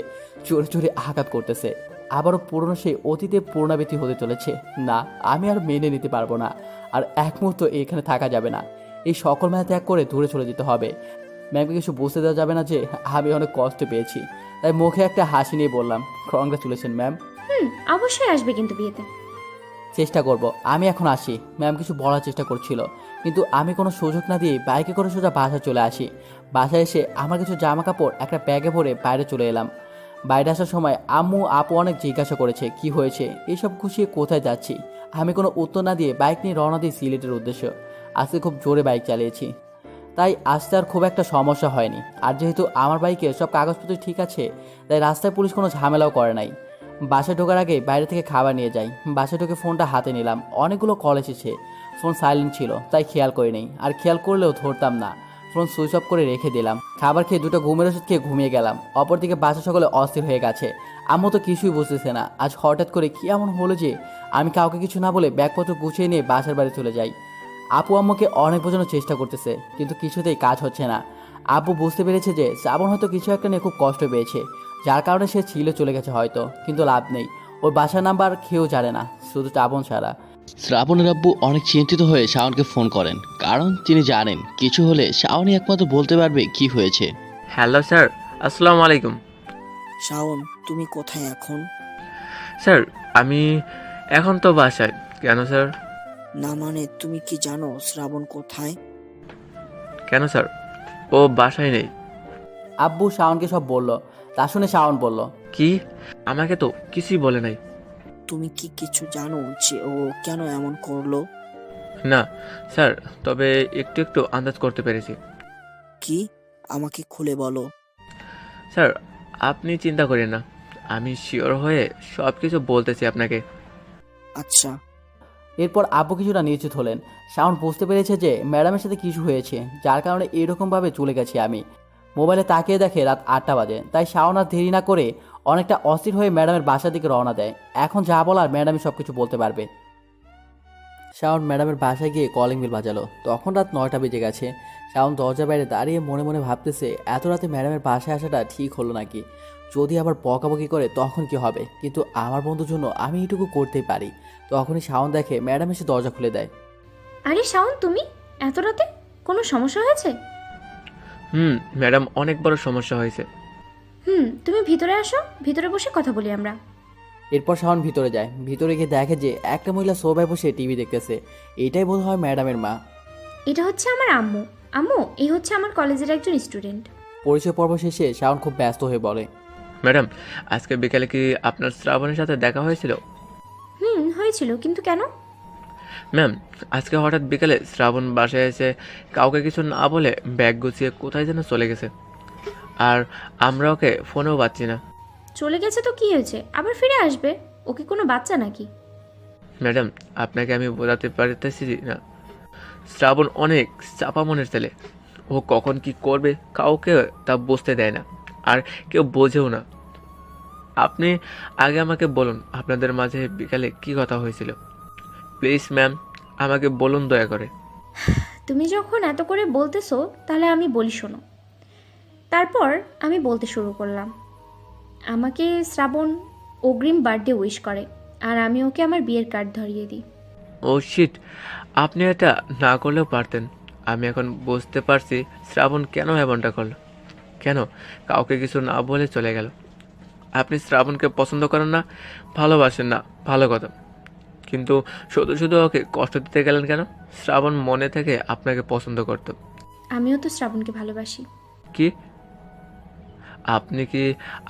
জোরে জোরে আঘাত করতেছে। আবারও পুরনো সেই অতীতে পুনরাবৃত্তি হতে চলেছে। না, আমি আর মেনে নিতে পারবো না। আর এক মুহূর্ত এখানে থাকা যাবে না। এই সকল মায়া ত্যাগ করে দূরে চলে যেতে হবে। ম্যামকে কিছু বুঝতে দেওয়া যাবে না যে আমি অনেক কষ্ট পেয়েছি। তাই মুখে একটা হাসি নিয়ে বললাম, কংগ্রাচুলেশন ম্যাম। অবশ্যই আসবে কিন্তু বিয়েতে। চেষ্টা করব। আমি এখন আসি। ম্যাম কিছু বলার চেষ্টা করছিল, কিন্তু আমি কোনো সুযোগ না দিয়ে বাইকে করে সোজা বাসায় চলে আসি। বাসায় এসে আমার কিছু জামা কাপড় একটা ব্যাগে ভরে বাইরে চলে এলাম। বাইরে আসার সময় আম্মু আপু অনেক জিজ্ঞাসা করেছে কি হয়েছে, এইসব খুশিয়ে কোথায় যাচ্ছি। আমি কোনো উত্তর না দিয়ে বাইক নিয়ে রওনা দিই সিলেটের উদ্দেশ্য। আজকে খুব জোরে বাইক চালিয়েছি, তাই আসতে আর খুব একটা সমস্যা হয়নি। আর যেহেতু আমার বাইকে সব কাগজপত্র ঠিক আছে, তাই রাস্তায় পুলিশ কোনো ঝামেলাও করে নাই। বাসায় ঢোকার আগে বাইরে থেকে খাবার নিয়ে যাই। বাসায় ঢুকে ফোনটা হাতে নিলাম। অনেকগুলো কল এসেছে। ফোন সাইলেন্ট ছিল, তাই খেয়াল করি নেই। আর খেয়াল করলেও ধরতাম না। ফোন সুইচ অফ করে রেখে দিলাম। খাবার খেয়ে দুটো ঘুমের ওষুধ খেয়ে ঘুমিয়ে গেলাম। অপরদিকে বাসা সকলে অস্থির হয়ে গেছে। আম্মু তো কিছুই বুঝতেছে না আজ হঠাৎ করে কি এমন হলো যে আমি কাউকে কিছু না বলে ব্যাগপত্র গুছিয়ে নিয়ে বাসার বাড়ি চলে যাই। আপু আম্মুকে অনেক বোঝানোর চেষ্টা করতেছে, কিন্তু কিছুতেই কাজ হচ্ছে না। আব্বু বুঝতে পেরেছে যে শ্রাবণ হয়তো কিছু একটা নিয়ে খুব কষ্ট পেয়েছে, যার কারণে সে ছিল চলে গেছে হয়তো। কিন্তু লাভ নেই, ওর বাসার নাম্বার কেউ জানে না, শুধু শ্রাবণ ছাড়া। শ্রাবণের আব্বু অনেক চিন্তিত হয়ে শাওনকে ফোন করেন, কারণ তিনি জানেন কিছু হলে শাওনই একমাত্র বলতে পারবে কি হয়েছে। হ্যালো স্যার, আসসালামু আলাইকুম। শাওন, তুমি কোথায় এখন? স্যার আমি এখন তো বাসায়। কেন স্যার? না মানে তুমি কি জানো শ্রাবণ কোথায়? কেন স্যার? ও বাসায় নেই। আব্বু শাওনকে সব বলল। তা শুনে শাওন বলল, কি? আমাকে তো কিছুই বলে নাই। তুমি কি কিছু জানো যে ও কেন এমন করলো? না স্যার, তবে একটু একটু আন্দাজ করতে পেরেছি। কি? আমাকে খুলে বলো। স্যার আপনি চিন্তা করেন না, আমি শিওর হয়ে সব কিছু বলতেছি আপনাকে। আচ্ছা। এরপর আব্বু কিছুটা নিশ্চিত হলেন। শাওন বুঝতে পেরেছে যে ম্যাডামের সাথে কিছু হয়েছে, যার কারণে এরকমভাবে চলে গেছি আমি। মোবাইলে তাকিয়ে দেখে রাত 8টা বাজে। তাই শাওন আর দেরি না করে অনেকটা অস্থির হয়ে ম্যাডামের বাসার দিকে রওনা দেয়। এখন যা বলার ম্যাডামই সব কিছু বলতে পারবে। শাওন ম্যাডামের বাসায় গিয়ে কলিং বেল বাজালো। তখন রাত 9টা বেজে গেছে। শাওন দরজা বাইরে দাঁড়িয়ে মনে মনে ভাবতেছে এত রাতে ম্যাডামের বাসায় আসাটা ঠিক হলো নাকি। যদি আবার বকাবকি করে তখন কি হবে। কিন্তু আমার বন্ধুর জন্য আমি এটুকু করতেই পারি। তখনই শাওন দেখে ম্যাডাম এসে দরজা খুলে দেয়। আরে শাওন, তুমি এত রাতে? কোনো সমস্যা হয়েছে? ম্যাডাম, অনেক বড় সমস্যা হয়েছে। তুমি ভিতরে আসো, ভিতরে বসে কথা বলি আমরা। এরপর শাওন ভিতরে যায়। ভিতরে গিয়ে দেখে যে একটা মহিলা সোফায় বসে টিভি দেখতেছে। এটাই বোধ হয় ম্যাডামের মা। এটা হচ্ছে আমার আম্মু। আম্মু, এই হচ্ছে আমার কলেজের একজন স্টুডেন্ট। পরিচয় পর্ব শেষে শাওন খুব ব্যস্ত হয়ে বলে, ম্যাডাম আজকে বিকালে কি আপনার শ্রাবণের সাথে দেখা হয়েছিল? হয়েছিল, কিন্তু কেন? ম্যাম, আজকে হঠাৎ বিকেলে শ্রাবণ বাসায় এসে কাউকে কিছু না বলে ব্যাগ গুছিয়ে কোথায় যেন চলে গেছে, আর আমরা ওকে ফোনেও পাচ্ছি না। চলে গেছে তো কি হয়েছে, আবার ফিরে আসবে। ওকে কোনো বাচ্চা নাকি? ম্যাডাম, আপনাকে আমি বোঝাতে পারতেছি না, শ্রাবণ অনেক চাপা মনের ছেলে। ও কখন কি করবে কাউকে তা বুঝতে দেয় না, আর কেউ বোঝেও না। আপনি আগে আমাকে বলুন আপনাদের মাঝে বিকালে কি কথা হয়েছিল। প্লিজ ম্যাম, আমাকে বলুন দয়া করে। তুমি যখন এত করে বলতেছো তাহলে আমি বলি শোনো। তারপর আমি বলতে শুরু করলাম। আমাকে শ্রাবণ অগ্রিম বার্থডে উইশ করে, আর আমি ওকে আমার বিয়ের কার্ড ধরিয়ে দিই। ও শিট, আপনি এটা না করলেও পারতেন। আমি এখন বুঝতে পারছি শ্রাবণ কেন এমনটা করলো, কেন কাউকে কিছু না বলে চলে গেল। আপনি শ্রাবণকে পছন্দ করেন না, ভালোবাসেন না, ভালো কথা, কিন্তু শুধু শুধু ওকে কষ্ট দিতে গেলেন কেন? শ্রাবণ মনে থেকে আপনাকে পছন্দ করত। আমিও তো শ্রাবণকে ভালোবাসি। কি আপনি কি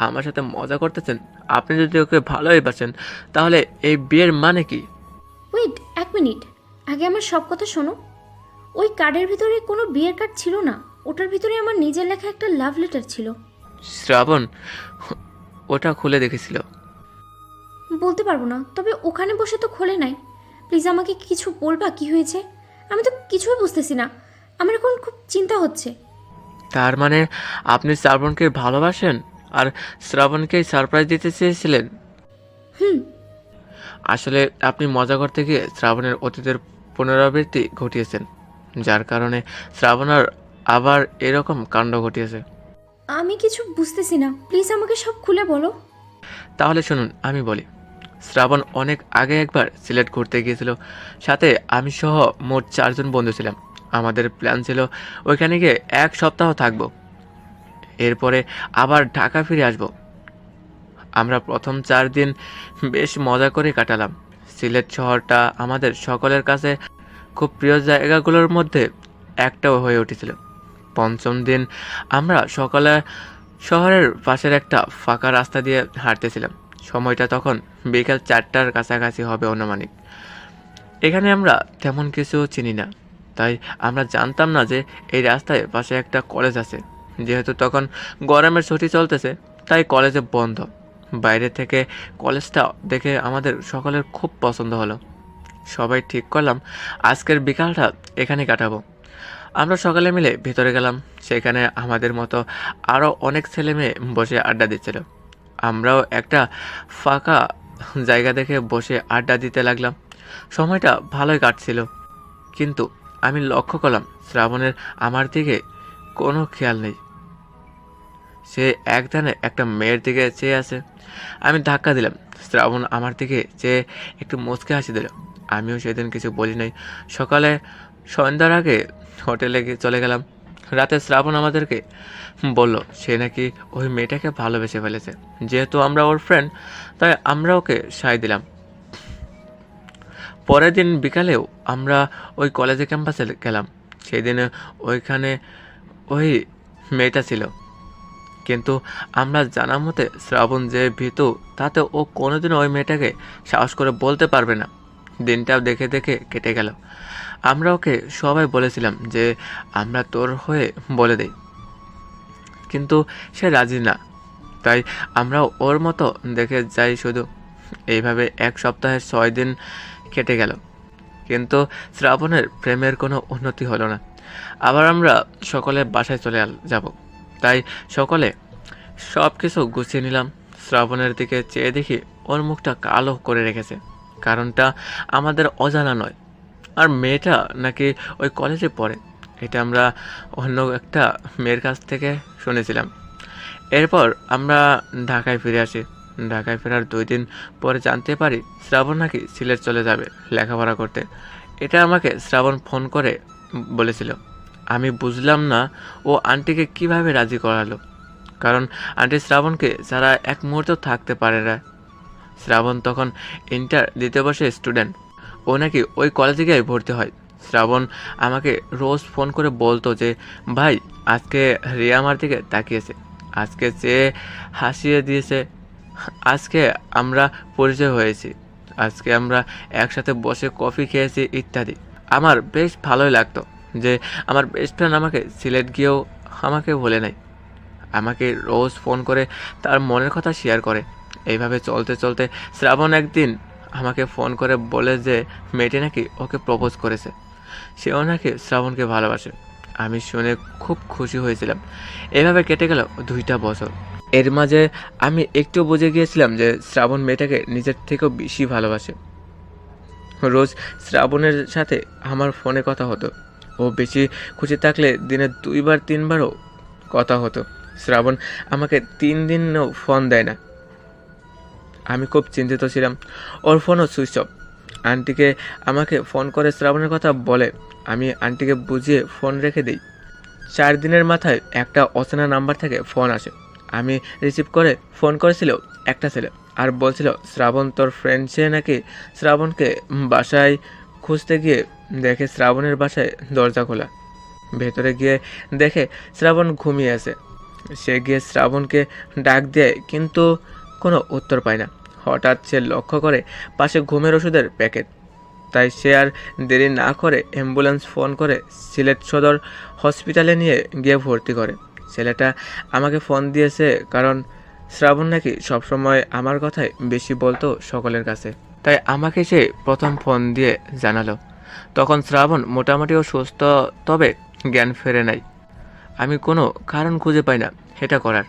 আমার সাথে মজা করতেছেন? আপনি যদি ওকে ভালোই বাসেন তাহলে এই বিয়ের মানে কি? ওয়েট, 1 মিনিট, আগে আমার সব কথা শোনো। ওই কার্ডের ভিতরে কোনো বিয়ের কার্ড ছিল না, ওটার ভিতরে আমার নিজের লেখা একটা লাভ লেটার ছিল। শ্রাবণ ওটা খুলে দেখেছিল? বলতে পারবো না, তবে ওখানে বসে তো খোলে নাই। প্লিজ আমাকে কিছু বলবা, কি হয়েছে? আমি তো কিছুই বুঝতেছি না, আমার এখন খুব চিন্তা হচ্ছে। তার মানে আপনি শ্রাবণকে ভালোবাসেন আর শ্রাবণকে সারপ্রাইজ দিতে চেয়েছিলেন? হুম। আসলে আপনি মজা করতে গিয়ে শ্রাবণের অতীতের পুনরাবৃত্তি ঘটিয়েছেন, যার কারণে শ্রাবণের আবার এরকম কাণ্ড ঘটিয়েছে। আমি কিছু বুঝতেছি না, প্লিজ আমাকে সব খুলে বলো। তাহলে শুনুন, আমি বলি। শ্রাবণ অনেক আগে একবার সিলেট ঘুরতে গিয়েছিল, সাথে আমি সহ মোট 4 জন বন্ধু ছিলাম। আমাদের প্ল্যান ছিল ওইখানে গিয়ে 1 সপ্তাহ থাকবো, এরপরে আবার ঢাকা ফিরে আসব। আমরা প্রথম 4 দিন বেশ মজা করে কাটালাম। সিলেট শহরটা আমাদের সকলের কাছে খুব প্রিয় জায়গাগুলোর মধ্যে একটাও হয়ে উঠেছিল। পঞ্চম দিন আমরা সকালে শহরের পাশের একটা ফাঁকা রাস্তা দিয়ে হাঁটতেছিলাম। সময়টা তখন বিকাল 4টার কাছাকাছি হবে অনুমানিক। এখানে আমরা তেমন কিছু চিনি না, তাই আমরা জানতাম না যে এই রাস্তায় পাশে একটা কলেজ আছে। যেহেতু তখন গরমের ছুটি চলতেছে, তাই কলেজে বন্ধ। বাইরে থেকে কলেজটা দেখে আমাদের সকলের খুব পছন্দ হলো। সবাই ঠিক করলাম আজকের বিকালটা এখানে কাটাবো। আমরা সকালে মিলে ভিতরে গেলাম। সেখানে আমাদের মতো আরও অনেক ছেলে মেয়ে বসে আড্ডা দিচ্ছিল। আমরাও একটা ফাঁকা জায়গা দেখে বসে আড্ডা দিতে লাগলাম। সময়টা ভালোই কাটছিল, কিন্তু আমি লক্ষ্য করলাম শ্রাবণের আমার দিকে কোনো খেয়াল নেই। সে একধানে একটা মেয়ের দিকে চেয়ে আছে। আমি ধাক্কা দিলাম। শ্রাবণ আমার দিকে চেয়ে একটু মুচকে হাসি দিল। আমিও সেদিন কিছু বলি নাই। সকালে সন্ধ্যার আগে হোটেলে চলে গেলাম। রাতে শ্রাবণ আমাদেরকে বলল সে নাকি ওই মেয়েটাকে ভালোবেসে ফেলেছে। যেহেতু আমরা ওর ফ্রেন্ড, তাই আমরা ওকে সায় দিলাম। পরের দিন বিকালেও আমরা ওই কলেজে ক্যাম্পাসে গেলাম। সেই দিনে ওইখানে ওই মেয়েটা ছিল, কিন্তু আমরা জানা মতে শ্রাবণ যে ভীতু, তাতে ও কোনোদিনও ওই মেয়েটাকে সাহস করে বলতে পারবে না। দিনটাও দেখে দেখে কেটে গেল। আমরা ওকে সবাই বলেছিলাম যে আমরা তোর হয়ে বলে দেই, কিন্তু সে রাজি না। তাই আমরা ওর মতো দেখে যাই শুধু। এইভাবে 1 সপ্তাহের 6 দিন কেটে গেল, কিন্তু শ্রাবণের প্রেমের কোনো উন্নতি হলো না। আবার আমরা সকলে বাসায় চলে যাব, তাই সকলে সব কিছু গুছিয়ে নিলাম। শ্রাবণের দিকে চেয়ে দেখি ওর মুখটা কালো করে রেখেছে। কারণটা আমাদের অজানা নয়, আর মেয়েটা নাকি ওই কলেজে পড়ে, এটা আমরা অন্য একটা মেয়ের কাছ থেকে শুনেছিলাম। এরপর আমরা ঢাকায় ফিরে আসি। ঢাকায় ফেরার 2 দিন পরে জানতে পারি শ্রাবণ নাকি সিলেট চলে যাবে লেখাপড়া করতে। এটা আমাকে শ্রাবণ ফোন করে বলেছিল। আমি বুঝলাম না ও আন্টিকে কিভাবে রাজি করালো, কারণ আন্টি শ্রাবণকে যারা 1 মুহূর্ত থাকতে পারে না। শ্রাবণ তখন ইন্টার 2য় বর্ষের স্টুডেন্ট। ও নাকি ওই কলেজে গিয়ে ভর্তি হয়। শ্রাবণ আমাকে রোজ ফোন করে বলতো যে ভাই, আজকে রিয়া আমার দিকে তাকিয়েছে, আজকে চেয়ে হাসিয়ে দিয়েছে, আজকে আমরা পরিচয় হয়েছি। আজকে আমরা একসাথে বসে কফি খেয়েছি ইত্যাদি। আমার বেশ ভালোই লাগতো যে আমার বেস্ট ফ্রেন্ড আমাকে সিলেট গিয়েও আমাকে ভোলে নাই, আমাকে রোজ ফোন করে তার মনের কথা শেয়ার করে। এইভাবে চলতে চলতে শ্রাবণ একদিন আমাকে ফোন করে বলে যে মেয়েটি নাকি ওকে প্রপোজ করেছে, সেও নাকি শ্রাবণকে ভালোবাসে। আমি শুনে খুব খুশি হয়েছিলাম। এভাবে কেটে গেল 2টা বছর। এর মাঝে আমি একটু বুঝে গিয়েছিলাম যে শ্রাবণ মেয়েটাকে নিজের থেকেও বেশি ভালোবাসে। রোজ শ্রাবণের সাথে আমার ফোনে কথা হতো। ও বেশি খুশি থাকলে দিনে 2-3বারও কথা হতো। শ্রাবণ আমাকে 3 দিনও ফোন দেয় না। আমি খুব চিন্তিত ছিলাম। ওর ফোনও সুইচ অফ। আন্টিকে আমাকে ফোন করে শ্রাবণের কথা বলে। আমি আন্টিকে বুঝিয়ে ফোন রেখে দিই। 4 দিনের মাথায় একটা অচেনা নাম্বার থেকে ফোন আসে। আমি রিসিভ করে ফোন করেছিল একটা ছেলে, আর বলছিল শ্রাবণ তোর ফ্রেন্ড, সে নাকি শ্রাবণকে বাসায় খুঁজতে গিয়ে দেখে শ্রাবণের বাসায় দরজা খোলা। ভেতরে গিয়ে দেখে শ্রাবণ ঘুমিয়ে আছে। সে গিয়ে শ্রাবণকে ডাক দেয় কিন্তু কোনো উত্তর পায় না। হঠাৎ সে লক্ষ্য করে পাশে ঘুমের ওষুধের প্যাকেট। তাই সে আর দেরি না করে অ্যাম্বুলেন্স ফোন করে সিলেট সদর হসপিটালে নিয়ে গিয়ে ভর্তি করে। ছেলেটা আমাকে ফোন দিয়েছে কারণ শ্রাবণ নাকি সবসময় আমার কথাই বেশি বলতো সকলের কাছে, তাই আমাকে সে প্রথম ফোন দিয়ে জানালো। তখন শ্রাবণ মোটামুটিও সুস্থ, তবে জ্ঞান ফেরে নাই। আমি কোনো কারণ খুঁজে পাই না এটা করার।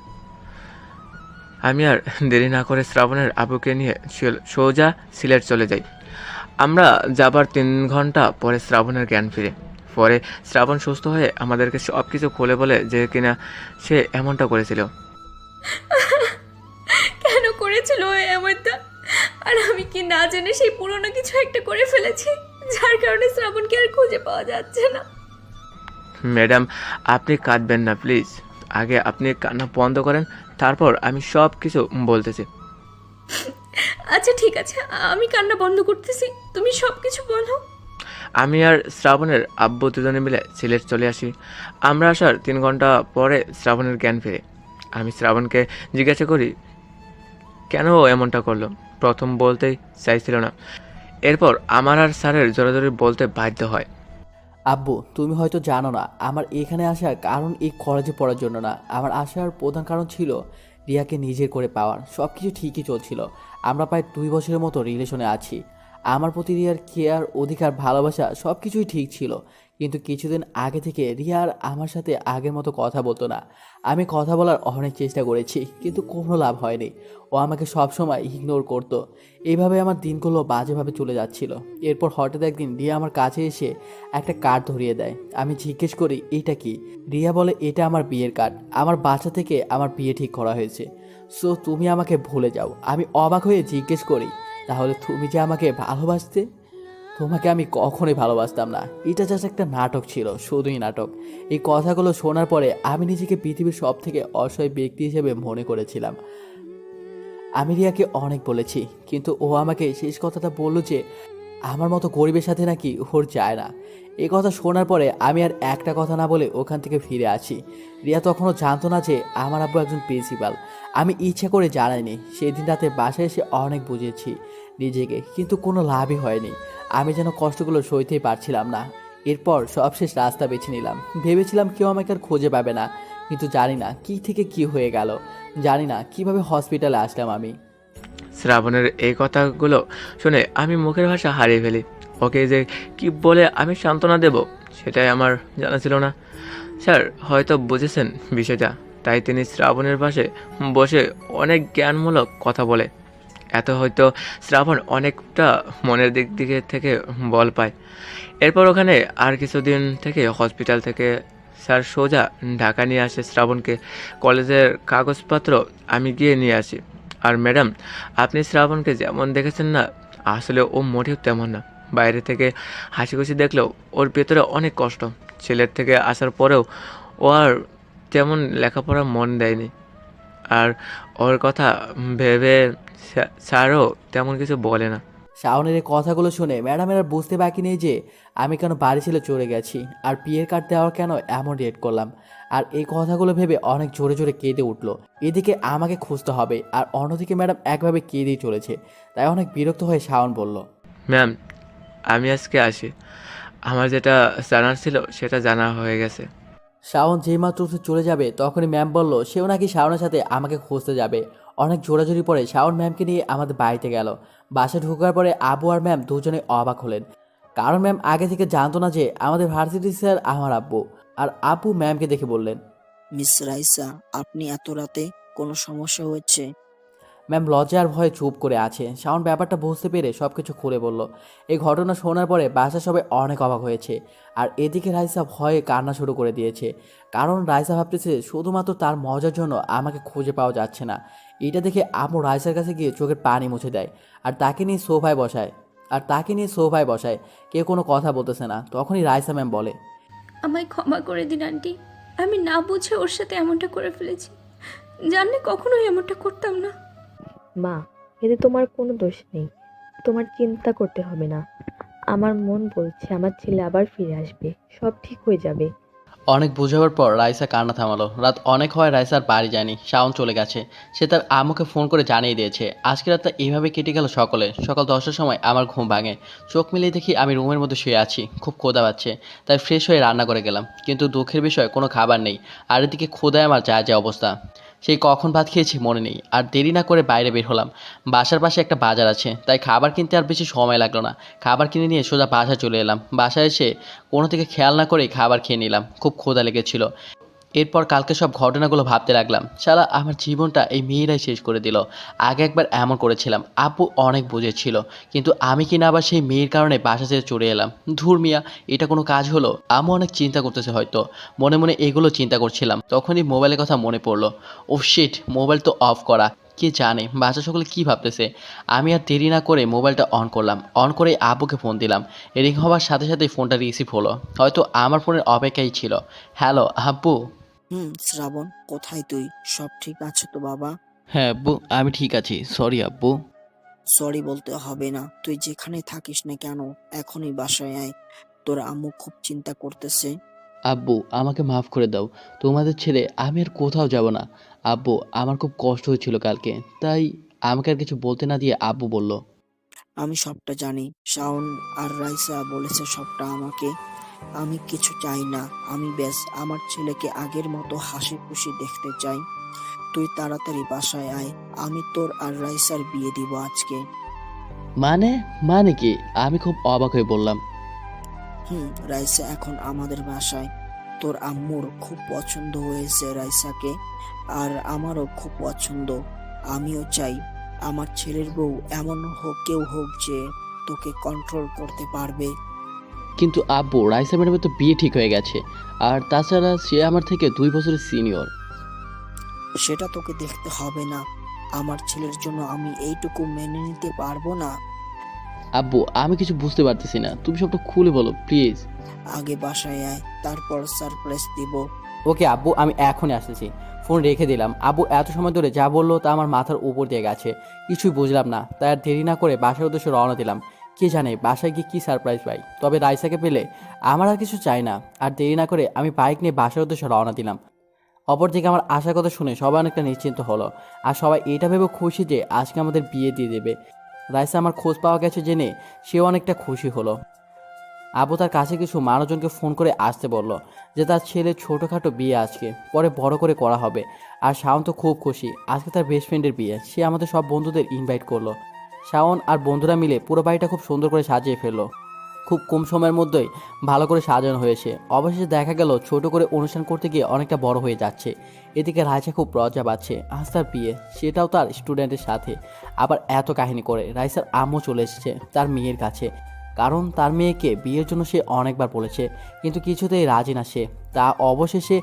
আমি আর দেরি না করে শ্রাবণের আবুকে নিয়ে সোজা সিলেট চলে যাই। আমরা যাবার 3 ঘন্টা পরে শ্রাবণের জ্ঞান ফিরে। পরে শ্রাবণ সুস্থ হয়ে আমাদেরকে সব কিছু খুলে বলে যে কিনা সে এমনটা করেছিল। কেন করেছিল ও এমনটা? আর আমি কি না জেনে সেই পুরনো কিছু একটা করে ফেলেছি, যার কারণে শ্রাবণকে আর খুঁজে পাওয়া যাচ্ছে না। ম্যাডাম, আপনি কাঁদবেন না প্লিজ। আগে আপনি কান্না বন্ধ করেন, তারপর আমি সব কিছু বলতেছি। আচ্ছা ঠিক আছে, আমি কান্না বন্ধ করতেছি, তুমি সব কিছু বলো। আমি আর শ্রাবণের আব্বু দুজনে মিলে সিলেট চলে আসি। আমরা আসার 3 ঘন্টা পরে শ্রাবণের জ্ঞান ফিরে। আমি শ্রাবণকে জিজ্ঞাসা করি কেন ও এমনটা করলো। প্রথম বলতেই চাইছিল না। এরপর আমার আর স্যারের জোরাজোরি বলতে বাধ্য হয়। আব্বু, তুমি হয়তো জানো না আমার এখানে আসার কারণ এই কলেজে পড়ার জন্য না। আমার আসার প্রধান কারণ ছিল রিয়াকে নিজের করে পাওয়ার। সব কিছু ঠিকই চলছিল। আমরা প্রায় 2 বছরের মতো রিলেশনে আছি। আমার প্রতি রিয়ার কেয়ার, অধিকার, ভালোবাসা সব কিছুই ঠিক ছিল। কিন্তু কিছুদিন আগে থেকে রিয়া আর আমার সাথে আগের মতো কথা বলতো না। আমি কথা বলার অনেক চেষ্টা করেছি, কিন্তু কোনো লাভ হয়নি। ও আমাকে সবসময় ইগনোর করতো। এইভাবে আমার দিনগুলো বাজেভাবে চলে যাচ্ছিল। এরপর হঠাৎ একদিন রিয়া আমার কাছে এসে একটা কার্ড ধরিয়ে দেয়। আমি জিজ্ঞেস করি এটা কি। রিয়া বলে এটা আমার বিয়ের কার্ড। আমার বাসা থেকে আমার বিয়ে ঠিক করা হয়েছে, সো তুমি আমাকে ভুলে যাও। আমি অবাক হয়ে জিজ্ঞেস করি তাহলে তুমি যে আমাকে ভালোবাসতে? তোমাকে আমি কখনোই ভালোবাসতাম না। এটা জাস্ট একটা নাটক ছিল, শুধুই নাটক। এই কথাগুলো শোনার পরে আমি নিজেকে পৃথিবীর সব থেকে অসহায় ব্যক্তি হিসেবে মনে করেছিলাম। আমি রিয়াকে অনেক বলেছি, কিন্তু ও আমাকে শেষ কথাটা বলল যে আমার মতো গরিবের সাথে নাকি ওর যায় না। এই কথা শোনার পরে আমি আর একটা কথা না বলে ওখান থেকে ফিরে আসি। রিয়া তখনও জানতো না যে আমার আব্বু একজন প্রিন্সিপাল। আমি ইচ্ছা করে জানাইনি। সেদিন রাতে বাসায় এসে অনেক বুঝেছি নিজেকে, কিন্তু কোনো লাভই হয়নি। আমি যেন কষ্টগুলো সইতেই পারছিলাম না। এরপর সবশেষ রাস্তা বেছে নিলাম। ভেবেছিলাম কেউ আমাকে আর খুঁজে পাবে না, কিন্তু জানি না কী থেকে কি হয়ে গেল। জানি না কিভাবে হসপিটালে আসলাম আমি। শ্রাবণের এই কথাগুলো শুনে আমি মুখের ভাষা হারিয়ে ফেলি। ওকে যে কি বলে আমি সান্ত্বনা দেব সেটাই আমার জানা ছিল না। স্যার হয়তো বুঝেছেন বিষয়টা, তাই তিনি শ্রাবণের পাশে বসে অনেক জ্ঞানমূলক কথা বলে। এত হয়তো শ্রাবণ অনেকটা মনের দিক থেকে বল পায়। এরপর ওখানে আর কিছুদিন থেকে হসপিটাল থেকে স্যার সোজা ঢাকা নিয়ে আসে শ্রাবণকে। কলেজের কাগজপত্র আমি গিয়ে নিয়ে আসি। আর ম্যাডাম, আপনি শ্রাবণকে যেমন দেখেছেন না, আসলে ও মোটেও তেমন না। বাইরে থেকে হাসি খুশি দেখলেও ওর ভেতরে অনেক কষ্ট। ছেলের থেকে আসার পরেও ও আর তেমন লেখাপড়া মন দেয়নি। আর ওর কথা ভেবে স্যারও তেমন কিছু বলে না। শাওনের এই কথাগুলো শুনে ম্যাডামের আর বুঝতে বাকি নেই যে আমি কেন বাড়ি ছেড়ে চলে গেছি আর বিয়ের কার্ড দেওয়ার কেন এমন রেট করলাম। আর এই কথাগুলো ভেবে অনেক জোরে জোরে কেঁদে উঠলো। এদিকে আমাকে খুঁজতে হবে আর অন্যদিকে ম্যাডাম একভাবে কেঁদেই চলেছে। তাই অনেক বিরক্ত হয়ে শাওন বলল, ম্যাম আমি আজকে আসি, আমার যেটা জানার ছিল সেটা জানা হয়ে গেছে। শাওন যেই মাত্র উঠে চলে যাবে তখনই ম্যাম বলল সেও নাকি শাওনের সাথে আমাকে খুঁজতে যাবে। অনেক জোরাজোরি পরে শাওন ম্যামকে নিয়ে আমাদের বাড়িতে গেল। বাসায় ঢোকার পরে আবু আর ম্যাম দুজনে অবাক হলেন, কারণ ম্যাম আগে থেকে জানতো না যে আমাদের ভার্সিটি স্যার আমার আব্বু। আর আব্বু ম্যামকে দেখে বললেন, মিস রাইসা, আপনি এত রাতে, কোনো সমস্যা হয়েছে? ম্যাম লজ্জা আর ভয়ে চুপ করে আছে। শাওন ব্যাপারটা বুঝতে পেরে সব কিছু খুলে বলল। এই ঘটনা শোনার পরে বাসা সবাই অনেক অবাক হয়েছে। আর এদিকে রাইসা ভয়ে কান্না শুরু করে দিয়েছে, কারণ রাইসা ভাবতেছে শুধুমাত্র তার মজার জন্য আমাকে খুঁজে পাওয়া যাচ্ছে না। এটা দেখে আম্মু রাইসার কাছে গিয়ে চোখের পানি মুছে দেয় আর তাকে নিয়ে সোফায় বসায়। কেউ কোনো কথা বলতেছে না। তখনই রাইসা ম্যাম বলে, আমায় ক্ষমা করে দিন আন্টি, আমি না বুঝে ওর সাথে এমনটা করে ফেলেছি। জানলে কখনোই এমনটা করতাম না। মা, এতে তোমার কোনো দোষ নেই। তোমার চিন্তা করতে হবে না। আমার মন বলছে আমার ছেলে আবার ফিরে আসবে, সব ঠিক হয়ে যাবে। অনেক বোঝাবার পর রাইসা কান্না থামালো। রাত অনেক হয়, রাইসার বাড়ি যায়নি, শাওন চলে গেছে। সে তার আম্মুকে ফোন করে জানিয়ে দিয়েছে। আজকে রাতটা এইভাবে কেটে গেল সকলে। সকাল 10টার সময় আমার ঘুম ভাঙে। চোখ মিলিয়ে দেখি আমি রুমের মধ্যে শুয়ে আছি, খুব ক্ষুধা পাচ্ছে। তাই ফ্রেশ হয়ে রান্না করে গেলাম, কিন্তু দুঃখের বিষয় কোনো খাবার নেই। আর এদিকে ক্ষুধায় আমার যা অবস্থা। সেই কখন ভাত খেয়েছি মনে নেই। আর দেরি না করে বাইরে বের হলাম। বাসার পাশে একটা বাজার আছে, তাই খাবার কিনতে আর বেশি সময় লাগলো না। খাবার কিনে নিয়ে সোজা বাসায় চলে এলাম। বাসায় এসে কোনো দিকে খেয়াল না করেই খাবার খেয়ে নিলাম। খুব ক্ষুধা লেগেছিল। এরপর কালকে সব ঘটনাগুলো ভাবতে লাগলাম। শালা আমার জীবনটা এই মেয়েরাই শেষ করে দিল। আগে একবার এমন করেছিলাম, আব্বু অনেক বুঝেছিল, কিন্তু আমি কিনা আবার সেই মেয়ের কারণে বাসা ছেড়ে চলে এলাম। ধুর মিয়া, এটা কোনো কাজ হলো? আম্মু অনেক চিন্তা করতেছে হয়তো। মনে মনে এগুলো চিন্তা করছিলাম, তখনই মোবাইলের কথা মনে পড়লো। ও শিট, মোবাইল তো অফ করা। কে জানে বাচ্চা সকলে কী ভাবতেছে। আমি আর দেরি না করে মোবাইলটা অন করলাম। অন করে আব্বুকে ফোন দিলাম। রিং হওয়ার সাথে সাথেই ফোনটা রিসিভ হলো। হয়তো আমার ফোনের অপেক্ষাই ছিল। হ্যালো আব্বু। শ্রাবণ, কোথায় তুই? সব ঠিক আছে তো বাবা? হ্যাঁ আব্বু, আমি ঠিক আছি। সরি আব্বু। সরি বলতে হবে না, তুই যেখানে থাকিস না কেন এখনই বাসায় আয়। তোর আম্মু খুব চিন্তা করতেছে। আব্বু আমাকে মাফ করে দাও। তোমাদের ছেড়ে আমি আর কোথাও যাব না। আব্বু আমার খুব কষ্ট হয়েছিল কালকে, তাই আমাকে আর কিছু বলতে না দিয়ে আব্বু বলল, আমি সবটা জানি। শাওন আর রাইসা বলেছে সবটা আমাকে। আমি কিছু চাই না। আমি ব্যাস আমার ছেলেকে আগের মতো হাসি খুশি দেখতে চাই। তুই তাড়াতাড়ি বাসায় আয়। আমি তোর আর রাইসার বিয়ে দিব আজকে। মানে মানে কি? আমি খুব অবাক হয়ে বললাম, রাইসা এখন আমাদের বাসায়। তোর আম্মুর খুব পছন্দ হয়েছে রাইসাকে, আর আমারও খুব পছন্দ। আমিও চাই আমার ছেলের বউ এমন কেউ হোক যে তোকে কন্ট্রোল করতে পারবে। কিন্তু আব্বু রাইসা ম্যাডামের তো বিয়ে ঠিক হয়ে গেছে, আর তাছাড়া সে আমার থেকে 2 বছরের সিনিয়র। সেটা তোকে দেখতে হবে না। আমার ছেলের জন্য আমি এইটুকু মেনে নিতে পারবো না। আব্বু আমি কিছু বুঝতে পারতেছি না, তুমি সবটা খুলে বলো প্লিজ। আগে বাসায় আয়, তারপর সারপ্রাইজ দিব। ওকে আব্বু, আমি এখনই আসতেছি। ফোন রেখে দিলাম। আব্বু এত সময় ধরে যা বললো তা আমার মাথার উপর দিয়ে গেছে, কিছুই বুঝলাম না। তাই আর দেরি না করে বাসার উদ্দেশ্যে রওনা দিলাম। কে জানে বাসায় গিয়ে কী সারপ্রাইজ পাই। তবে রাইসাকে পেলে আমার আর কিছু চাই না। আর দেরি না করে আমি বাইক নিয়ে বাসার উদ্দেশ্যে রওনা দিলাম। অপরদিকে আমার আশার কথা শুনে সবাই অনেকটা নিশ্চিন্ত হলো। আর সবাই এটা ভেবে খুশি যে আজকে আমাদের বিয়ে দিয়ে দেবে। রাইসা আমার খোঁজ পাওয়া গেছে জেনে সেও অনেকটা খুশি হলো। আবু তার কাছে কিছু মানুষজনকে ফোন করে আসতে বলল যে তার ছেলের ছোটোখাটো বিয়ে আজকে পরে বড় করে করা হবে। আর শাওন তো খুব খুশি, আজকে তার বেস্ট ফ্রেন্ডের বিয়ে। সে আমাদের সব বন্ধুদের ইনভাইট করলো। শাওন আর বন্ধুরা মিলে পুরো বাড়িটা খুব সুন্দর করে সাজিয়ে ফেললো। খুব কম সময়ের মধ্যেই ভালো করে সাজানো হয়েছে। অবশেষে দেখা গেল ছোট করে অনুষ্ঠান করতে গিয়ে অনেকটা বড় হয়ে যাচ্ছে। এদিকে রাইসা খুব লজ্জা পাচ্ছে, আজ তার বিয়ে, সেটাও তার স্টুডেন্টের সাথে। আবার এত কাহিনী করে রাইসার আম্মু চলে এসেছে তার মেয়ের কাছে, কারণ তার মেয়েকে বিয়ের জন্য সে অনেকবার বলেছে, কিন্তু কিছুতেই রাজি না সে। তা অবশেষে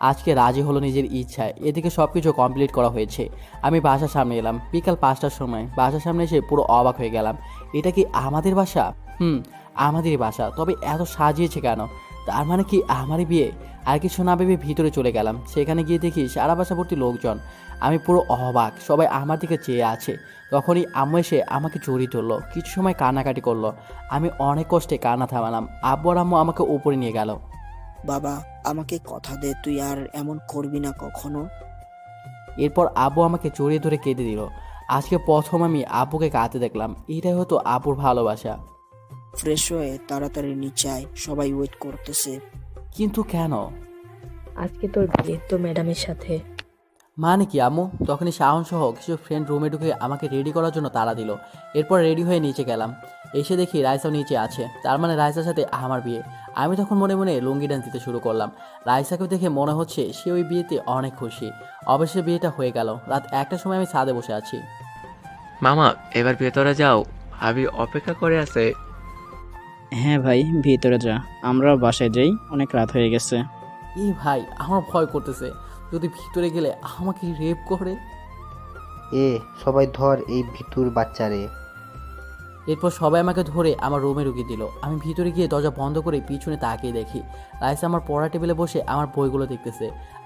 আজকে রাজি হলো নিজের ইচ্ছায়। এদিকে সব কিছু কমপ্লিট করা হয়েছে। আমি বাসার সামনে এলাম বিকাল 5টার সময়। বাসার সামনে এসে পুরো অবাক হয়ে গেলাম। এটা কি আমাদের বাসা? আমাদেরই বাসা, তবে এত সাজিয়েছে কেন? তার মানে কি আমারই বিয়ে? আর কিছু না ভেবে ভিতরে চলে গেলাম। সেখানে গিয়ে দেখি সারা বাসা ভর্তি লোকজন। আমি পুরো অবাক, সবাই আমার দিকে চেয়ে আছে। তখনই আম্মু এসে আমাকে জড়িয়ে ধরলো, কিছু সময় কান্নাকাটি করলো। আমি অনেক কষ্টে কান্না থামালাম। আব্বু আর আম্মু আমাকে উপরে নিয়ে গেল। বাবা, আমাকে কথা দে তুই আর এমন করবি না কখনো। এরপর আব্বু আমাকে জড়িয়ে ধরে কেঁদে দিল। আজকে প্রথম আমি আব্বুকে কাঁদতে দেখলাম। এটাই হতো আব্বুর ভালোবাসা। ফ্রেশ হয়ে তাড়াতাড়ি নিচে আয়, সবাই ওয়েট করতেছে। কিন্তু কেন? আজকে তোর বিয়ে তো ম্যাডামের সাথে। মানে কি আম্মু? তখনই শাওন সহ কিছু ফ্রেন্ড রুমে ঢুকে আমাকে রেডি করার জন্য তাড়া দিল। এরপর রেডি হয়ে নিচে গেলাম। এসে দেখি রাইসাও নিচে আছে। তার মানে রাইসার সাথে আমার বিয়ে। আমি তখন মনে মনে লুঙ্গি ডান্স দিতে শুরু করলাম। রাইসাকে দেখে মনে হচ্ছে সে ওই বিয়েতে অনেক খুশি। অবশ্যই বিয়েটা হয়ে গেল। রাত 1টার সময় আমি ছাদে বসে আছি। মামা এবার ভেতরে যাও, ভাবি অপেক্ষা করে আছে। হ্যাঁ ভাই, ভিতরে যা, আমরাও বাসায় যাই, অনেক রাত হয়ে গেছে। এই ভাই, আমার ভয় করতেছে। যদি ভিতরে গেলে আমাকে রেপ করে। এ সবাই ধর এই ভিতুর বাচ্চারে। এরপর সবাই আমাকে ধরে আমার রুমে ঢুকিয়ে দিল। আমি ভিতরে গিয়ে দরজা বন্ধ করে পিছনে তাকিয়ে দেখি রাইসা আমার পড়া টেবিলে বসে আমার বইগুলো দেখতেছে।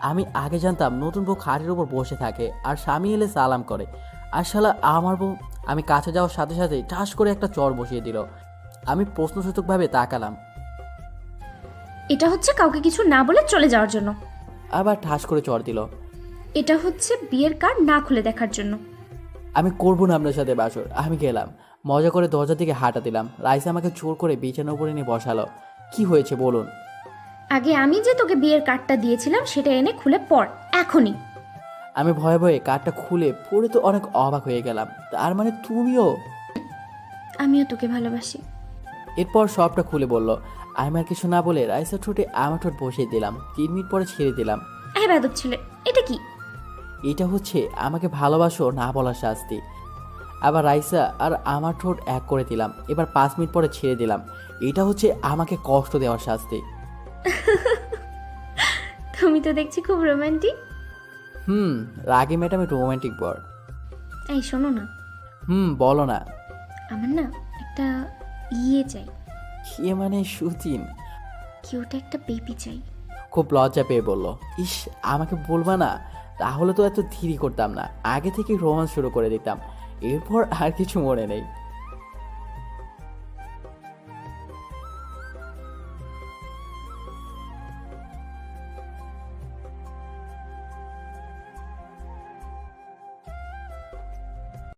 আমি আগে জানতাম নতুন বউ খাটের উপর বসে থাকে আর স্বামী এলে সালাম করে। আর শালা আমার বউ। আমি কাছে যাওয়ার সাথে সাথে ঠাস করে একটা চর বসিয়ে দিল। আমি প্রশ্নসূচকভাবে তাকালাম। এটা হচ্ছে কাউকে কিছু না বলে চলে যাওয়ার জন্য। আবার ঠাস করে চর দিল। এটা হচ্ছে বিয়ের কার্ড না খুলে দেখার জন্য। আমি করবো না আপনার সাথে বাসর। আমি গেলাম। মজা করে দরজার দিকে হাঁটা দিলাম। রাইসা আমাকে জোর করে বিছানার উপরে নিয়ে বসালো। কি হয়েছে বলুন? আগে আমি যে তোকে বিয়ের কার্ডটা দিয়েছিলাম সেটা এনে খুলে পড় এখনই। আমি ভয়ে ভয়ে কার্ডটা খুলে পড়ে তো অনেক অবাক হয়ে গেলাম। তার মানে তুমিও? আমিও তোকে ভালোবাসি। এরপর সবটা খুলে বলল। আমি আর কিছু না বলে রাইসা ঠোঁটে আমার ঠোঁট বসিয়ে দিলাম। 3 মিনিট পরে ছেড়ে দিলাম। হ্যাঁ বেয়াদব ছেলে, এটা কি? এটা হচ্ছে আমাকে ভালোবাসো না বলার শাস্তি। আবার রাইসা আর আমার ঠোঁট এক করে দিলাম। এবার 5 মিনিট পরে ছেড়ে দিলাম। এটা হচ্ছে আমাকে কষ্ট দেওয়ার শাস্তি। তুমি তো দেখছি খুব রোমান্টিক। রাগি ম্যাডাম একটু রোমান্টিক বর। এই শোনো না। বলো না। আমার না একটা ইয়ে চাই। কি মানে? সুতিন? কিউট একটা বেবি চাই। খুব লজ্জা পেয়ে বলল। ইস, আমাকে বলবা না? তাহলে তো এত দেরি করতাম না, আগে থেকে রোমান্স শুরু করে দিতাম। এরপর আর কিছু মনে নেই।